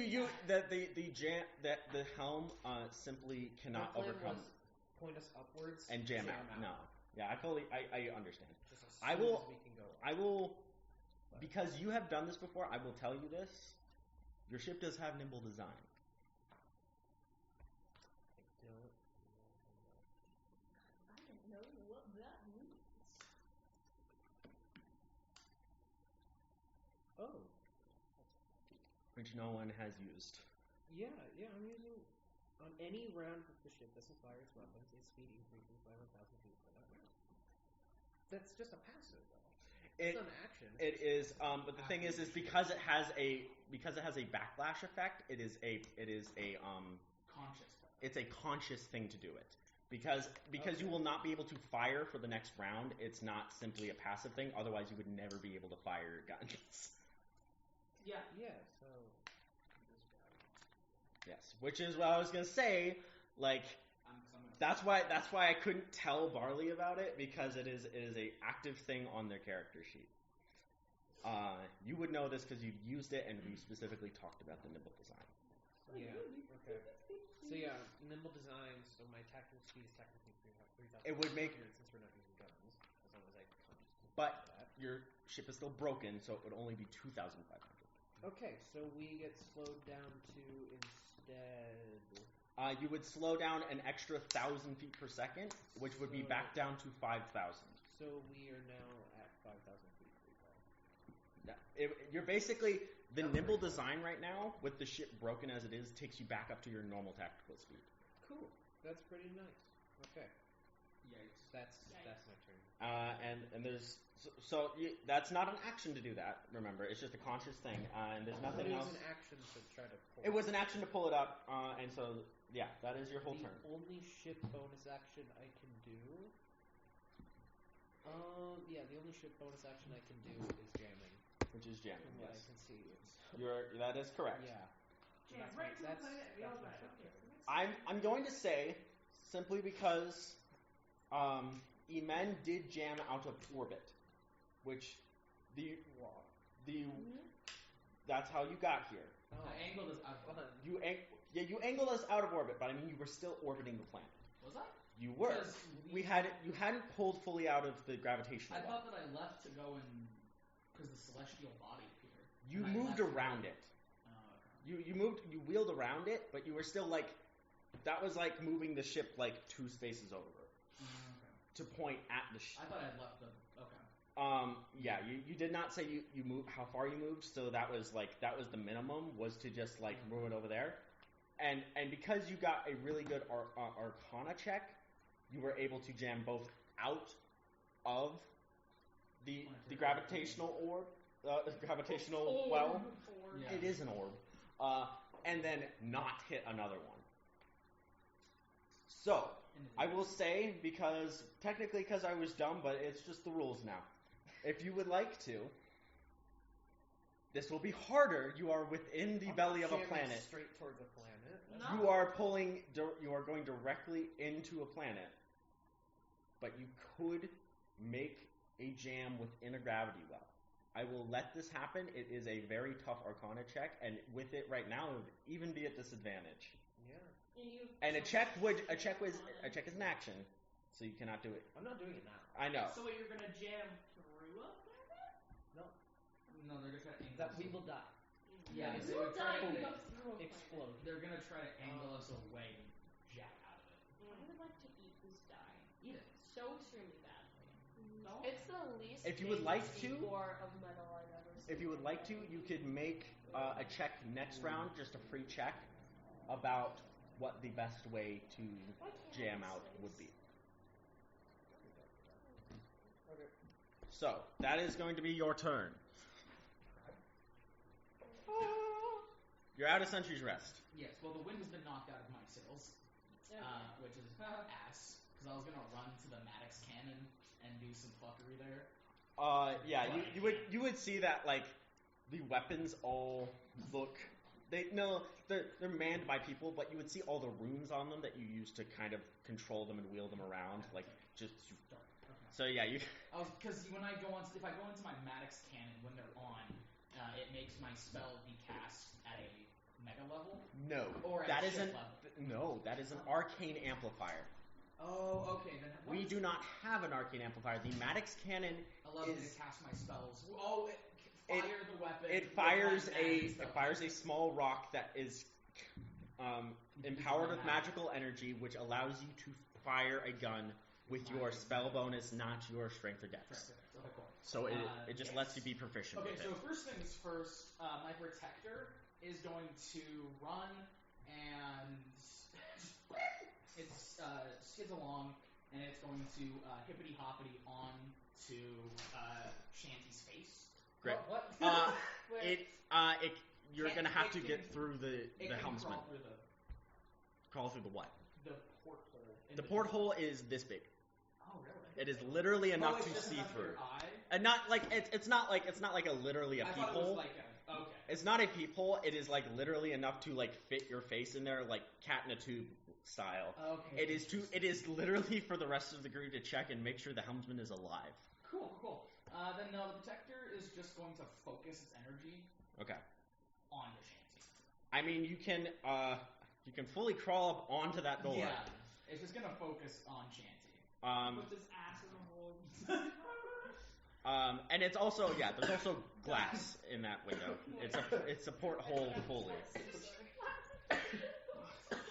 The helm simply cannot My plan overcome was point us upwards and jam out. No. Yeah, I understand. Just as I soon will- as we can go. I will, because you have done this before, I will tell you this. Your ship does have nimble design. I don't. I don't know what that means. Oh. Which no one has used. Yeah, I'm using on any round with the ship that fires weapons, its speed increases by 1,000 feet per that round. That's just a passive though. It's not an action. It is, but the thing is because it has a backlash effect. It is a Conscious. it's a conscious thing to do it. Because you will not be able to fire for the next round. It's not simply a passive thing. Otherwise, you would never be able to fire your guns. Yeah. Yeah, so Yes, which is what I was gonna say. Like, I'm that's why I couldn't tell Barley about it, because it is a active thing on their character sheet. You would know this because you've used it, and we specifically talked about the nimble design. yeah, okay. So yeah, nimble design. So my attacking speed is technically 3,000. It would make- since we're not using guns, as long as I consciously But do that. your ship is still broken, so it would only be 2,500. Okay, so we get slowed down to instead. You would slow down an extra 1,000 feet per second, which would be back down to 5,000. So we are now at 5,000 feet free fall. You're basically the nimble design right now, with the ship broken as it is, takes you back up to your normal tactical speed. Cool. That's pretty nice. Okay, Yikes. that's my turn. And there's that's not an action to do that. Remember, it's just a conscious thing, and there's But nothing it else. was an action to try to pull. It was an action to pull it up, and so Yeah, that is your whole turn. The only ship bonus action I can do. The only ship bonus action I can do is jamming. Which is jamming, From what yes. I can see. That is correct. Yeah. Jam That's right my- to the that's- planet and that's all my that. ship Okay. I'm going to say, simply because Emen did jam out of orbit, which that's how you got here. Oh. I angled us out of orbit. You angled us out of orbit, but I mean you were still orbiting the planet. Was I? You were. Because You hadn't pulled fully out of the gravitational I well. thought that I left to go and because the celestial body appeared. You and I moved left around to- it. Oh, okay. You wheeled around it, but you were still like, that was like moving the ship like 2 spaces over Okay. to point at the ship. I thought I'd left the. Okay. Yeah, you did not say you moved how far you moved, so that was the minimum was to just like move it over there, and because you got a really good Arcana check, you were able to jam both out of the gravitational orb, gravitational well. Yeah. It is an orb, and then not hit another one. So I will say, because I was dumb, but it's just the rules now. If you would like to, this will be harder. You are within the belly of a Jamming planet. straight towards a planet. No. You are going directly into a planet, but you could make a jam within a gravity well. I will let this happen. It is a very tough Arcana check, and with it right now, it would even be at disadvantage. Yeah. And a check is an action, so you cannot do it. I'm not doing it now. I know. So wait, you're gonna jam through a planet? No, they're just gonna angle That us we will away. die. Yeah, You they will would die try if you to- go through a planet. Explode. They're gonna try to angle us away and jack out of it. I would like to eat this die Eat it. so extremely badly. No. It's the least. If you would like to- core of metal I've ever seen. If you would like to, you could make a check next round, just a free check, about what the best way to jam out would be. Okay. So, that is going to be your turn. You're out of Sentry's Rest. Yes. Well, the wind has been knocked out of my sails, which is ass. Because I was gonna run to the Maddox cannon and do some fuckery there. Yeah, you would see that like the weapons all look. They're manned by people, but you would see all the runes on them that you use to kind of control them and wheel them around, like just. Dark. Okay. So yeah, you. Because when I go on, if I go into my Maddox cannon when they're on, it makes my spell be cast at a mega level. No, Or at that a ship isn't. level. No, that is an arcane amplifier. Oh, okay. Then We do not have an arcane amplifier. The Maddox cannon allows me is. to cast my spells. Oh, fire the weapon. It with fires my a magic it spell. fires a small rock that is empowered with magical energy, which allows you to fire a gun with your spell bonus, not your strength or dex. Okay, cool. So it just Yes. lets you be proficient Okay, with so it. first things first, my protector is going to run and it skids along, and it's going to hippity hoppity on to Shanty's face. Great. What? You're Can- gonna have it to can- get through It the can helmsman. crawl through Crawl through the what? the porthole. in The porthole is this big. Oh, really? It is literally enough it's to just see enough for through. your eye? And not like it's not like a literally a I thought it was peephole. like a. Okay. It's not a peephole. It is like literally enough to like fit your face in there, like cat in a tube style. Okay. It is literally for the rest of the group to check and make sure the helmsman is alive. Cool. Then no, the protector is just going to focus its energy Okay. onto Shanty. I mean, you can fully crawl up onto that door. Yeah, it's just gonna focus on Shanty. Puts his ass in the hole. And it's also there's also glass in that window. It's a porthole fully.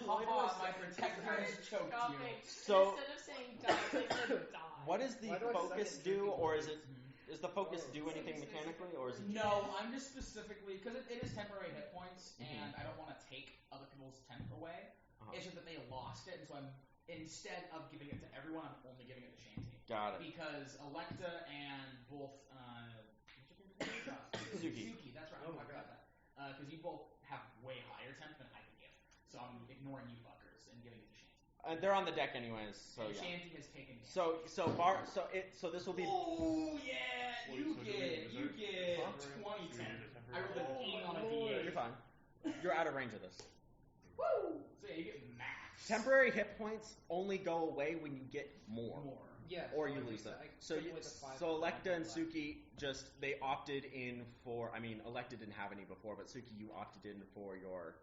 Haha, my protector has choked you. So- instead of saying die, they said die. What does the Why do I focus suck at do, drinking or water? does the focus do anything mechanically, or is it? No, I'm just specifically because it is temporary hit points, Mhm. and I don't want to take other people's temp away. Uh-huh. It's just that they lost it, and so I'm instead of giving it to everyone, I'm only giving it to Shanty. Got it. Because Electa and both Suzuki. that's right. Oh my god, that because you both have way higher temp than I can give, so I'm ignoring you fuckers. They're on the deck anyways, so and yeah. Shanty has taken damage. So this will be. Oh yeah, you get 20 I rolled an 8 on a D8. You're fine. You're out of range of this. Woo! So yeah, you get max. Temporary hit points only go away when you get more. Yeah. Or you lose them. So Electa and Suki they opted in for. I mean, Electa didn't have any before, but Suki, you opted in for your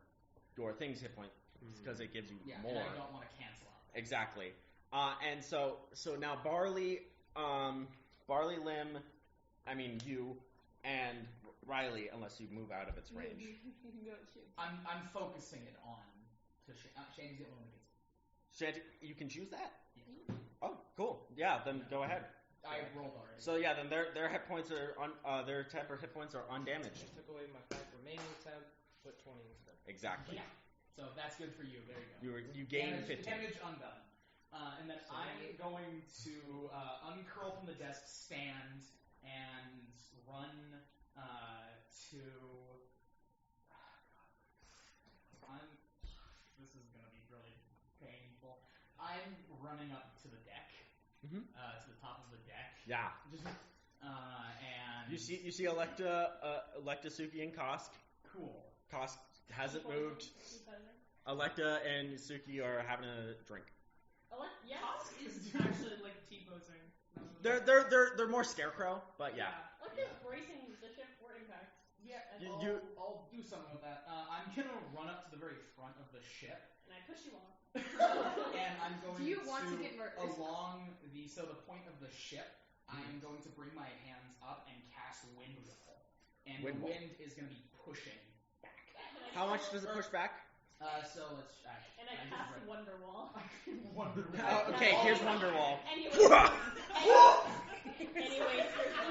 things hit points because it gives you more. And I don't want to cancel out. Exactly. And so now Barley, Lim, I mean you, and Riley, unless you move out of its range. I'm focusing it on to Shanty's the only one who gets. Shanty, you can choose that. Yeah. Oh, cool. Yeah, then go ahead. I rolled already. So yeah, then their hit points are their temper hit points are undamaged. I took away my 5 remaining temp, put 20 instead. Exactly. Yeah. So that's good for you. There you go. You gain 15. Damage undone. And then I'm going to uncurl from the desk, stand, and run to. This is going to be really painful. I'm running up to the deck, to the top of the deck. Yeah. And you see Electa, Suki, and Kosk. Cool. Kosk hasn't moved. Electa and Suki are having a drink. Yes. Is actually like T-posing. They're more scarecrow, but yeah. Electa's bracing the ship for impact. Yeah, I'll do something with that. I'm gonna run up to the very front of the ship. And I push you off. And I'm going Do you want to get along the point of the ship, I'm going to bring my hands up and cast Wind Wall. And the wind is going to be pushing back. How much does it push back? So let's And I cast Wonderwall. Wonderwall. Okay, here's Wonderwall. Anyways,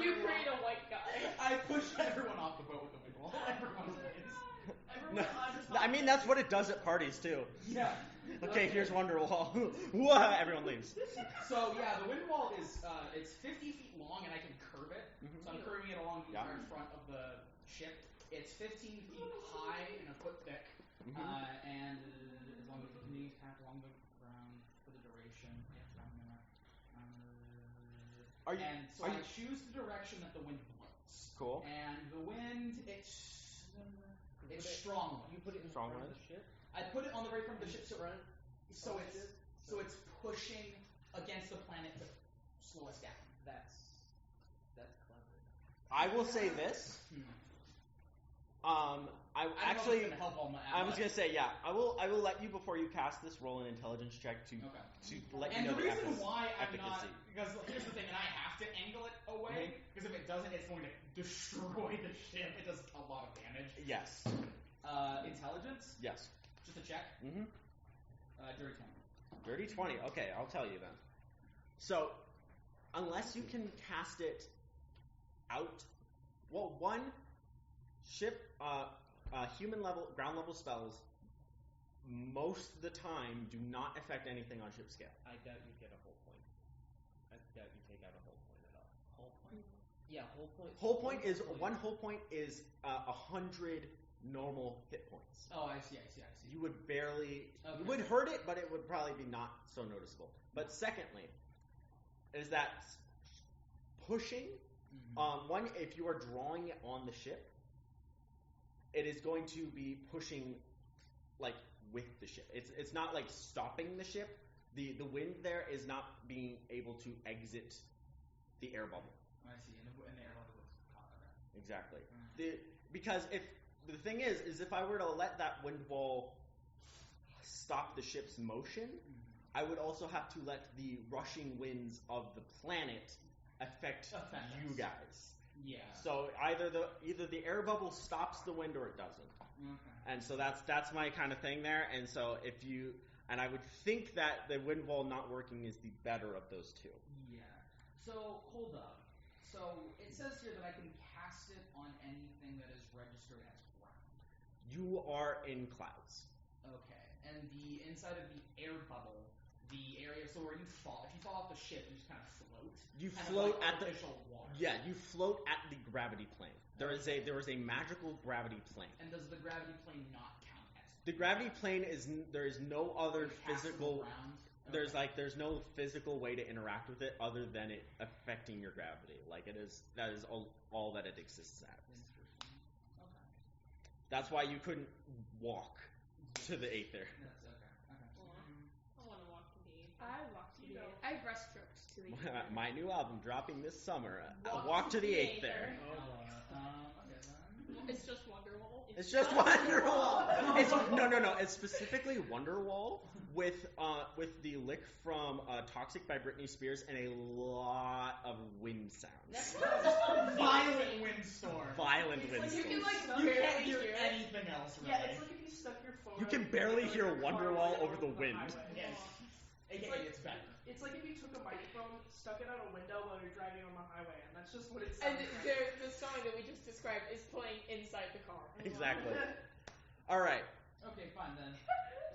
You create a white guy. I push everyone off the boat with the wind wall. Everyone wins. I mean, that's what it does at parties too. Yeah. Okay, here's Wonderwall. Everyone leaves. So yeah, the wind wall is it's 50 feet long, and I can curve it. So I'm curving it along the entire front of the ship. It's 15 feet high and a foot thick, and as long as it continues to path along the ground for the duration. I choose the direction that the wind blows. Cool. And the wind, it's strong wind. You put it in Strong front wind? of the ship? I put it on the very front of the ship, so Front. it's pushing against the planet to slow us down. That's clever. I will say this. I was gonna say I will let you before you cast this roll an intelligence check to let you and know the reason why I'm efficacy. not because here's the thing, and I have to angle it away because if it doesn't, it's going to destroy the ship. It does a lot of damage. Yes. Intelligence, Yes. just a check. Dirty 20. Dirty 20. Okay, I'll tell you then. So, unless you can cast it out, one ship, human level, ground level spells, most of the time do not affect anything on ship scale. I doubt you get a whole point. I doubt you take out a whole point at all. Whole point? Yeah, whole point. Whole point is 100 normal hit points. Oh, I see. You would barely, you would hurt it, but it would probably be not so noticeable. But secondly, is that pushing, one, if you are drawing it on the ship, it is going to be pushing, like, with the ship. It's not, like, stopping the ship. The wind there is not being able to exit the air bubble. I see, and the air bubble was caught by that. Exactly. Because the thing is if I were to let that wind wall stop the ship's motion, I would also have to let the rushing winds of the planet affect you guys. Yeah. So either the air bubble stops the wind or it doesn't. Okay. And so that's my kind of thing there. And so I would think that the wind wall not working is the better of those two. Yeah. So hold up. So it says here that I can cast it on anything that is registered as ground. You are in clouds. Okay. And the inside of the air bubble, the area, so where you fall, if you fall off the ship, you just kind of float. You float at the artificial water. Yeah, you float at the gravity plane. There is a magical gravity plane. And does the gravity plane not count as The gravity plane there is no other physical. Around? There's no physical way to interact with it other than it affecting your gravity. Like that is all that it exists as. Interesting. Okay. That's why you couldn't walk to the Aether. That's okay. I want to walk to the Aether. I walk to the Aether. I breaststroked to the Aether. My new album dropping this summer. Walk to the Aether. Okay then. It's just Wonderwall. It's just Wonderwall. It's no. It's specifically Wonderwall with the lick from Toxic by Britney Spears and a lot of wind sounds. Violent windstorm. Violent It's windstorms. like you can like You barely can't hear hear it. anything else, really. Yeah, it's like if you stuck your phone. You out can the barely window hear of your car Wonderwall while over you're the on wind. highway. Yes. It's AKA like it's better. It's like if you took a microphone, stuck it out a window while you're driving on the highway, and that's just what it And sounds like. the song that we just described is playing inside the car. Exactly. All right. Okay, fine then.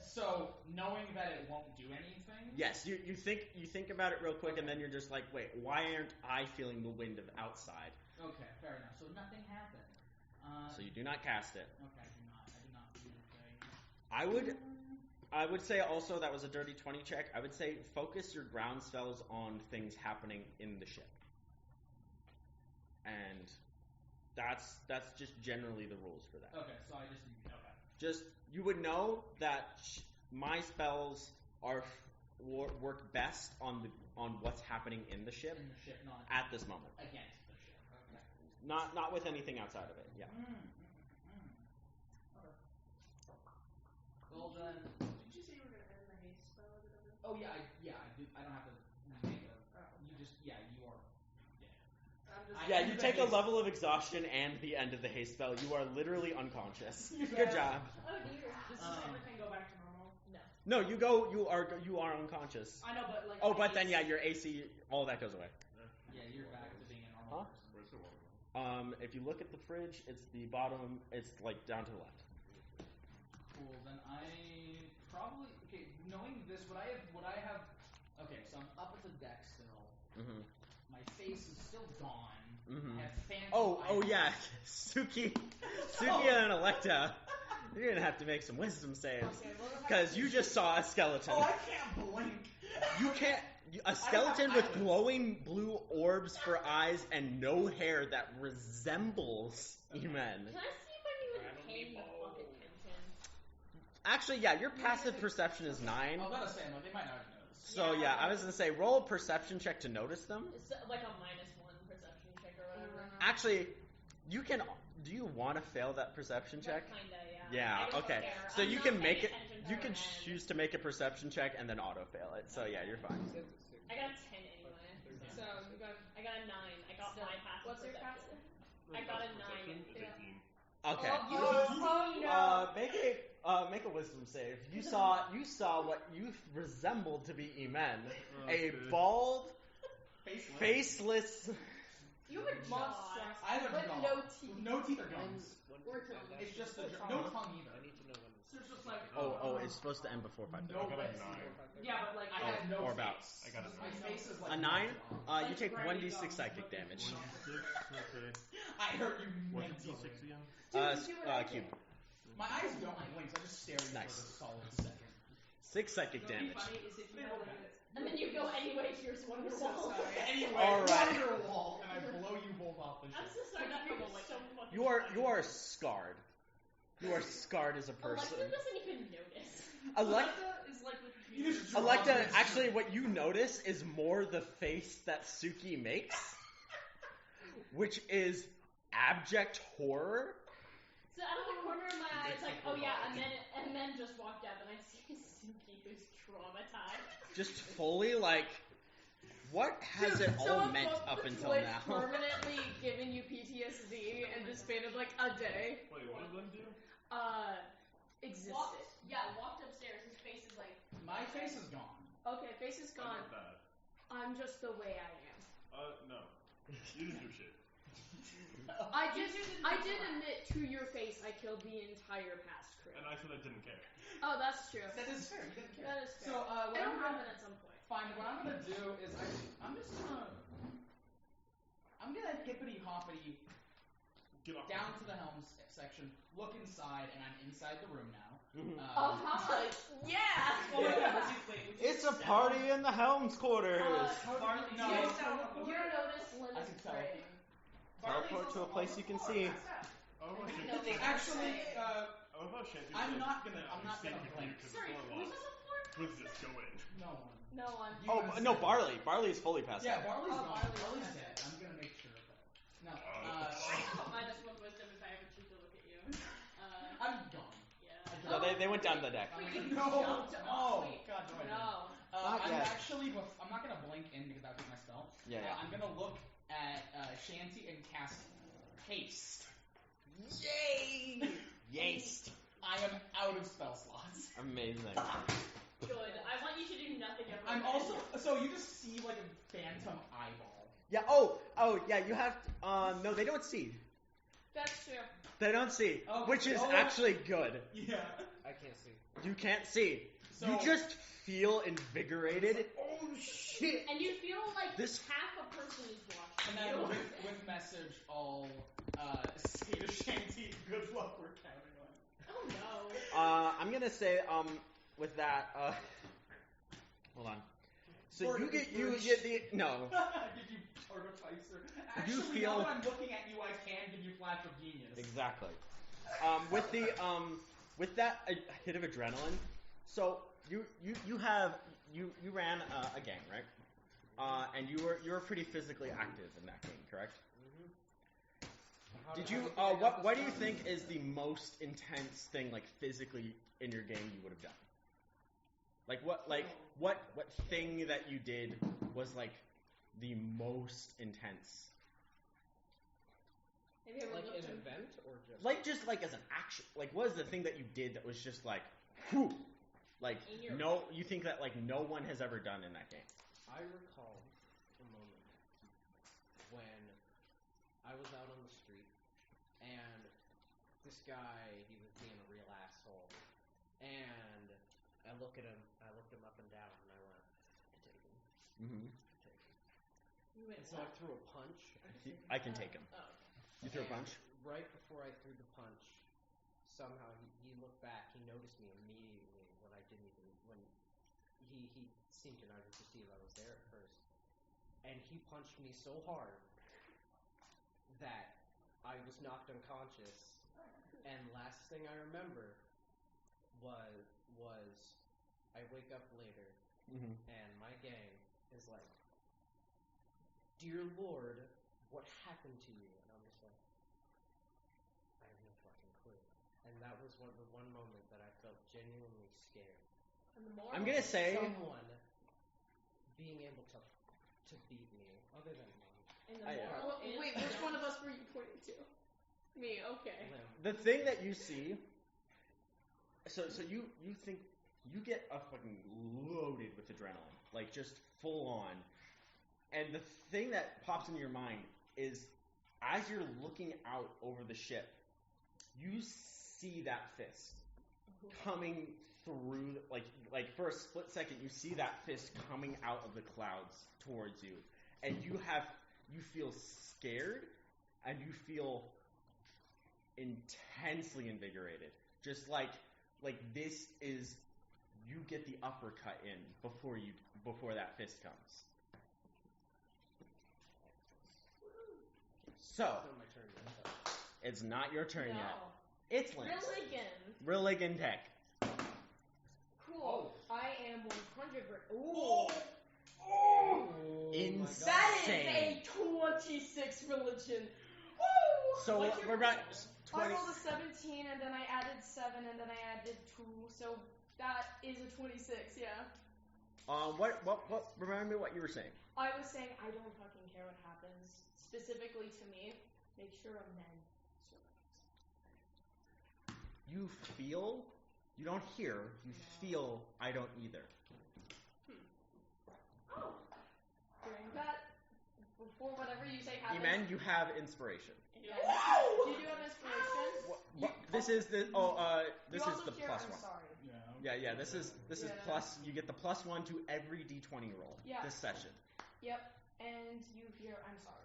So knowing that it won't do anything. Yes, you think about it real quick, and then you're just like, wait, why aren't I feeling the wind of outside? Okay, fair enough. So nothing happened. So you do not cast it. Okay, I do not do anything. I would say also that was a dirty 20 check. I would say focus your ground spells on things happening in the ship. And that's just generally the rules for that. Okay, so I just You would know that my spells work best on what's happening in the ship in the ship, not at this moment. against the ship. Okay. Not with anything outside of it. Yeah. Okay. Well then. Did you say you were gonna end the haste spell or whatever? Oh yeah, I do. I don't have to make a. You just you are. I'm just Yeah, you take a level of exhaustion and the end of the haste spell. You are literally unconscious. Good job. Oh dear. Does everything go back to normal? No. No, you are unconscious. I know, but like. Oh, but then yeah, your AC, all that goes away. Yeah, you're back to being a normal person. Where's the water? If you look at the fridge, it's the bottom. It's like down to the left. Cool. Then I probably knowing this, would I have? Okay, so I'm up at the deck still. Mm-hmm. My face is still gone. Mm-hmm. I have phantom Oh eyes. yeah, Suki and Electa, you're gonna have to make some wisdom saves because you just saw a skeleton. Oh, I can't blink. You can't. A skeleton with glowing blue orbs for eyes and no hair that resembles Emen. Can I see if I'm even paying the fuck attention? Actually, yeah, your passive perception is 9. I was about to say, no, they might not have noticed. So yeah, I was gonna say roll a perception check to notice them. It's like a -1 perception check or whatever. Actually, you can. Do you want to fail that perception check? Kinda, yeah. I Yeah. don't Okay. care. So I'm you not can paying make it. attention to You her can head. choose to make a perception check and then auto fail it. So yeah, you're fine. I got a 10 anyway. So you got. I got a 9. I got So, my passive what's your perception. passive? I got a 9. 15. Okay. Oh no. Make a wisdom save. You saw what you resembled to be Emen, a bald, faceless. You have a monster. I have a But jaw. no teeth. No teeth or gums. Or tongue. It's just the no tongue either. I need to know when this. So it's just like. Oh, it's supposed to end before 5:30. No I got a face. 9. Yeah, but like I I have no or face. about. I got a My face is like A 9? melted You take Like 1d6 psychic damage. 6, okay. off. I hurt you What's mentally. D6 again? Cube. My eyes don't blink, so I just stare at you Nice. for a solid second. 6 psychic What'd be damage. funny is if you had like And then you go anyway, here's I'm so Wonderwall. sorry. Anyway, Alright. Wonderwall, and I blow you both off the I'm ship. so sorry, that You're was so fucking You funny. are scarred. You are scarred as a person. Alexa doesn't even notice. Electa, is like with You just draw Electa, this. actually, what you notice is more the face that Suki makes, which is abject horror. So out of the corner of my eye, it's like, oh yeah, and then just walked out, and I see Suki who's traumatized. Just fully like, what has it all meant up until now? Permanently giving you PTSD in the span of like a day. Wait, what did Lynn do? Existed. Walked upstairs. His face is like. My face is gone. Okay, face is I gone. got that. I'm just the way I am. No. You didn't do shit. I did admit to your face I killed the entire past crew. And I said I didn't care. Oh, that's true. That is fair. You didn't care. That is fair. So, what It'll I'm gonna happen at some point. fine. What I'm gonna do is I'm gonna hippity hoppity Get off down to the helm section, look inside, and I'm inside the room now. Yeah. Oh my God, wait, would you It's a sell- party in the Helm's quarters. Barley, no. You notice Lynn I is can tell. praying. Teleport to a place you can see. Oh, I shit. know they Actually, I love how Shanty's I'm like, not gonna "Stay here blink. 'cause the Sorry, door who's locked." on the floor? Who's this? Go in. No one. No one. Oh, no, Barley. Barley is fully passed Yeah, out. Barley's Oh, gone. Barley's Barley's dead. dead. I'm gonna make sure of that. No, I have a -1 wisdom if I ever choose to look at you. I'm gone. Yeah. No, they went down the deck. Wait, you No, jumped no, off. Wait, God, no, I didn't. No. Not I'm yet. actually, I'm not gonna blink in because that was my spell. Yeah. I'm gonna look at Shanty and cast Haste. Yay! Yeast. I am out of spell slots. Amazing. Good. I want you to do nothing ever. I'm again. also, so you just see like a phantom eyeball. Yeah. Oh, yeah. You have. No, they don't see. That's true. They don't see, Oh, which is oh. actually good. Yeah. I can't see. You can't see. So You just feel invigorated. Oh shit! And you feel like This- half a person is watching. and then you. with message, I'll say to Shanty, "Good luck, we're counting on." Oh no. I'm gonna say with that hold on. So you get the no. Give you artificer. Actually, feel- now that I'm looking at you, I can give you flash of genius. Exactly. With the with that hit of adrenaline, so you ran a game, right? And you were pretty physically active in that game, correct? Did you what do you think is the most intense thing, like physically, in your game you would have done? What thing that you did was like the most intense? Have you ever Like looked an in- event or just Like just like as an action, like what is the thing that you did that was just like, whew, like In your no, you think that like no one has ever done in that game? I recall a moment when I was out on the street and this guy, he was being a real asshole, and I looked him up and down, and I went, I take him, Mm-hmm. take him. You went And so I what? threw a punch. I can take him. Oh. You threw a and punch. Right before I threw the punch, somehow he looked back. He noticed me immediately when I didn't even when he seemed to not even perceive I was there at first, and he punched me so hard that I was knocked unconscious. And last thing I remember was I wake up later Mm-hmm. and my gang is like, "Dear Lord, what happened to you?" And I'm just like, I have no fucking clue. And that was the one moment that I felt genuinely scared. And the more I'm gonna say Someone being able to beat me, other than mom. And the I- moral is Wait, which don't- one of us were you pointing to? Me. Okay. Lim. the thing that you see. So you think you get a fucking loaded with adrenaline, like just full on. And the thing that pops into your mind is, as you're looking out over the ship, you see that fist coming through, like for a split second, you see that fist coming out of the clouds towards you, and you feel scared, and you feel intensely invigorated. Just like this is, you get the uppercut in before that fist comes. So It's not my turn yet, though. it's not your turn No. yet. It's Lance. Rilligan. Rilligan Tech. Cool. I am 100. Oh Insane. That is a 26 religion. Woo! So What's your we're about I 20. rolled a 17, and then I added 7, and then I added 2, so that is a 26, yeah. What? Remind me what you were saying. I was saying I don't fucking care what happens, specifically to me. Make sure a man survives. You feel. You don't hear. You feel. I don't either. Oh. During that, before whatever you say happens. Eman, you have inspiration. Yes. You do have inspiration. This is the. This you is also the hear, plus I'm one. sorry. Yeah. This is Yeah. plus. You get the +1 to every d20 roll Yeah. this session. Yep. And you hear, I'm sorry.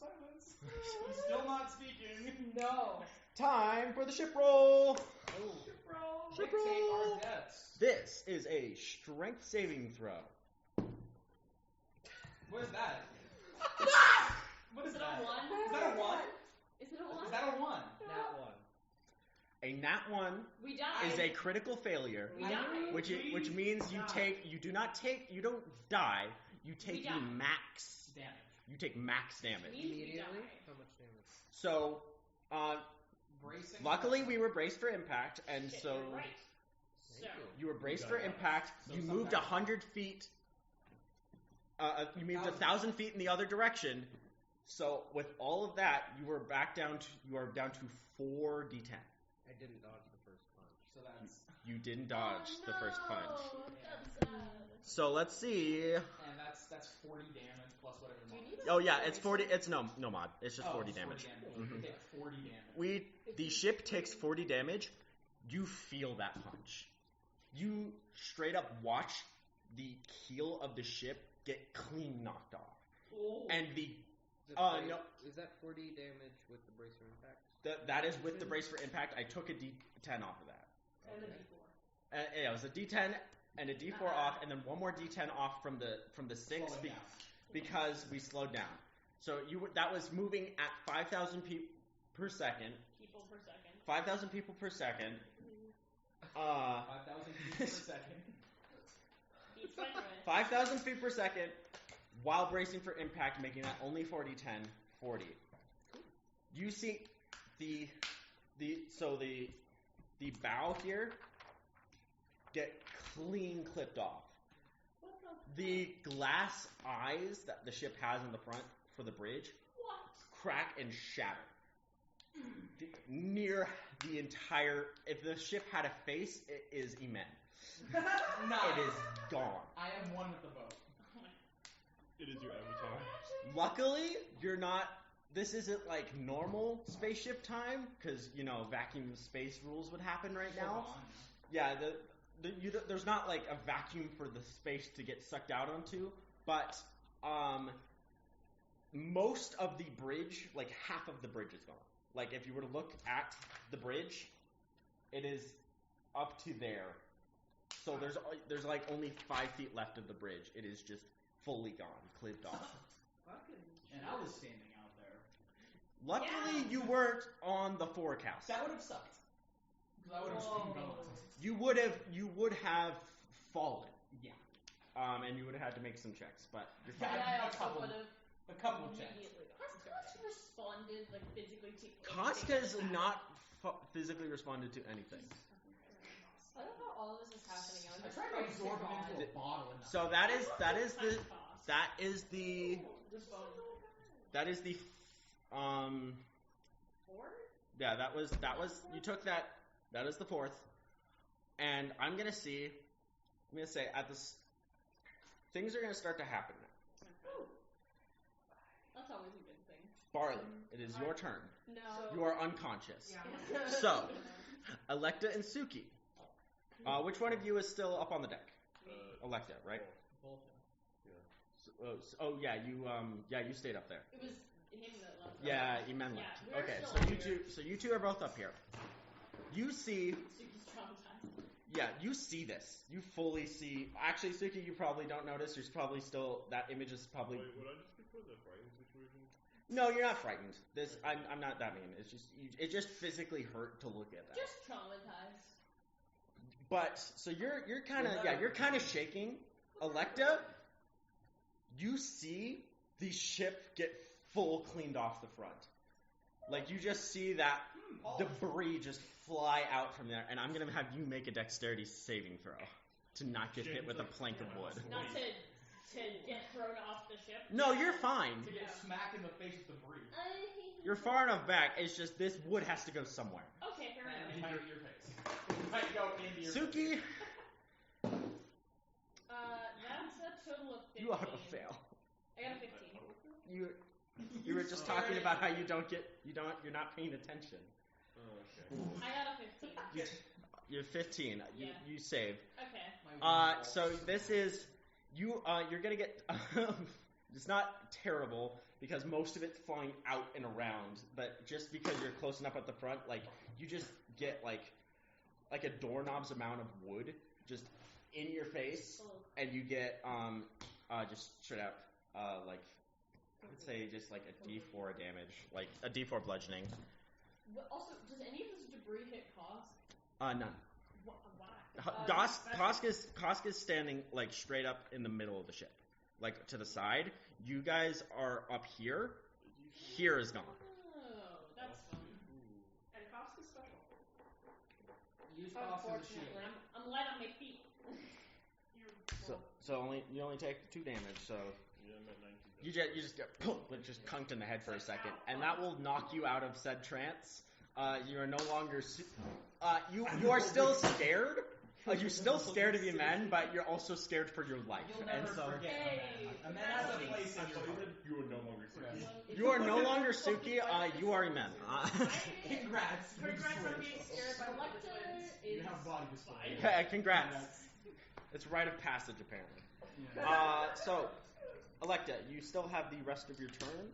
Silence. I'm still not speaking. No. Time for the ship roll. Ship roll. Our deaths. This is a strength saving throw. What is that? What is Is it that? a 1? Is that a 1? Is it a 1? Is that a 1? Nat 1. A nat 1 We die. is a critical failure, We die. which means you don't die. You take We the die. max. Damage. You take max damage. Means we Immediately? die. How much damage? So, Bracing. luckily we were braced for impact, and Shit, so you're right. So, Thank you. you were braced You for got it. impact. So You some moved damage. 100 feet. You moved 1,000. 1,000 feet in the other direction. So with all of that, you are down to 4 d10. I didn't dodge the first punch. So that's. You didn't dodge the first punch. Oh, that's sad. So let's see. And that's 40 damage plus whatever the mod is. Oh yeah, it's 40. It's no mod. It's just Oh, 40 it's damage. You Mhm. take 40 damage. The ship takes 40 damage. You feel that punch. You straight up watch the keel of the ship get clean knocked off, Oh. and the Is no. Is that 40 damage with the bracer impact? That is with the brace for impact. I took a d10 off of that. And a Okay. D4. Yeah, it was a d10 and a d4 off, and then one more d10 off from the 6 Slowing down. because we slowed down. So that was moving at 5,000 per second. People per second. 5,000 people per second. 5,000 feet per second. Beats my twin. 5,000 feet per second while bracing for impact, making that only 40, 10, 40. You see the bow here get clean clipped off. The glass eyes that the ship has in the front for the bridge crack and shatter. Near the entire... If the ship had a face, it is immense. Nice. It is gone. I am one with the boat. It is your avatar. Luckily, you're not... This isn't like normal spaceship time, because, vacuum space rules would happen right now. Yeah, there's not like a vacuum for the space to get sucked out onto, but most of the bridge, like half of the bridge is gone. Like if you were to look at the bridge, it is up to there. So there's like only 5 feet left of the bridge. It is just fully gone, clipped off. And I was standing out there. Luckily, you weren't on the forecast. That would have sucked. Because I would have been gone. You would have fallen. Yeah. And you would have had to make some checks, but you're Yeah, fine. I a also couple- would have A couple of checks. immediately gone. Has Kosk responded, like, physically to... Kosk has not physically responded to anything. I love how all of this is happening. I'm I just tried to praying to absorb God. it into a bottle and So that is the yeah, that was you took that. That is the 4th, and I'm gonna say at this things are gonna start to happen now. That's always a good thing. Barley, it is your turn. No. You are unconscious. Yeah. So, Electa and Suki. Which one of you is still up on the deck? Electa, right? Both. Yeah, you stayed up there. It was him that left. Yeah, Imen left. Yeah, we're Okay, still so here. you two are both up here. You see, Suki's traumatized. yeah, you see this. You fully see. Actually, Suki, you probably don't notice. There's probably still that image is probably. Wait, would I just be put in a frightened situation? No, you're not frightened. I'm not that mean. It's just it just physically hurt to look at that. Just traumatized. But so you're kind of shaking. Electa, you see the ship get full cleaned off the front. Like you just see that debris just fly out from there, and I'm gonna have you make a dexterity saving throw to not get hit with a plank of wood. Not to get thrown off the ship. No, you're fine. To get smacked in the face with debris. You're far enough back. It's just this wood has to go somewhere. Okay, fair And it enough. might be your face. It might go into your Suki, That's a total of 15. you ought to fail. I got a 15. You were just talking about how you're not paying attention. Oh, okay. I got a 15. You're 15. Yeah. You saved. Okay. So this is you're gonna get It's not terrible because most of it's flying out and around, but just because you're close enough at the front, like you just get like a doorknob's amount of wood just in your face, and you get just straight up like I would say just like a D4 damage, like a D4 bludgeoning. But also, does any of this debris hit Kosk? None. Why? Kosk is standing like straight up in the middle of the ship, like to the side. You guys are up here. Here is gone. Oh, that's fun. And Kosk is special. Use Kosk as a shield. I'm light on my feet. So you only take 2 damage. So Yeah, I'm at 19. you just get just conked in the head for a second, and that will knock you out of said trance. You are no longer you are still scared. You're still scared of your men, but you're also scared for your life. You'll And never so forget a man. A man has a place in your heart. You are no longer Suki. you are no longer Suki. You are Imen. Congrats. Congrats on being scared by Selector You is have body display. Yeah, congrats. It's rite of passage, apparently. So, Electa, you still have the rest of your turn,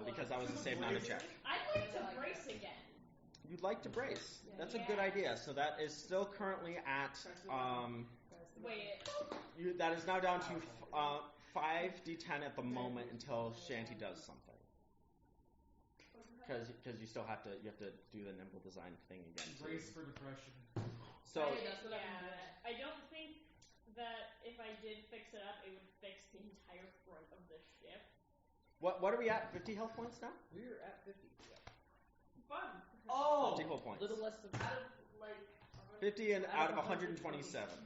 because that was the same amount of check. I'd like to brace again. You'd like to brace. That's a good idea. So that is still currently at, Wait. that is now down to 5d10 at the moment until Shanty does something. Because you still have to do the nimble design thing again. Brace for depression. So I don't think that if I did fix it up, it would fix the entire front of the ship. what are we at? 50 health points now? We're at 50. Fun. Oh! 50 health points. Little less than Out of, like, 50 and out of 127.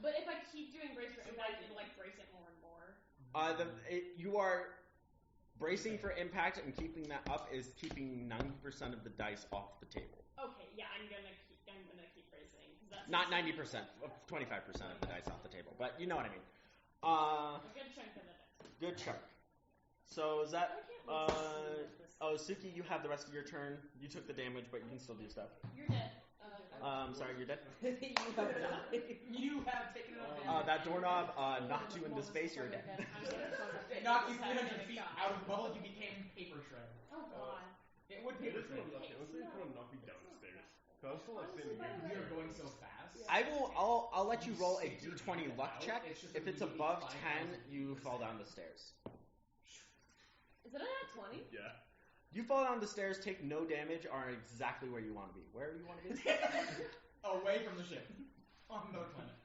But if I keep doing brace for impact, it'll like brace it more and more. You are bracing for impact, and keeping that up is keeping 90% of the dice off the table. Okay, yeah, I'm gonna keep bracing. 'Cause that's Not 90%, 25% of the dice off the table, but you know what I mean. a good chunk of the dice. Good chunk. So is that, I can't wait to see what this Suki, you have the rest of your turn. You took the damage, but you can still do stuff. You're dead. Sorry, you're dead. You have taken it That doorknob knocked you into space, you're dead. It knocked you 300 feet out of the bubble, you became paper shred. Oh god. It would It paper is shred. gonna be Let's say it's gonna knock me down the stairs. Cause I'm still like standing We here. are going so fast. I'll let you roll a d20 luck check. If it's above 10, you fall down the stairs. Is it at 20? Yeah. You fall down the stairs, take no damage, are exactly where you want to be. Where do you want to be? Away from the ship. On the planet.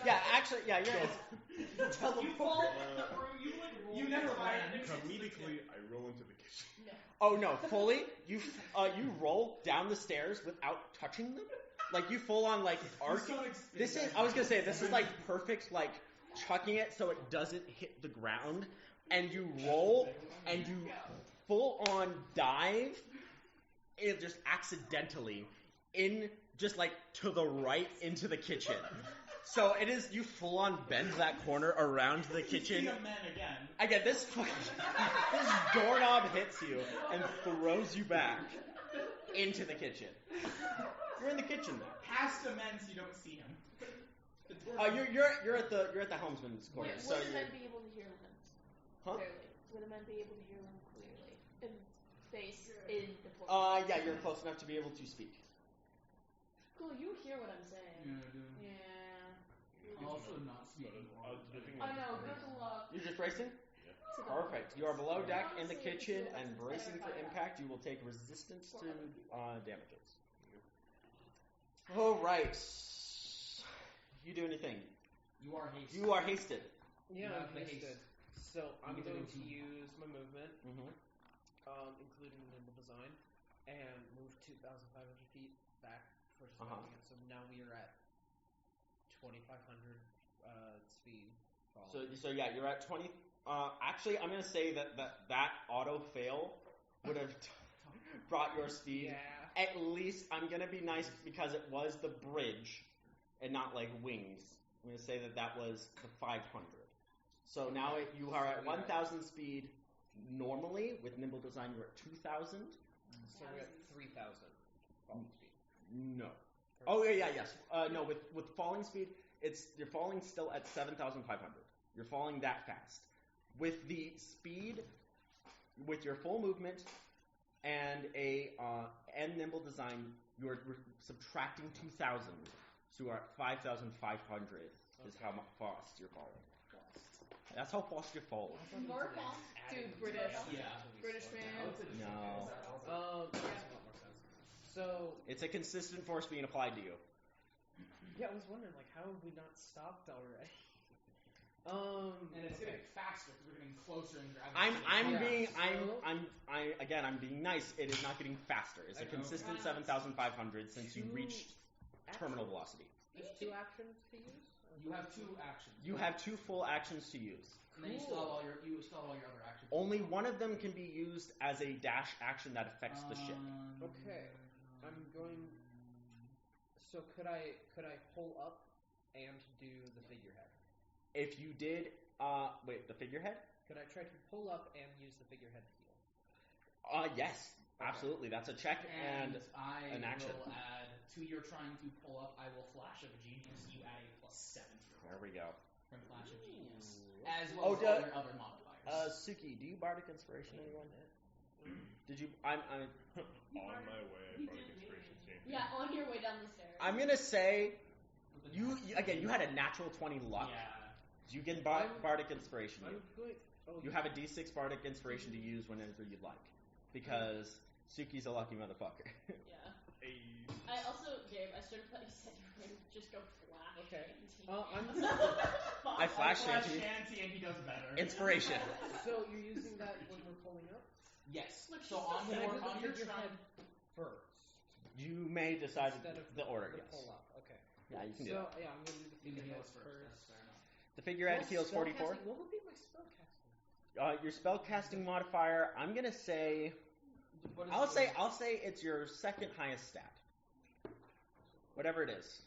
Yeah, actually, yeah, you're. You fall through, you like roll. You never right land. into the Comedically, I roll into the kitchen. Oh no, fully. You roll down the stairs without touching them. Like you full on like arc. This is. I was gonna say this is like perfect like chucking it so it doesn't hit the ground, and you roll and you full on dive. It just accidentally in just like to the right into the kitchen. So it is you full on bend that corner around the kitchen. Again, this doorknob hits you and throws you back into the kitchen. You're in the kitchen now. Past the men so you don't see him. You're at the helmsman's quarters. Would So the you're, men be able to hear them huh? clearly? Would the men be able to hear them clearly? And face in the portal? Yeah, you're close enough to be able to speak. Cool, you hear what I'm saying. Yeah. Yeah. Also not speaking. I know, good luck. You're just bracing? Perfect. You are below deck in the kitchen and bracing for impact. You will take resistance to damages. All right. You do anything? You are hasted. You are hasted. Yeah, You I'm have the hasted. haste. So I'm You get going into- to use my movement, Mm-hmm. including the nimble design, and move 2,500 feet back for surviving it. So now we are at 2,500 speed. So yeah, you're at 20. Actually, I'm gonna say that auto fail would have brought your speed. Yeah. At least I'm gonna be nice because it was the bridge and not like wings. I'm gonna say that was the 500. So now you are at 1,000 speed normally. With nimble design, you're at 2,000. So we're at 3,000 falling speed. No. Oh yeah, yes. No, with falling speed, you're falling still at 7,500. You're falling that fast. with the speed, with your full movement, and and nimble design, you're subtracting 2,000, so you're at 5,500 is how fast you're falling. That's how fast you fall. More fast. Dude, British. Yeah. British man. No. So It's a consistent force being applied to you. yeah, I was wondering like how have we not stopped already? And it's getting faster because we're getting closer and gravity. I'm being nice. It is not getting faster. It's a consistent 7,500 since you reached terminal velocity. There's 2 actions to use. You have 2 actions. You have 2 full actions to use. And then you still have all your other actions. Only one of them can be used as a dash action that affects the ship. Okay, I'm going. So could I pull up and do the figurehead? If you did, the figurehead? Could I try to pull up and use the figurehead to heal? Yes, absolutely. That's a check and an action. I will add to your trying to pull up. I will flash of genius. You add a +7 to your There we go. from flash of genius, as well as all your other modifiers. Suki, do you bardic inspiration anyone? Did you? I'm On my way, I probably inspiration change. Yeah, on your way down the stairs. I'm gonna say you had a natural 20 luck. Yeah. You get bardic inspiration. I'm going. Oh, You have a D6 bardic inspiration to use whenever you'd like, because Suki's a lucky motherfucker. Yeah. I also, Gabe, I sort of thought you said you were going to just go flash. Okay. I flash Shanty Shanty. and he does better. Inspiration. So you're using that when we're pulling up? Yes. Look, So on Can I do your the trying. figurehead first You may decide instead of the order. the Yes. pull up? Okay. Yeah, you can do So that. yeah, I'm going to do the You can heal figurehead us first. That's fair enough. The figurehead heals 44. What would be my spellcasting? Your spellcasting modifier, I'm gonna say, What is I'll say it's your second highest stat. Whatever it is.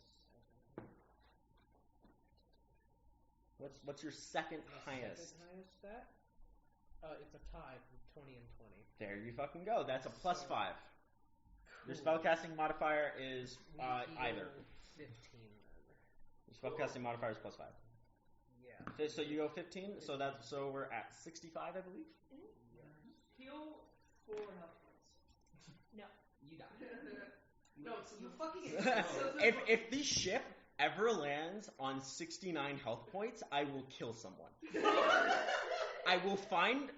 What's your second highest? Second highest stat? It's a tie from 20 and 20. There you fucking go. That's a +5. Your Cool. spellcasting modifier is We either. heal 15 then. Your spellcasting modifier is +5. Yeah. So you go 15. So we're at 65, I believe. Heal 4 health points. You die. No, so You the fucking if the ship ever lands on 69 health points, I will kill someone. I will find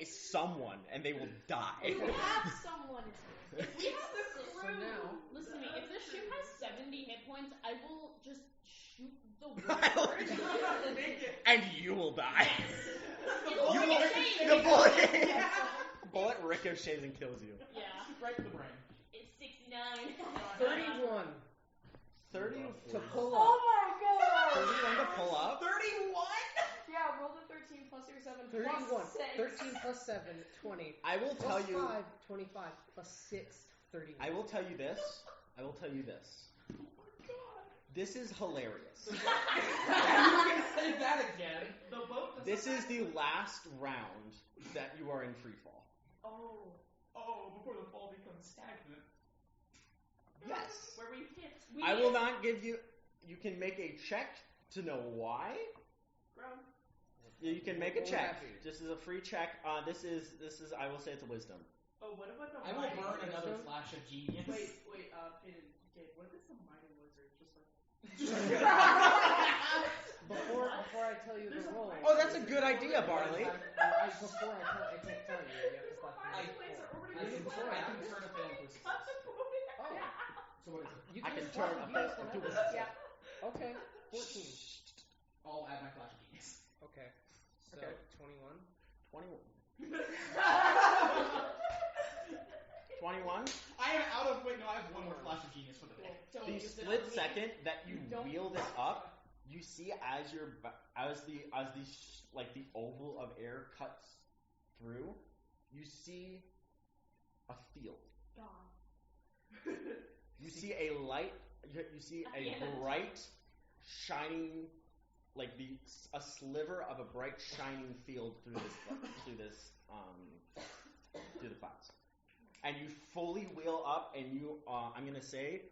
someone and they will die. We have someone. If we have the So crew. now- Listen to me. If this ship has 70 hit points, I will just shoot the I will- word. And you will die. You will The bullet ricochets and kills you. Yeah. right to the brain. It's 69. 31 30 to pull Oh up. my god! 31 to pull up. 31. Yeah, roll the 13 plus your 7 31. plus 6. 13 plus 7, 20. I will tell Plus you. 5, 25. Plus 6, 31. I will tell you this. This is hilarious. You're gonna say that again. The boat. This is the last round that you are in free fall. Oh, before the fall becomes stagnant. Yes. Where we hit. I will not give you. You can make a check to know why. Ground. You can make a What would check. that be? This is a free check. This is. I will say it's a wisdom. Oh, what about the I will mighty burn another wizard? flash of genius. Wait, Gabe, what is the mighty wizard? Just like. Before I tell you There's the a roll. mighty Oh, that's a good idea, Barley. Before I can't tell you. You have to slap I me. can turn a fail into a success. Oh, So what is it? you I can can just turn slap a me fail whenever. into a success. Yeah. Okay, 14. I'll add my flash of genius. Okay, so Okay. 21. 21. 21. I am out of. Wait, no, I have one more flash of genius for the day. Don't The use it split on me. second that you Don't- wheel this up, you see as the oval of air cuts through, you see a field. God. You see a light. You see At the a end of the bright, shining, a sliver of a bright, shining field through the clouds. And you fully wheel up, and you, I'm gonna say,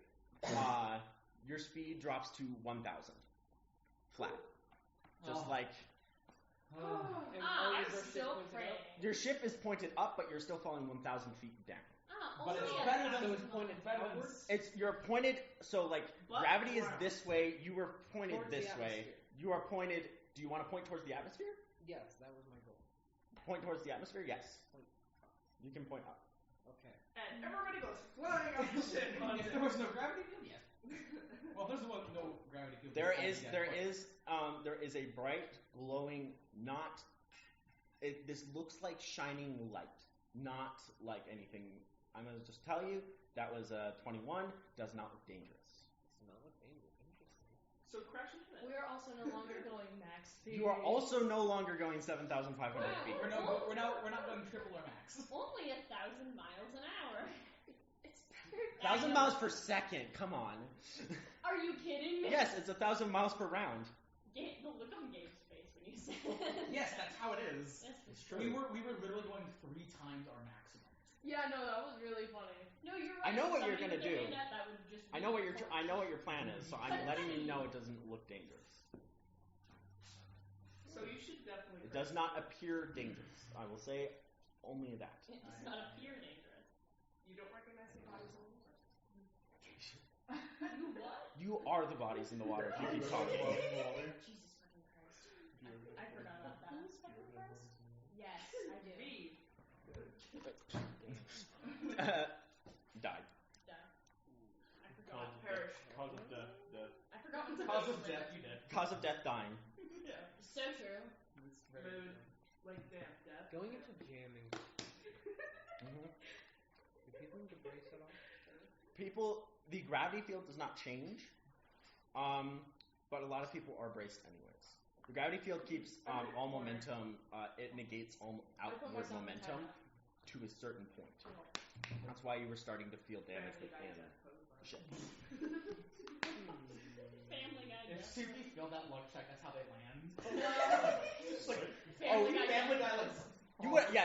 your speed drops to 1,000 flat. Just Oh. like And I'm is our ship still pointed praying. up? Your ship is pointed up, but you're still falling 1,000 feet down. But it's only better a than So it's pointed better than outwards? You're pointed, so like But gravity is around. this way. You were pointed Towards the this way. atmosphere. You are pointed. Do you want to point towards the atmosphere? Yes, that was my goal. Point towards the atmosphere. Yes. Point up. You can point up. Okay. And everybody goes flying off the ship. If there was no gravity field, yes. Well, there's no gravity field. There yes, is a bright, glowing, not. This looks like shining light, not like anything. I'm gonna just tell you that was a 21. Does not look dangerous. It's not look dangerous. Interesting. So crash into it. We are also no longer going max speed. You are also no longer going 7,500 feet. We're not going triple or max. Only 1,000 miles an hour. It's better. 1,000 miles per second. Come on. Are you kidding me? Yes, it's 1,000 miles per round. The look on Gabe's face when you said it. Yes, that's how it is. Yes, It's for true. We were literally going 3 times our maximum. Yeah, no, that was really funny. No, you're I right. know what you're Somebody gonna with do. a hand that would just I know what your plan is, so I'm letting you know it doesn't look dangerous. So you should definitely. It does not appear dangerous. I will say only that. It does not appear dangerous. You don't recognize the bodies on the water. You what? You are the bodies in the water if you keep talking. Jesus fucking Christ. I forgot about that. Who's fucking Christ? Yes, I do. Reed. Died. Duh. I forgot. Perish. Cause of death. I forgot what the Cause of name death, was. you did. Cause of death, dying. Yeah. So true. Mood. Like damn death. Going into jamming. Do people need to brace at all? The gravity field does not change, but a lot of people are braced anyways. The gravity field keeps all momentum. It negates all outward myself in momentum timeout. to a certain point. That's why you were starting to feel damage within the ship. Family Guy If death. Suki failed that luck check, that's how they land. It's like, Family Guy Family death. Guy looks. You would, yeah.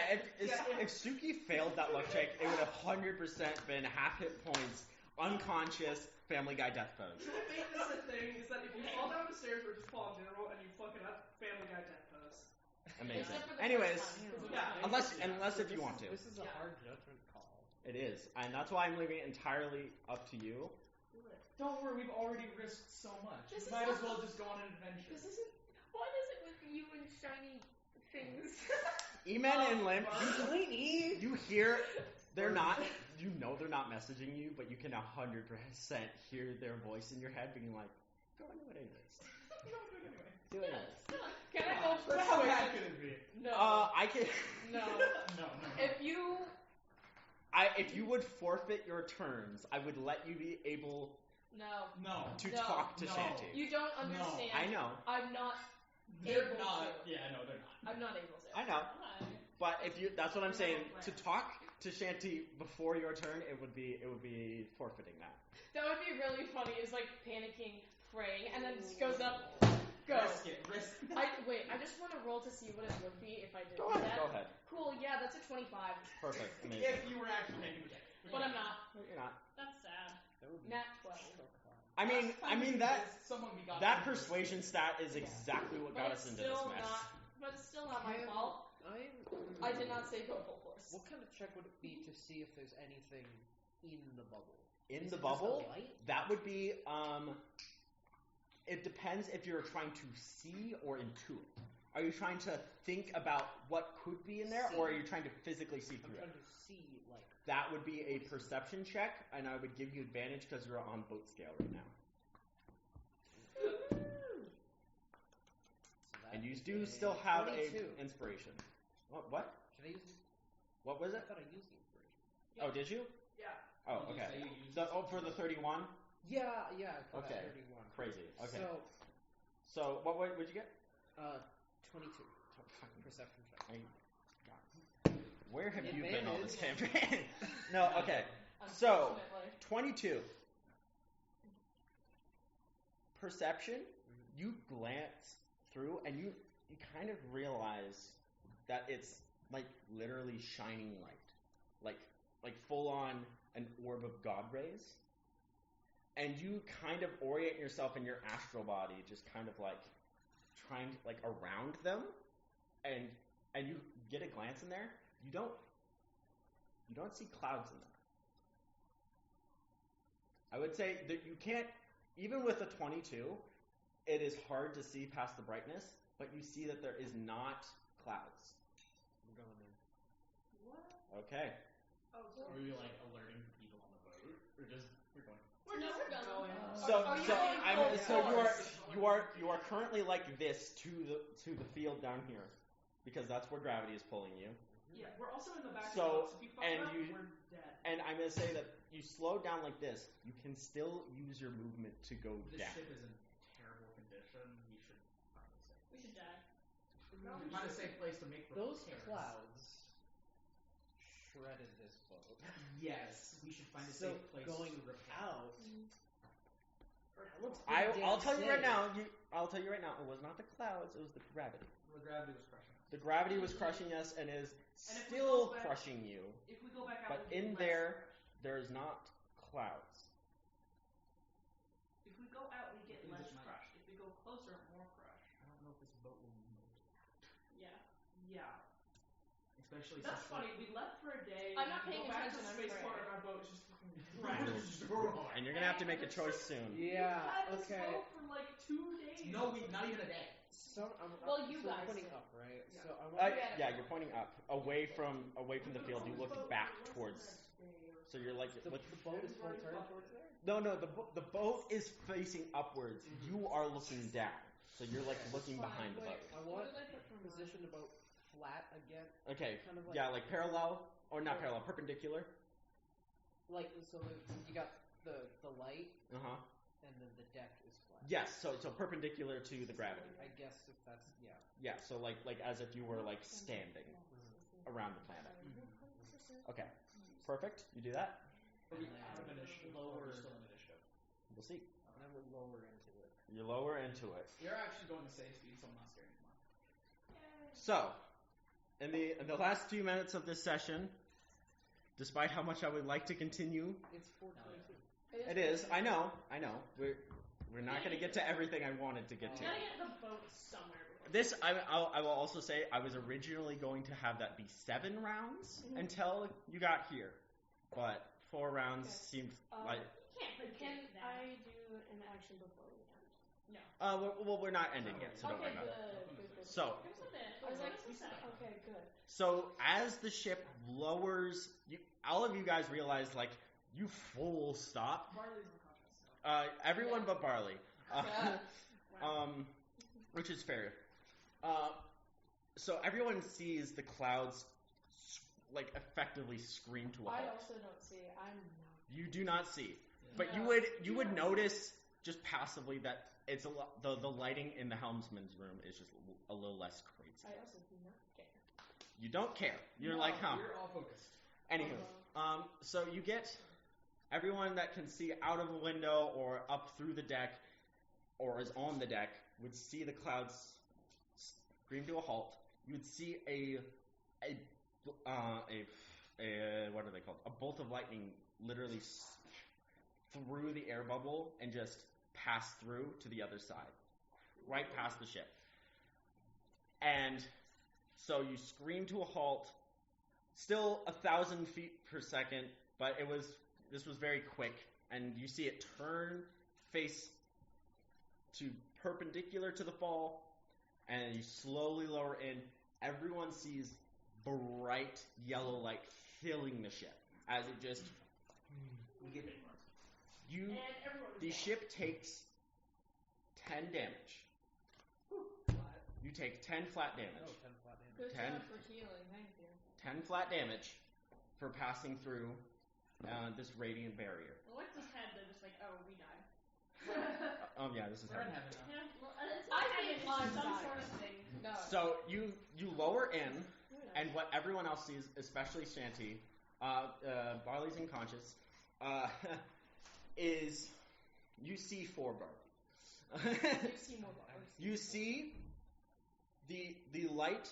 If Suki failed that luck check, it would have 100% been half hit points, unconscious, Family Guy death pose. Should we make this a thing? Is that if you fall down the stairs or just fall in general and you fuck it up, Family Guy death pose. Amazing. Except for the Anyways, first time, 'cause it was Yeah. nice. unless if you want to, This is a hard judgment call. it is, and that's why I'm leaving it entirely up to you. Don't worry, we've already risked so much. This is Might as not- well just go on an adventure. This isn't. What is it with you and shiny things? Eman and Limp, Tiny. you hear they're not. You know they're not messaging you, but you can 100% hear their voice in your head being like, "Go and do it anyways. Do it anyways." Can I go first? How bad could it be? No. I can. No. No. If you. If you would forfeit your turns, I would let you be able No. No. to No. talk to No. Shanty. You don't understand. I know. I'm not. They're Able not. to. Yeah, no, they're not. I'm not able to. I know. Hi. But if you, that's what I'm saying. plan. To talk to Shanty before your turn, it would be forfeiting that. That would be really funny. Is like panicking, praying, and then just goes up. Go. Risk it. Risk. Wait. I just want to roll to see what it would be if I did Go that. ahead. Go ahead. Cool. Yeah, that's a 25. Perfect. Amazing. If you were actually making the check. But I'm not. No, you're not. That's sad. That would be Nat 12. I mean that someone we got that persuasion stat is exactly what got But us it's into this still mess. not. But it's still not my I am- fault. I did not say go full force. What kind of check would it be to see if there's anything in the bubble? In Is the it just bubble, a light? that would be it depends if you're trying to see or intuit. Are you trying to think about what could be in there, or are you trying to physically see I'm through trying it? to see like. That would be a perception check, and I would give you advantage because you're on boat scale right now. So And you that do is still have 22. a inspiration. What? Should I use? What was I it? thought I used the inspiration. Oh, did you? Yeah. Oh, Did you okay. say you used For the 31? Yeah. For Okay. that 31. Crazy. Okay. So, So what would you get? 22 perception check. Where have you been all this Advantage. campaign? No, okay. So, Unfortunately. 22. Perception, you glance through and you kind of realize that it's like literally shining light. Like full on an orb of God rays. And you kind of orient yourself in your astral body, just kind of like trying like around them. and you get a glance in there, you don't see clouds in there. I would say that you can't, even with a 22, it is hard to see past the brightness, but you see that there is not clouds. I'm going in. What? Okay. Oh, Are we like alerting the people on the boat, or just we're going? We're just we're going. You are currently like this to the field down here, because that's where gravity is pulling you. Yeah, we're also in the back So, of the boat, so if you fuck and up, you- we're dead. And I'm gonna say that you slow down like this, you can still use your movement to go This down. ship is in terrible condition. We should find a safe. We should die. No, we Find a should- safe place to make Those repairs. clouds shredded this boat. Yes, we should find a So safe place going to repair. out. That looks I'll pretty tell you damn right safe. now. I'll tell you right now. It was not the clouds. It was the gravity. The gravity was crushing us. The gravity was crushing us and is And if we still go back- crushing you. If we go back out, But we'll get in less there, crushed. there is not clouds. If we go out, we get Things less that might- crushed. If we go closer, more crushed. I don't know if this boat will move. Yeah. Yeah. Especially That's since funny. We left for a day. I'm not we paying go back attention, to I'm spaceport afraid. and our boat is just fucking we're And you're gonna have to make a choice soon. Yeah. Had this Okay. boat for like 2 days. No, not even a day. So I'm Well, you so guys pointing did. up, right? Yeah. So I Uh, want. yeah, you're pointing up, away from the field. You look back towards. So you're like, The look, boat is full turn towards there. no, the boat is facing upwards. You are looking down, so you're like looking behind the boat. I want position the boat flat again, Okay, kind of like yeah, like parallel or not parallel, perpendicular. like so. You got the light, Uh huh. and then the deck is flat. Yes, so perpendicular to the gravity. I guess if that's Yeah, so like as if you were like standing around the planet. Okay, perfect. You do that. Are we And then out of initiative? lower- Or are we still in initiative? We'll see. And then we'll lower into it. You lower into it. We're actually going the safe speed, so I'm not scared anymore. So, in the last few minutes of this session, despite how much I would like to continue, It's 4:22. it is. I know. We're not going to get to everything I wanted to get We to. gotta get the boat somewhere. Before This I will also say I was originally going to have that be 7 rounds until you got here, but 4 rounds seemed like. You can't predict Can that. I do an action before we end? Well, we're not ending yet, so don't worry Okay, about it. good. So, Give us a bit. I was like, Give us a second. okay, good. So as the ship lowers, all of you guys realize, like, you full stop. Barley's unconscious. Everyone but Barley, Wow. which is fair. So everyone sees the clouds, like, effectively scream to a I halt. also don't see. I'm not. You do not see, but No. you would notice just passively that it's a lot. The lighting in the helmsman's room is just a little less crazy. I also do not care. You don't care. You're No, like, huh? We're all focused. Anywho, so you get everyone that can see out of a window or up through the deck or is on the deck would see the clouds scream to a halt. You would see a what are they called? A bolt of lightning literally through the air bubble and just pass through to the other side, right past the ship. And so you scream to a halt. Still 1,000 feet per second, but this was very quick, and you see it turn face to perpendicular to the fall, and you slowly lower in. Everyone sees bright yellow light filling the ship as it just We get big marks. you. And everyone was The dead. ship takes 10 damage. You take 10 flat damage. Oh, 10 flat damage. Good 10. job for healing. Thank you. 10 flat damage for passing through this radiant barrier. Well, what's his head? They're just like, oh, we died. Oh yeah, this is We're in heavy. heaven now. Yeah, well, it's I not think heaven, it's I'm just some dying. sort of thing. No. So you lower in, and what everyone else sees, especially Shanty, Barley's unconscious, is you see 4 Barley. You see more bars. You see the light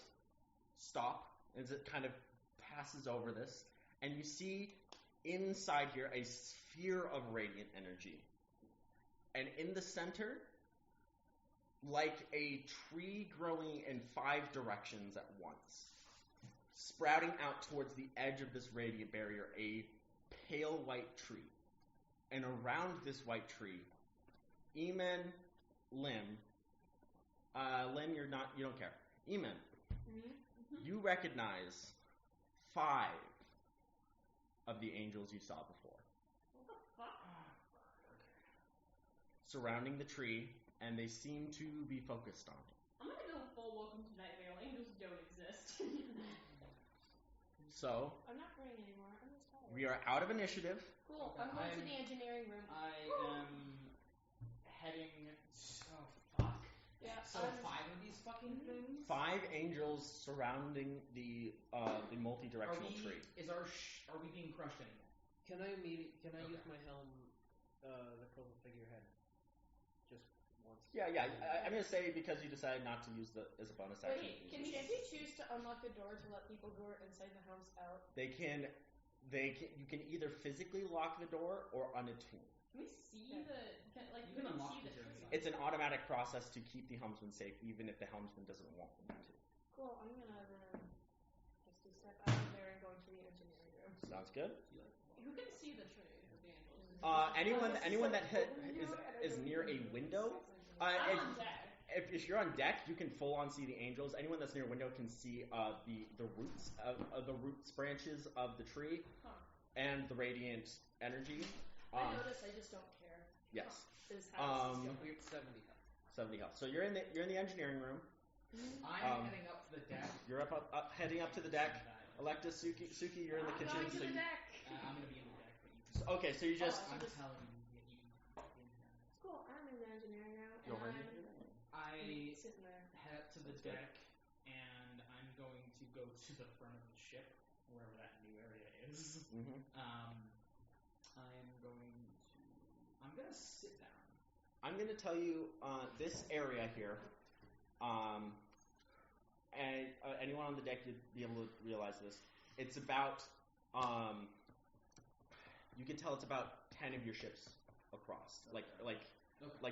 stop as it kind of passes over this, and you see inside here a sphere of radiant energy. And in the center, like a tree growing in 5 directions at once. Sprouting out towards the edge of this radiant barrier, a pale white tree. And around this white tree, Eamon, Lim, you don't care. Eamon, you recognize 5 of the angels you saw before. What the fuck? Surrounding the tree, and they seem to be focused on it. I'm gonna go full Welcome to Night Vale. Angels don't exist. So, I'm not praying anymore. I'm just tired. we are out of initiative. Cool. I'm going to the engineering room. I am heading. Oh fuck. Yeah. So 5 of these fucking things. 5 angels surrounding the multi-directional tree. Are we being crushed anymore? Can I use my helm, the Cobalt figurehead, just once? Yeah. I'm gonna say because you decided not to use the as a bonus action. Wait, can Shanty choose to unlock the door to let people who are inside the house out? You can either physically lock the door or unattune. Can we see You can unlock the the tree? inside. It's an automatic process to keep the helmsman safe, even if the helmsman doesn't want them to. Cool. I'm gonna just step out of there and go into the engineering room. Sounds good. Who can see the tree of the angels? Anyone that is near a window. I'm on deck. If you're on deck, you can full on see the angels. Anyone that's near a window can see the roots of the roots branches of the tree and the radiant energy. I notice. I just don't care. Yes. This house is 70 health. 70 health. So you're in the engineering room. I'm heading up to the deck. You're heading up to the deck. Electa, Suki, you're in the kitchen. going to the deck. I'm gonna be in the deck, but you can. Okay, so you just. I'm telling you that you. Cool. I'm in the engineering room. You're And ready? I sitting there. head up to the deck, and I'm going to go to the front of the ship, wherever that new area is. Mhm. I'm gonna sit down. I'm going to tell you this area here, and anyone on the deck would be able to realize this. It's about, you can tell it's about 10 of your ships across, like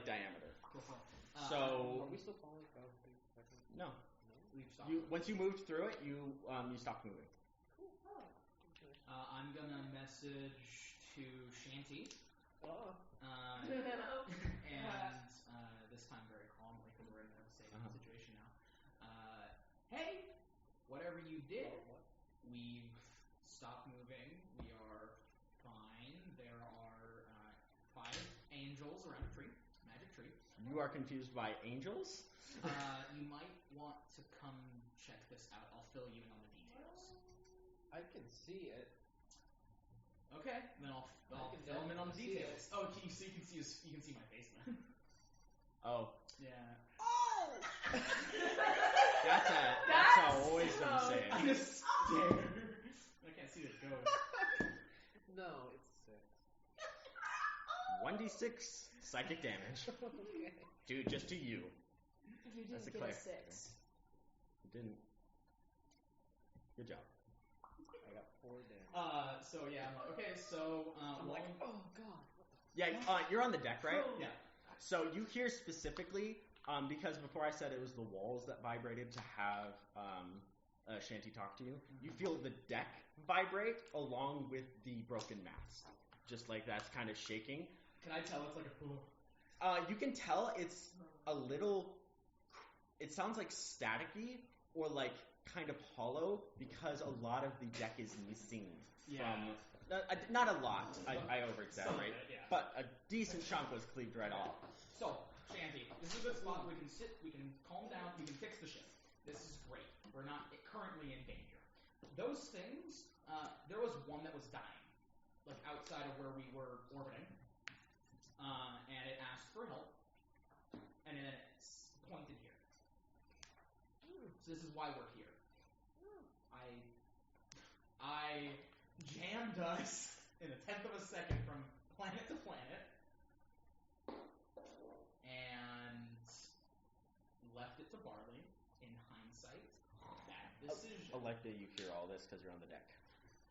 diameter. Cool. So Are we still following Battlefield? no, We've stopped. once you moved through it, you stopped moving. I'm gonna message to Shanty. Oh. And this time very calmly because we're in a safe situation now. Hey, whatever you did, we've stopped moving. We are fine. There are 5 angels around a tree, magic tree. You are confused by angels? You might want to come check this out. I'll fill you in on the details. I can see it. Okay, then I'll fill him in on the details. Oh, you can see my face then. Oh. Yeah. Oh! That's a wisdom save. I'm just scared. I can't see the ghost. No, it's 6. 1d6 psychic damage. Okay. Dude, just to you. You That's a didn't get a cleric. 6. You didn't. Good job. I got 4 damage. So yeah, I'm like, okay, so, I'm like, oh god. Yeah, you're on the deck, right? Yeah. So you hear specifically, because before I said it was the walls that vibrated to have Shanty talk to you, you feel the deck vibrate along with the broken mast. Just like that's kind of shaking. Can I tell it's like a pool? You can tell it's a little, it sounds like staticky or like kind of hollow because a lot of the deck is missing from, not a lot, I over-exaggerate, but a decent chunk was cleaved right off. So, Shanty, this is a good spot where we can sit, we can calm down, we can fix the ship. This is great. We're not currently in danger. Those things, there was one that was dying, like outside of where we were orbiting, and it asked for help, and then it's pointed here. So this is why we're here. I jammed us in a 1/10 of a second from planet to planet, and left it to Barley. In hindsight, bad decision. Electa, you hear all this because you're on the deck.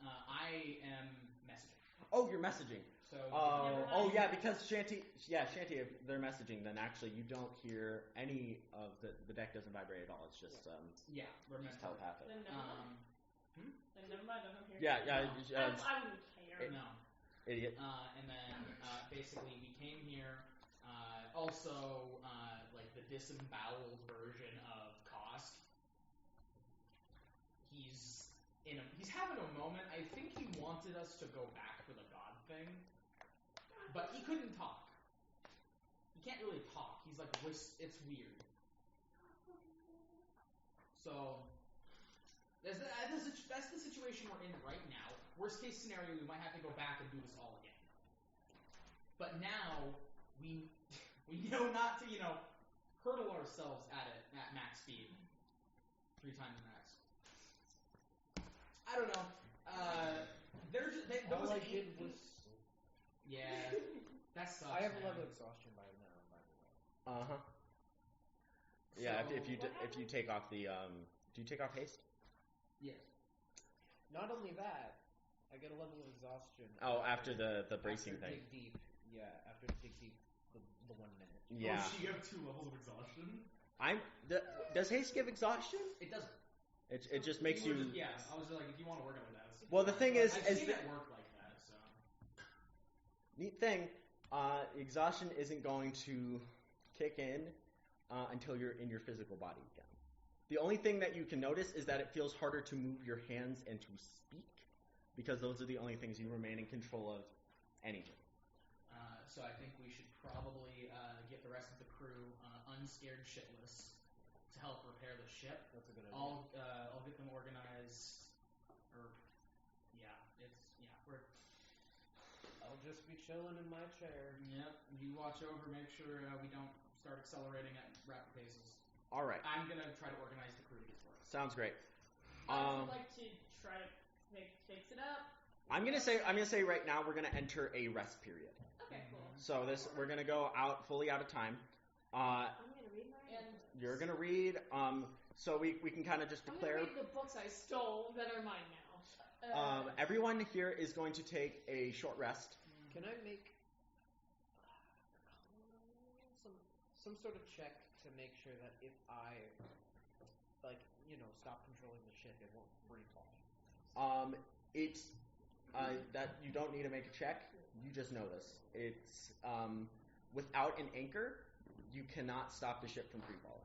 I am messaging. Oh, you're messaging. So. Yeah, because Shanty, if they're messaging, then actually you don't hear any of the deck doesn't vibrate at all. It's just remember. telepathic. Then never mind. Then never mind. I don't hear. Yeah. I wouldn't care. No. Idiot. And then basically we came here. Also, like the disemboweled version of Kosk. He's having a moment. I think he wanted us to go back for the god thing, but he couldn't talk. He can't really talk. He's like it's weird. So that's the situation we're in right now. Worst case scenario, we might have to go back and do this all again. But now we know not to hurdle ourselves at max speed. 3 times max. I don't know. All I did was. Yeah, that sucks. I have man. a level of exhaustion by now, by the way. Yeah, So, if you take off the do you take off haste? Yes. Not only that, I get a level of exhaustion. After the bracing after thing. Dig deep. Yeah, after dig deep, the 1 minute. Yeah. Oh, so you have 2 levels of exhaustion? Does haste give exhaustion? It doesn't. It just makes you. I was like, if you want to work on that. Well, the thing is, I've seen it work like that. So. Neat thing, exhaustion isn't going to kick in until you're in your physical body again. The only thing that you can notice is that it feels harder to move your hands and to speak, because those are the only things you remain in control of anything. So I think we should probably get the rest of the crew unscared shitless to help repair the ship. That's a good idea. I'll get them organized. I'll just be chilling in my chair. Yep. You watch over, make sure we don't start accelerating at rapid paces. All right. I'm gonna try to organize the crew to get to work. Sounds great. I would like to try to fix it up. I'm gonna say right now we're gonna enter a rest period. Okay, cool. So we're gonna go fully out of time. I'm gonna read my And You're gonna read. So we can kind of just I'm declare. gonna read the books I stole that are mine now. Everyone here is going to take a short rest. Can I make some sort of check to make sure that if I stop controlling the ship, it won't free fall? It's that you don't need to make a check. You just know this. It's without an anchor, you cannot stop the ship from free falling.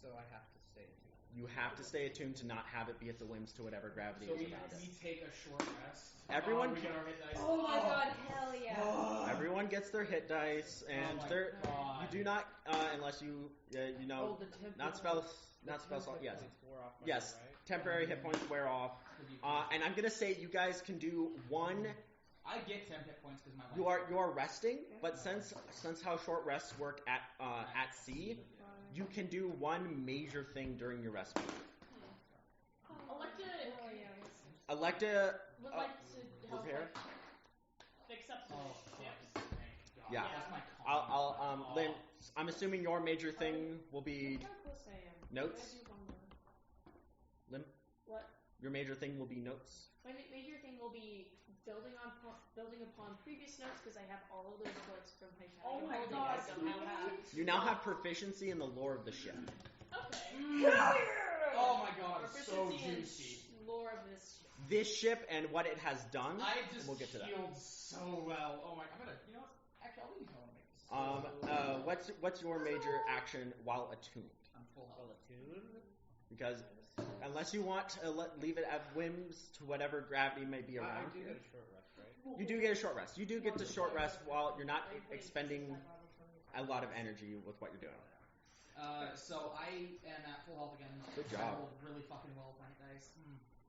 So I have to stay attuned. You have to stay attuned to not have it be at the whims to whatever gravity So is we around it. take a short rest. Everyone we get our hit dice. Oh my god, hell yeah. Everyone gets their hit dice, and my they're God. you do not unless you not spells. Yes. Yes. Temporary hit points wear off. And I'm gonna say you guys can do one. I get 10 hit points because my life. You are resting, but since how short rests work at sea, you can do one major thing during your rest period. Electa would like to help repair. Fix up the ships. Thank God. Yeah. That's my I'll Lynn. I'm assuming your major thing will be Look how close I am. notes. Can I do one more? Lim. What? Your major thing will be notes. My major thing will be building upon previous notes because I have all of those books from my Oh childhood. my holding god, I somehow have. You now have proficiency in the lore of the ship. Okay. Oh my God, it's so Proficiency in juicy. lore of this ship. This ship and what it has done. I just We'll get to that. healed so well. Oh my, I'm gonna, actually, I'll leave you to make this. What's your major action while attuned? I'm full Well attuned? Because unless you want to leave it at whims to whatever gravity may be I around do you, get a short rest, right? you do get a short rest. You do get the short rest while you're not expending a lot of energy with what you're doing. So I am at full health again. Good I job. rolled really fucking well with my hit dice.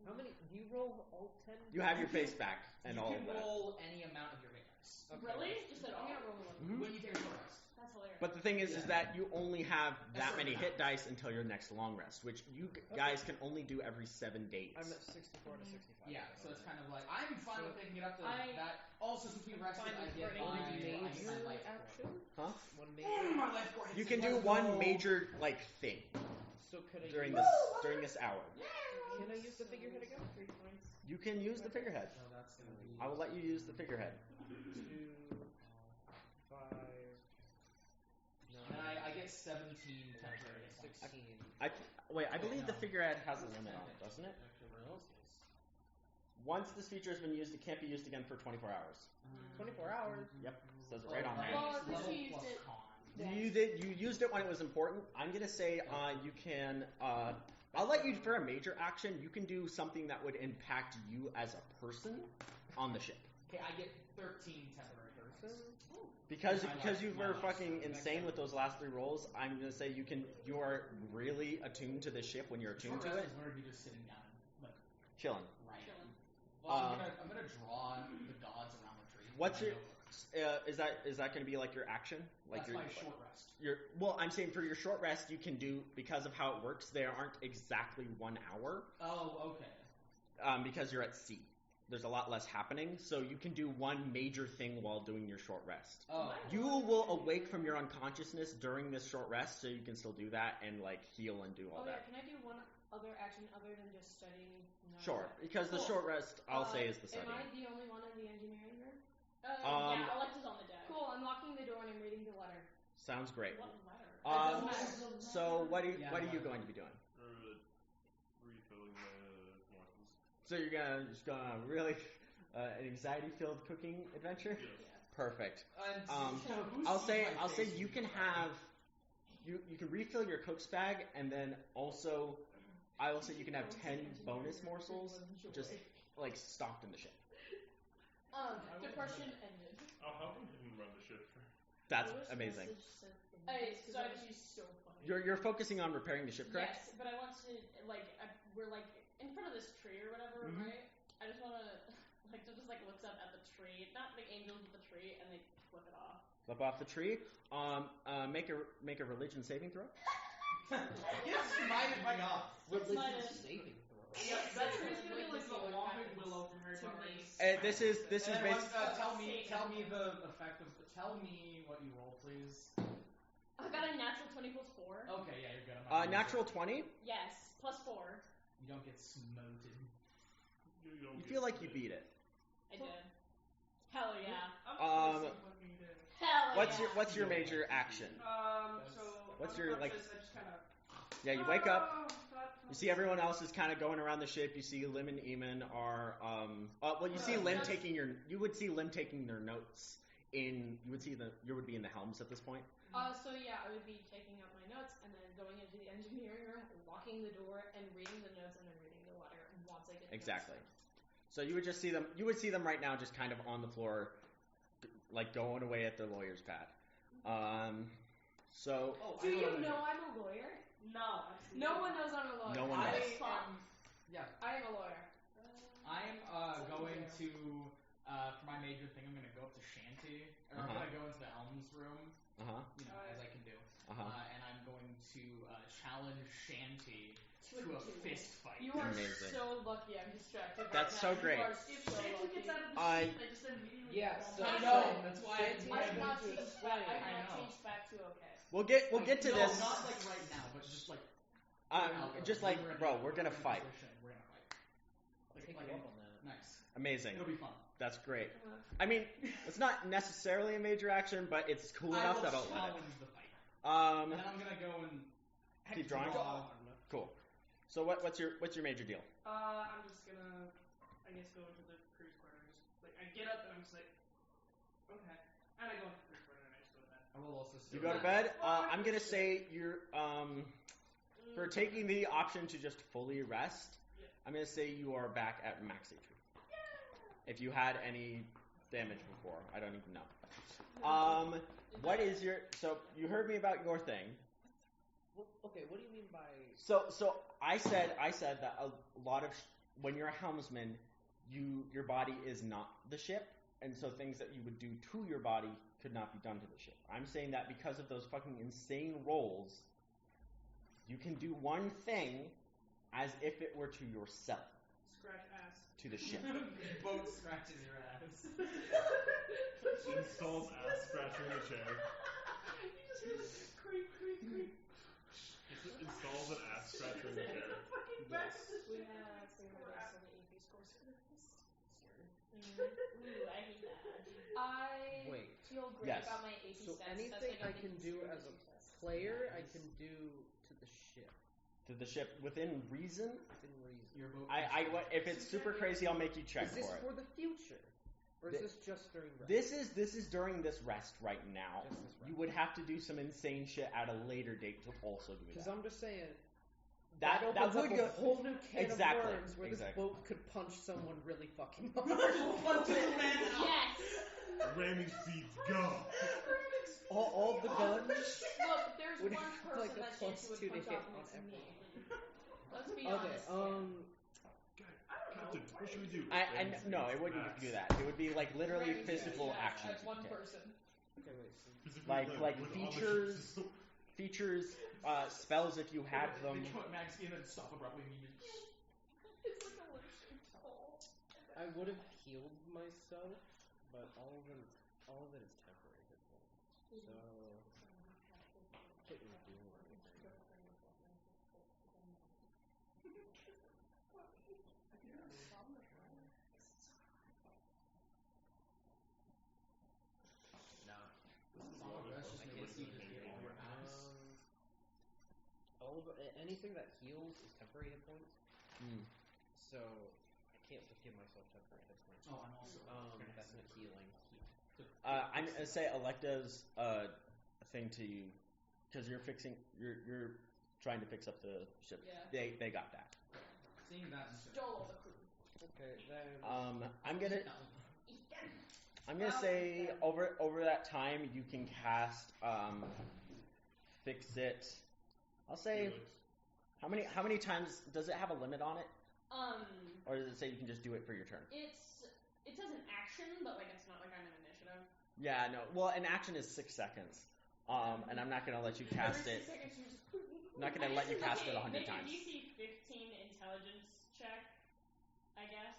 How many? Do you roll all 10? You have your face back and you all can of that. roll any amount of your hit dice. Okay. Really? Just at all? I'm gonna roll one. Mhm. When you take a short rest. That's hilarious. But the thing is that you only have that That's many right. hit dice until your next long rest, which you guys can only do every 7 days. I'm at 64 to 65. Yeah, so it's kind of like, I'm fine with making it up to I- that. Also, since we rested, fine I with get burning my, one I get my life action? Huh? One Oh, major. my life score hits You it. can do Let's one go. major thing. So could I during this hour. Can I use the figurehead again? 3 points. You can use the figurehead. So that's gonna be. I will let you use the figurehead. 2, 5, 9, And I get 17 temporary hit points. 16. I believe the figurehead has a limit on it, doesn't it? Once this feature has been used, it can't be used again for 24 hours. 24 hours. Yep, says it right on there. Well, at least you used it. You used it when it was important. I'm gonna say you can. I'll let you for a major action. You can do something that would impact you as a person on the ship. Okay, I get 13 temporary hit points. Because you were fucking insane with those last 3 rolls. I'm gonna say you are really attuned to the ship when you're attuned to it. Where are you just sitting down, like Chilling. right? Well, I'm gonna draw the gods around the tree. What's with your? my notebook. Is that going to be like your action? Like That's my short rest. I'm saying for your short rest, you can do, because of how it works, they aren't exactly 1 hour. Oh, okay. Because you're at sea. There's a lot less happening, so you can do one major thing while doing your short rest. Oh. You will awake from your unconsciousness during this short rest, so you can still do that and like heal and do all that. Can I do one other action other than just studying? Sure, because the short rest, I'll say, is the studying. Am I the only one in the engineering room? Yeah, Alexa's on the deck. Cool, I'm locking the door and I'm reading the letter. Sounds great. What letter? So what are you going to be doing? Refilling the morsels. So you're just gonna really an anxiety-filled cooking adventure? Yes. Perfect. Who's I'll seen say my face you can before? have you can refill your cook's bag, and then also I will say you can have 10 bonus morsels just like stocked in the ship. Depression ended. How come you didn't run the ship? That's amazing. She's so funny. You're focusing on repairing the ship, correct? Yes, but I want to we're like in front of this tree or whatever, Mhm. right? I just want to just looks up at the tree, not the angels of the tree, and they flip it off. Flip off the tree. Make a religion saving throw. Get smited by God. Religion saving throw. Yeah, that tree's gonna be like the walking willow from Harry Potter. This is And then basically. tell me the effect of. Tell me what you roll, please. I got a natural 20 plus 4. Okay, yeah, you're good. I'm not gonna Natural use 20. Yes, plus 4. it. You don't get smoted. You feel like you beat it. I did. Hell yeah. I'm so fucking dead. Hell What's your major action? So What's on your, the like- purpose, I just kind of. Yeah, you wake up. You see everyone else is kind of going around the ship. You see Lim and Eamon are. You see Lim taking your. You would see Lim taking their notes in. You would be in the helms at this point. So yeah, I would be taking out my notes and then going into the engineering room, locking the door, and reading the notes and then reading the letter. And once I get the Exactly. notes So you would just see them. You would see them right now, just kind of on the floor, like going away at their lawyer's pad. So. Oh, Do you know I'm a lawyer? No, absolutely. No one knows I'm a lawyer. No one I knows. am. Yeah, I am a lawyer. I'm going to for my major thing. I'm gonna go up to Shanty, or I'm gonna go into the Elms room. You know, as I can do. And I'm going to challenge Shanty to a fist fight. You are Amazing. so lucky I'm distracted. That's right so now. great. You are If so Shanty lucky. gets out of the I- seat, they just immediately. Yeah, so I no, know. That's why I have not to changed back. I explain. have I not know. changed back to okay. We'll get to no, this. not like right now, but just like. Just like, bro, we're gonna fight. We're gonna fight. Take Like, you up on that. nice. Amazing. It'll be fun. That's great. I mean, it's not necessarily a major action, but it's cool enough that I'll let it. challenge the fight. And then I'm gonna go and Keep drawing? draw. Cool. So what's your major deal? I'm just gonna, I guess, go into the crew's quarter. Just I get up and I'm just like, okay, and I go into the crew's quarter and I just go to bed. I will also. You go to bed. I'm gonna say you're for taking the option to just fully rest. Yeah. I'm gonna say you are back at max HP. If you had any damage before, I don't even know. What is your? So you heard me about your thing. Well, okay, what do you mean by? So I said that a lot of when you're a helmsman, your body is not the ship, and so things that you would do to your body could not be done to the ship. I'm saying that because of those fucking insane rolls, you can do one thing as if it were to yourself, Scratch ass. to the ship. Boat scratches your ass. Installs ass scratcher in the chair. You just hear the creak, creak, creak. Installs an turn your chair. We have 3 more days till the AP scores for this. Ooh, I hate that. I Wait. feel great Yes. about my AP So stats. anything I can do as a player, I can do to the ship. To the ship within reason. Within reason. Your boat If it's super crazy, I'll make you check Is this for it. for the future? Or is this just during rest? This is during this rest right now. Just this rest. You would have to do some insane shit at a later date to also do Because that. I'm just saying, That opens would up go a whole new can exactly, of worms where this exactly. boat could punch someone really fucking hard. Yes. Ramming speeds, go! all the guns. Look, there's Would one it be person like a that chance plus who would 2 to punch hit off and on it's everyone? me. Let's be Okay, honest. Captain, what should we do? No, it wouldn't do that. It would be like literally Ramming physical speed, yeah, actions. as you one could take. person. Okay, wait. So Like features, spells if you had them. They come at max speed and then stop abruptly immediately. It's like a worshipped hole. I would have healed myself, but all of it is temporary hit points. So couldn't do anything. Nah. Anything that heals is temporary hit points. So I can't just give myself temporary hit points. Oh, I'm also that's not healing. I'm gonna say Electa's thing to you because you're trying to fix up the ship. Yeah. They got that. Seeing that, Stole the crew. Okay, then. I'm gonna say over that time you can cast fix it. I'll say how many times does it have a limit on it? Or does it say you can just do it for your turn? It says an action, but like it's not like I'm an initiative. Yeah, no. Well, an action is 6 seconds. And I'm not gonna let you cast it. I'm not gonna let you cast it 100 make times. Make a DC 15 intelligence check, I guess.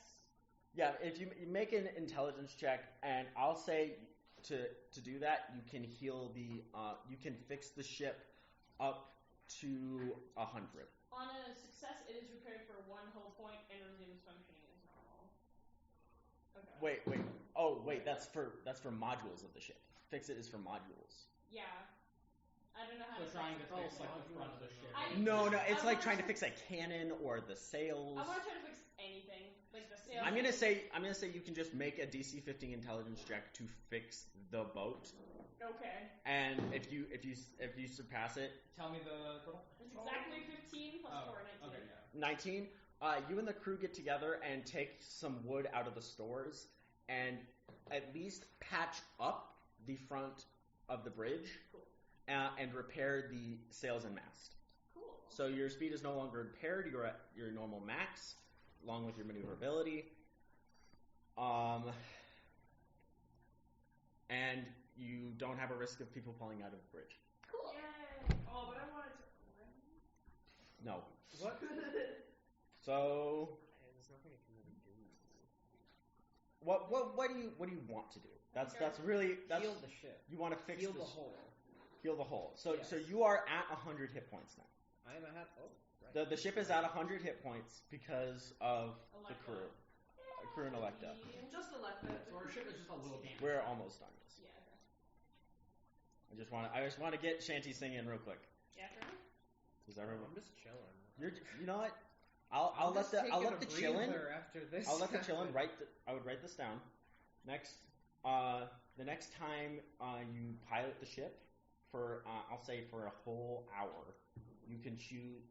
Yeah, if you make an intelligence check, and I'll say to do that, you can heal you can fix the ship up to 100. On a success, it is repaired for 1 hull point and resumes functioning as normal. Okay. Wait. Oh, wait. That's for modules of the ship. Fix it is for modules. Yeah. I don't know how So to trying to fix fix like the front of the ship. No, it's like trying to fix a cannon or the sails. I want to try to fix anything, like the sails. I'm gonna say you can just make a DC 15 intelligence check to fix the boat. Okay. And if you surpass it, Tell me the total. It's exactly 15 plus 4, 19. Okay, yeah. 19. You and the crew get together and take some wood out of the stores and at least patch up the front of the bridge. Cool. And repair the sails and mast. Cool. So your speed is no longer impaired. You're at your normal max, along with your maneuverability. And you don't have a risk of people falling out of the bridge. Cool. Yay! Oh, but I wanted to. No. What? So There's nothing I can really do. what do you want to do? That's Heal the ship. you want to fix Heal the the hole. Heal the hole. So Yes. so you are at 100 hit points now. I am at right. The ship is at 100 hit points because of the Electa. crew and Electa. Just Electa. So our ship is just a little damaged. We're almost done. Yeah, okay. I just want to get Shanty singing real quick. Yeah, sure. Does everyone? I'm just chilling. You know what? I'll let the chillin'. After this. I'll let the chillin' I would write this down. Next, the next time you pilot the ship for I'll say for a whole hour, you can choose.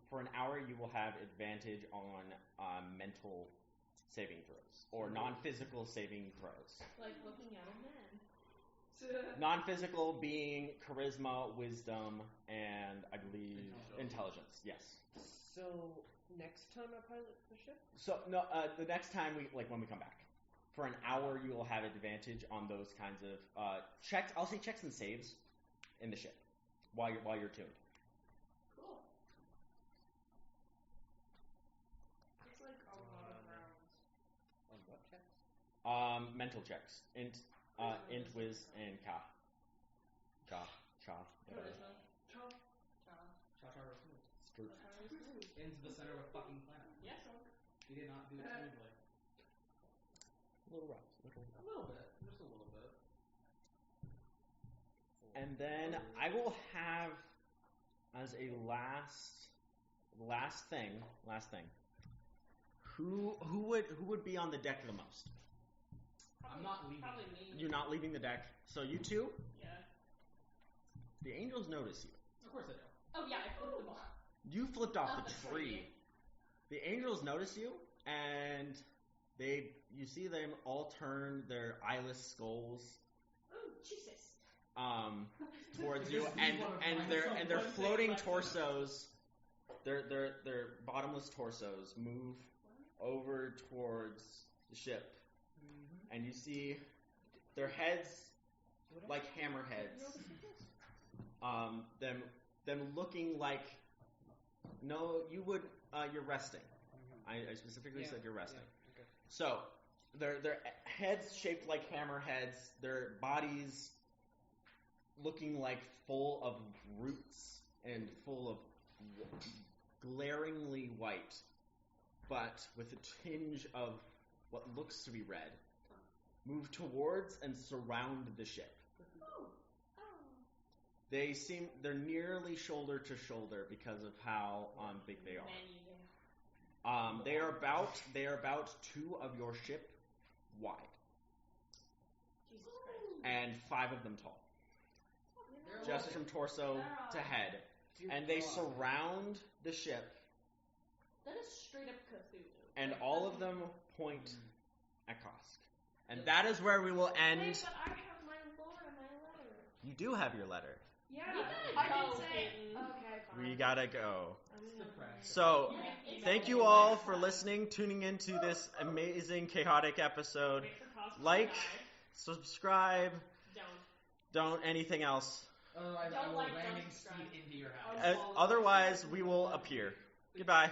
For an hour, you will have advantage on mental saving throws or non-physical saving throws. Like looking at a man. Non-physical being charisma, wisdom, and I believe intelligence. Yes. So next time I pilot the ship. So no, the next time when we come back, for an hour you will have advantage on those kinds of checks. I'll say checks and saves in the ship while you're tuned. Cool. It's like a lot of rounds. On what checks? Mental checks. Int, Wiz, and Cha. Whatever. Charisma. Cha. Screw. into the center of a fucking planet. Yeah, sure. He did not do it smoothly. A little rough. A little bit. Just a little bit. And then I will have as a last thing. Who would be on the deck the most? I'm not leaving. Probably me. You're not leaving the deck. So you two, Yeah. the angels notice you. Of course I do. Oh yeah, I flipped the ball. You flipped off That's the tree. pretty. The angels notice you, and you see them all turn their eyeless skulls Oh Jesus. towards you, and their floating torsos, their bottomless torsos move over towards the ship, and you see their heads like hammerheads, them looking like you're resting. I specifically said you're resting. Okay. So their heads shaped like hammerheads, their bodies looking like full of roots and full of glaringly white, but with a tinge of what looks to be red, move towards and surround the ship. They're nearly shoulder to shoulder because of how big they are. They are about 2 of your ship wide, Jesus Christ. and 5 of them tall, just from torso to head. And they surround the ship, That is straight up Cthulhu. and all of them point at Kosk. And that is where we will Hey, end. but I have my lore and my letter. You do have your letter. Yeah, We gotta I go, did say. Peyton. Okay, fine. We gotta go. I'm The gonna- pressure. So, Yeah. thank you all for listening, tuning into this amazing, chaotic episode. Wait for Cosmo to Like, die. subscribe, Don't. don't anything else. Otherwise, I Don't will like, don't landing subscribe. speed into your house. Otherwise, we will appear. Goodbye.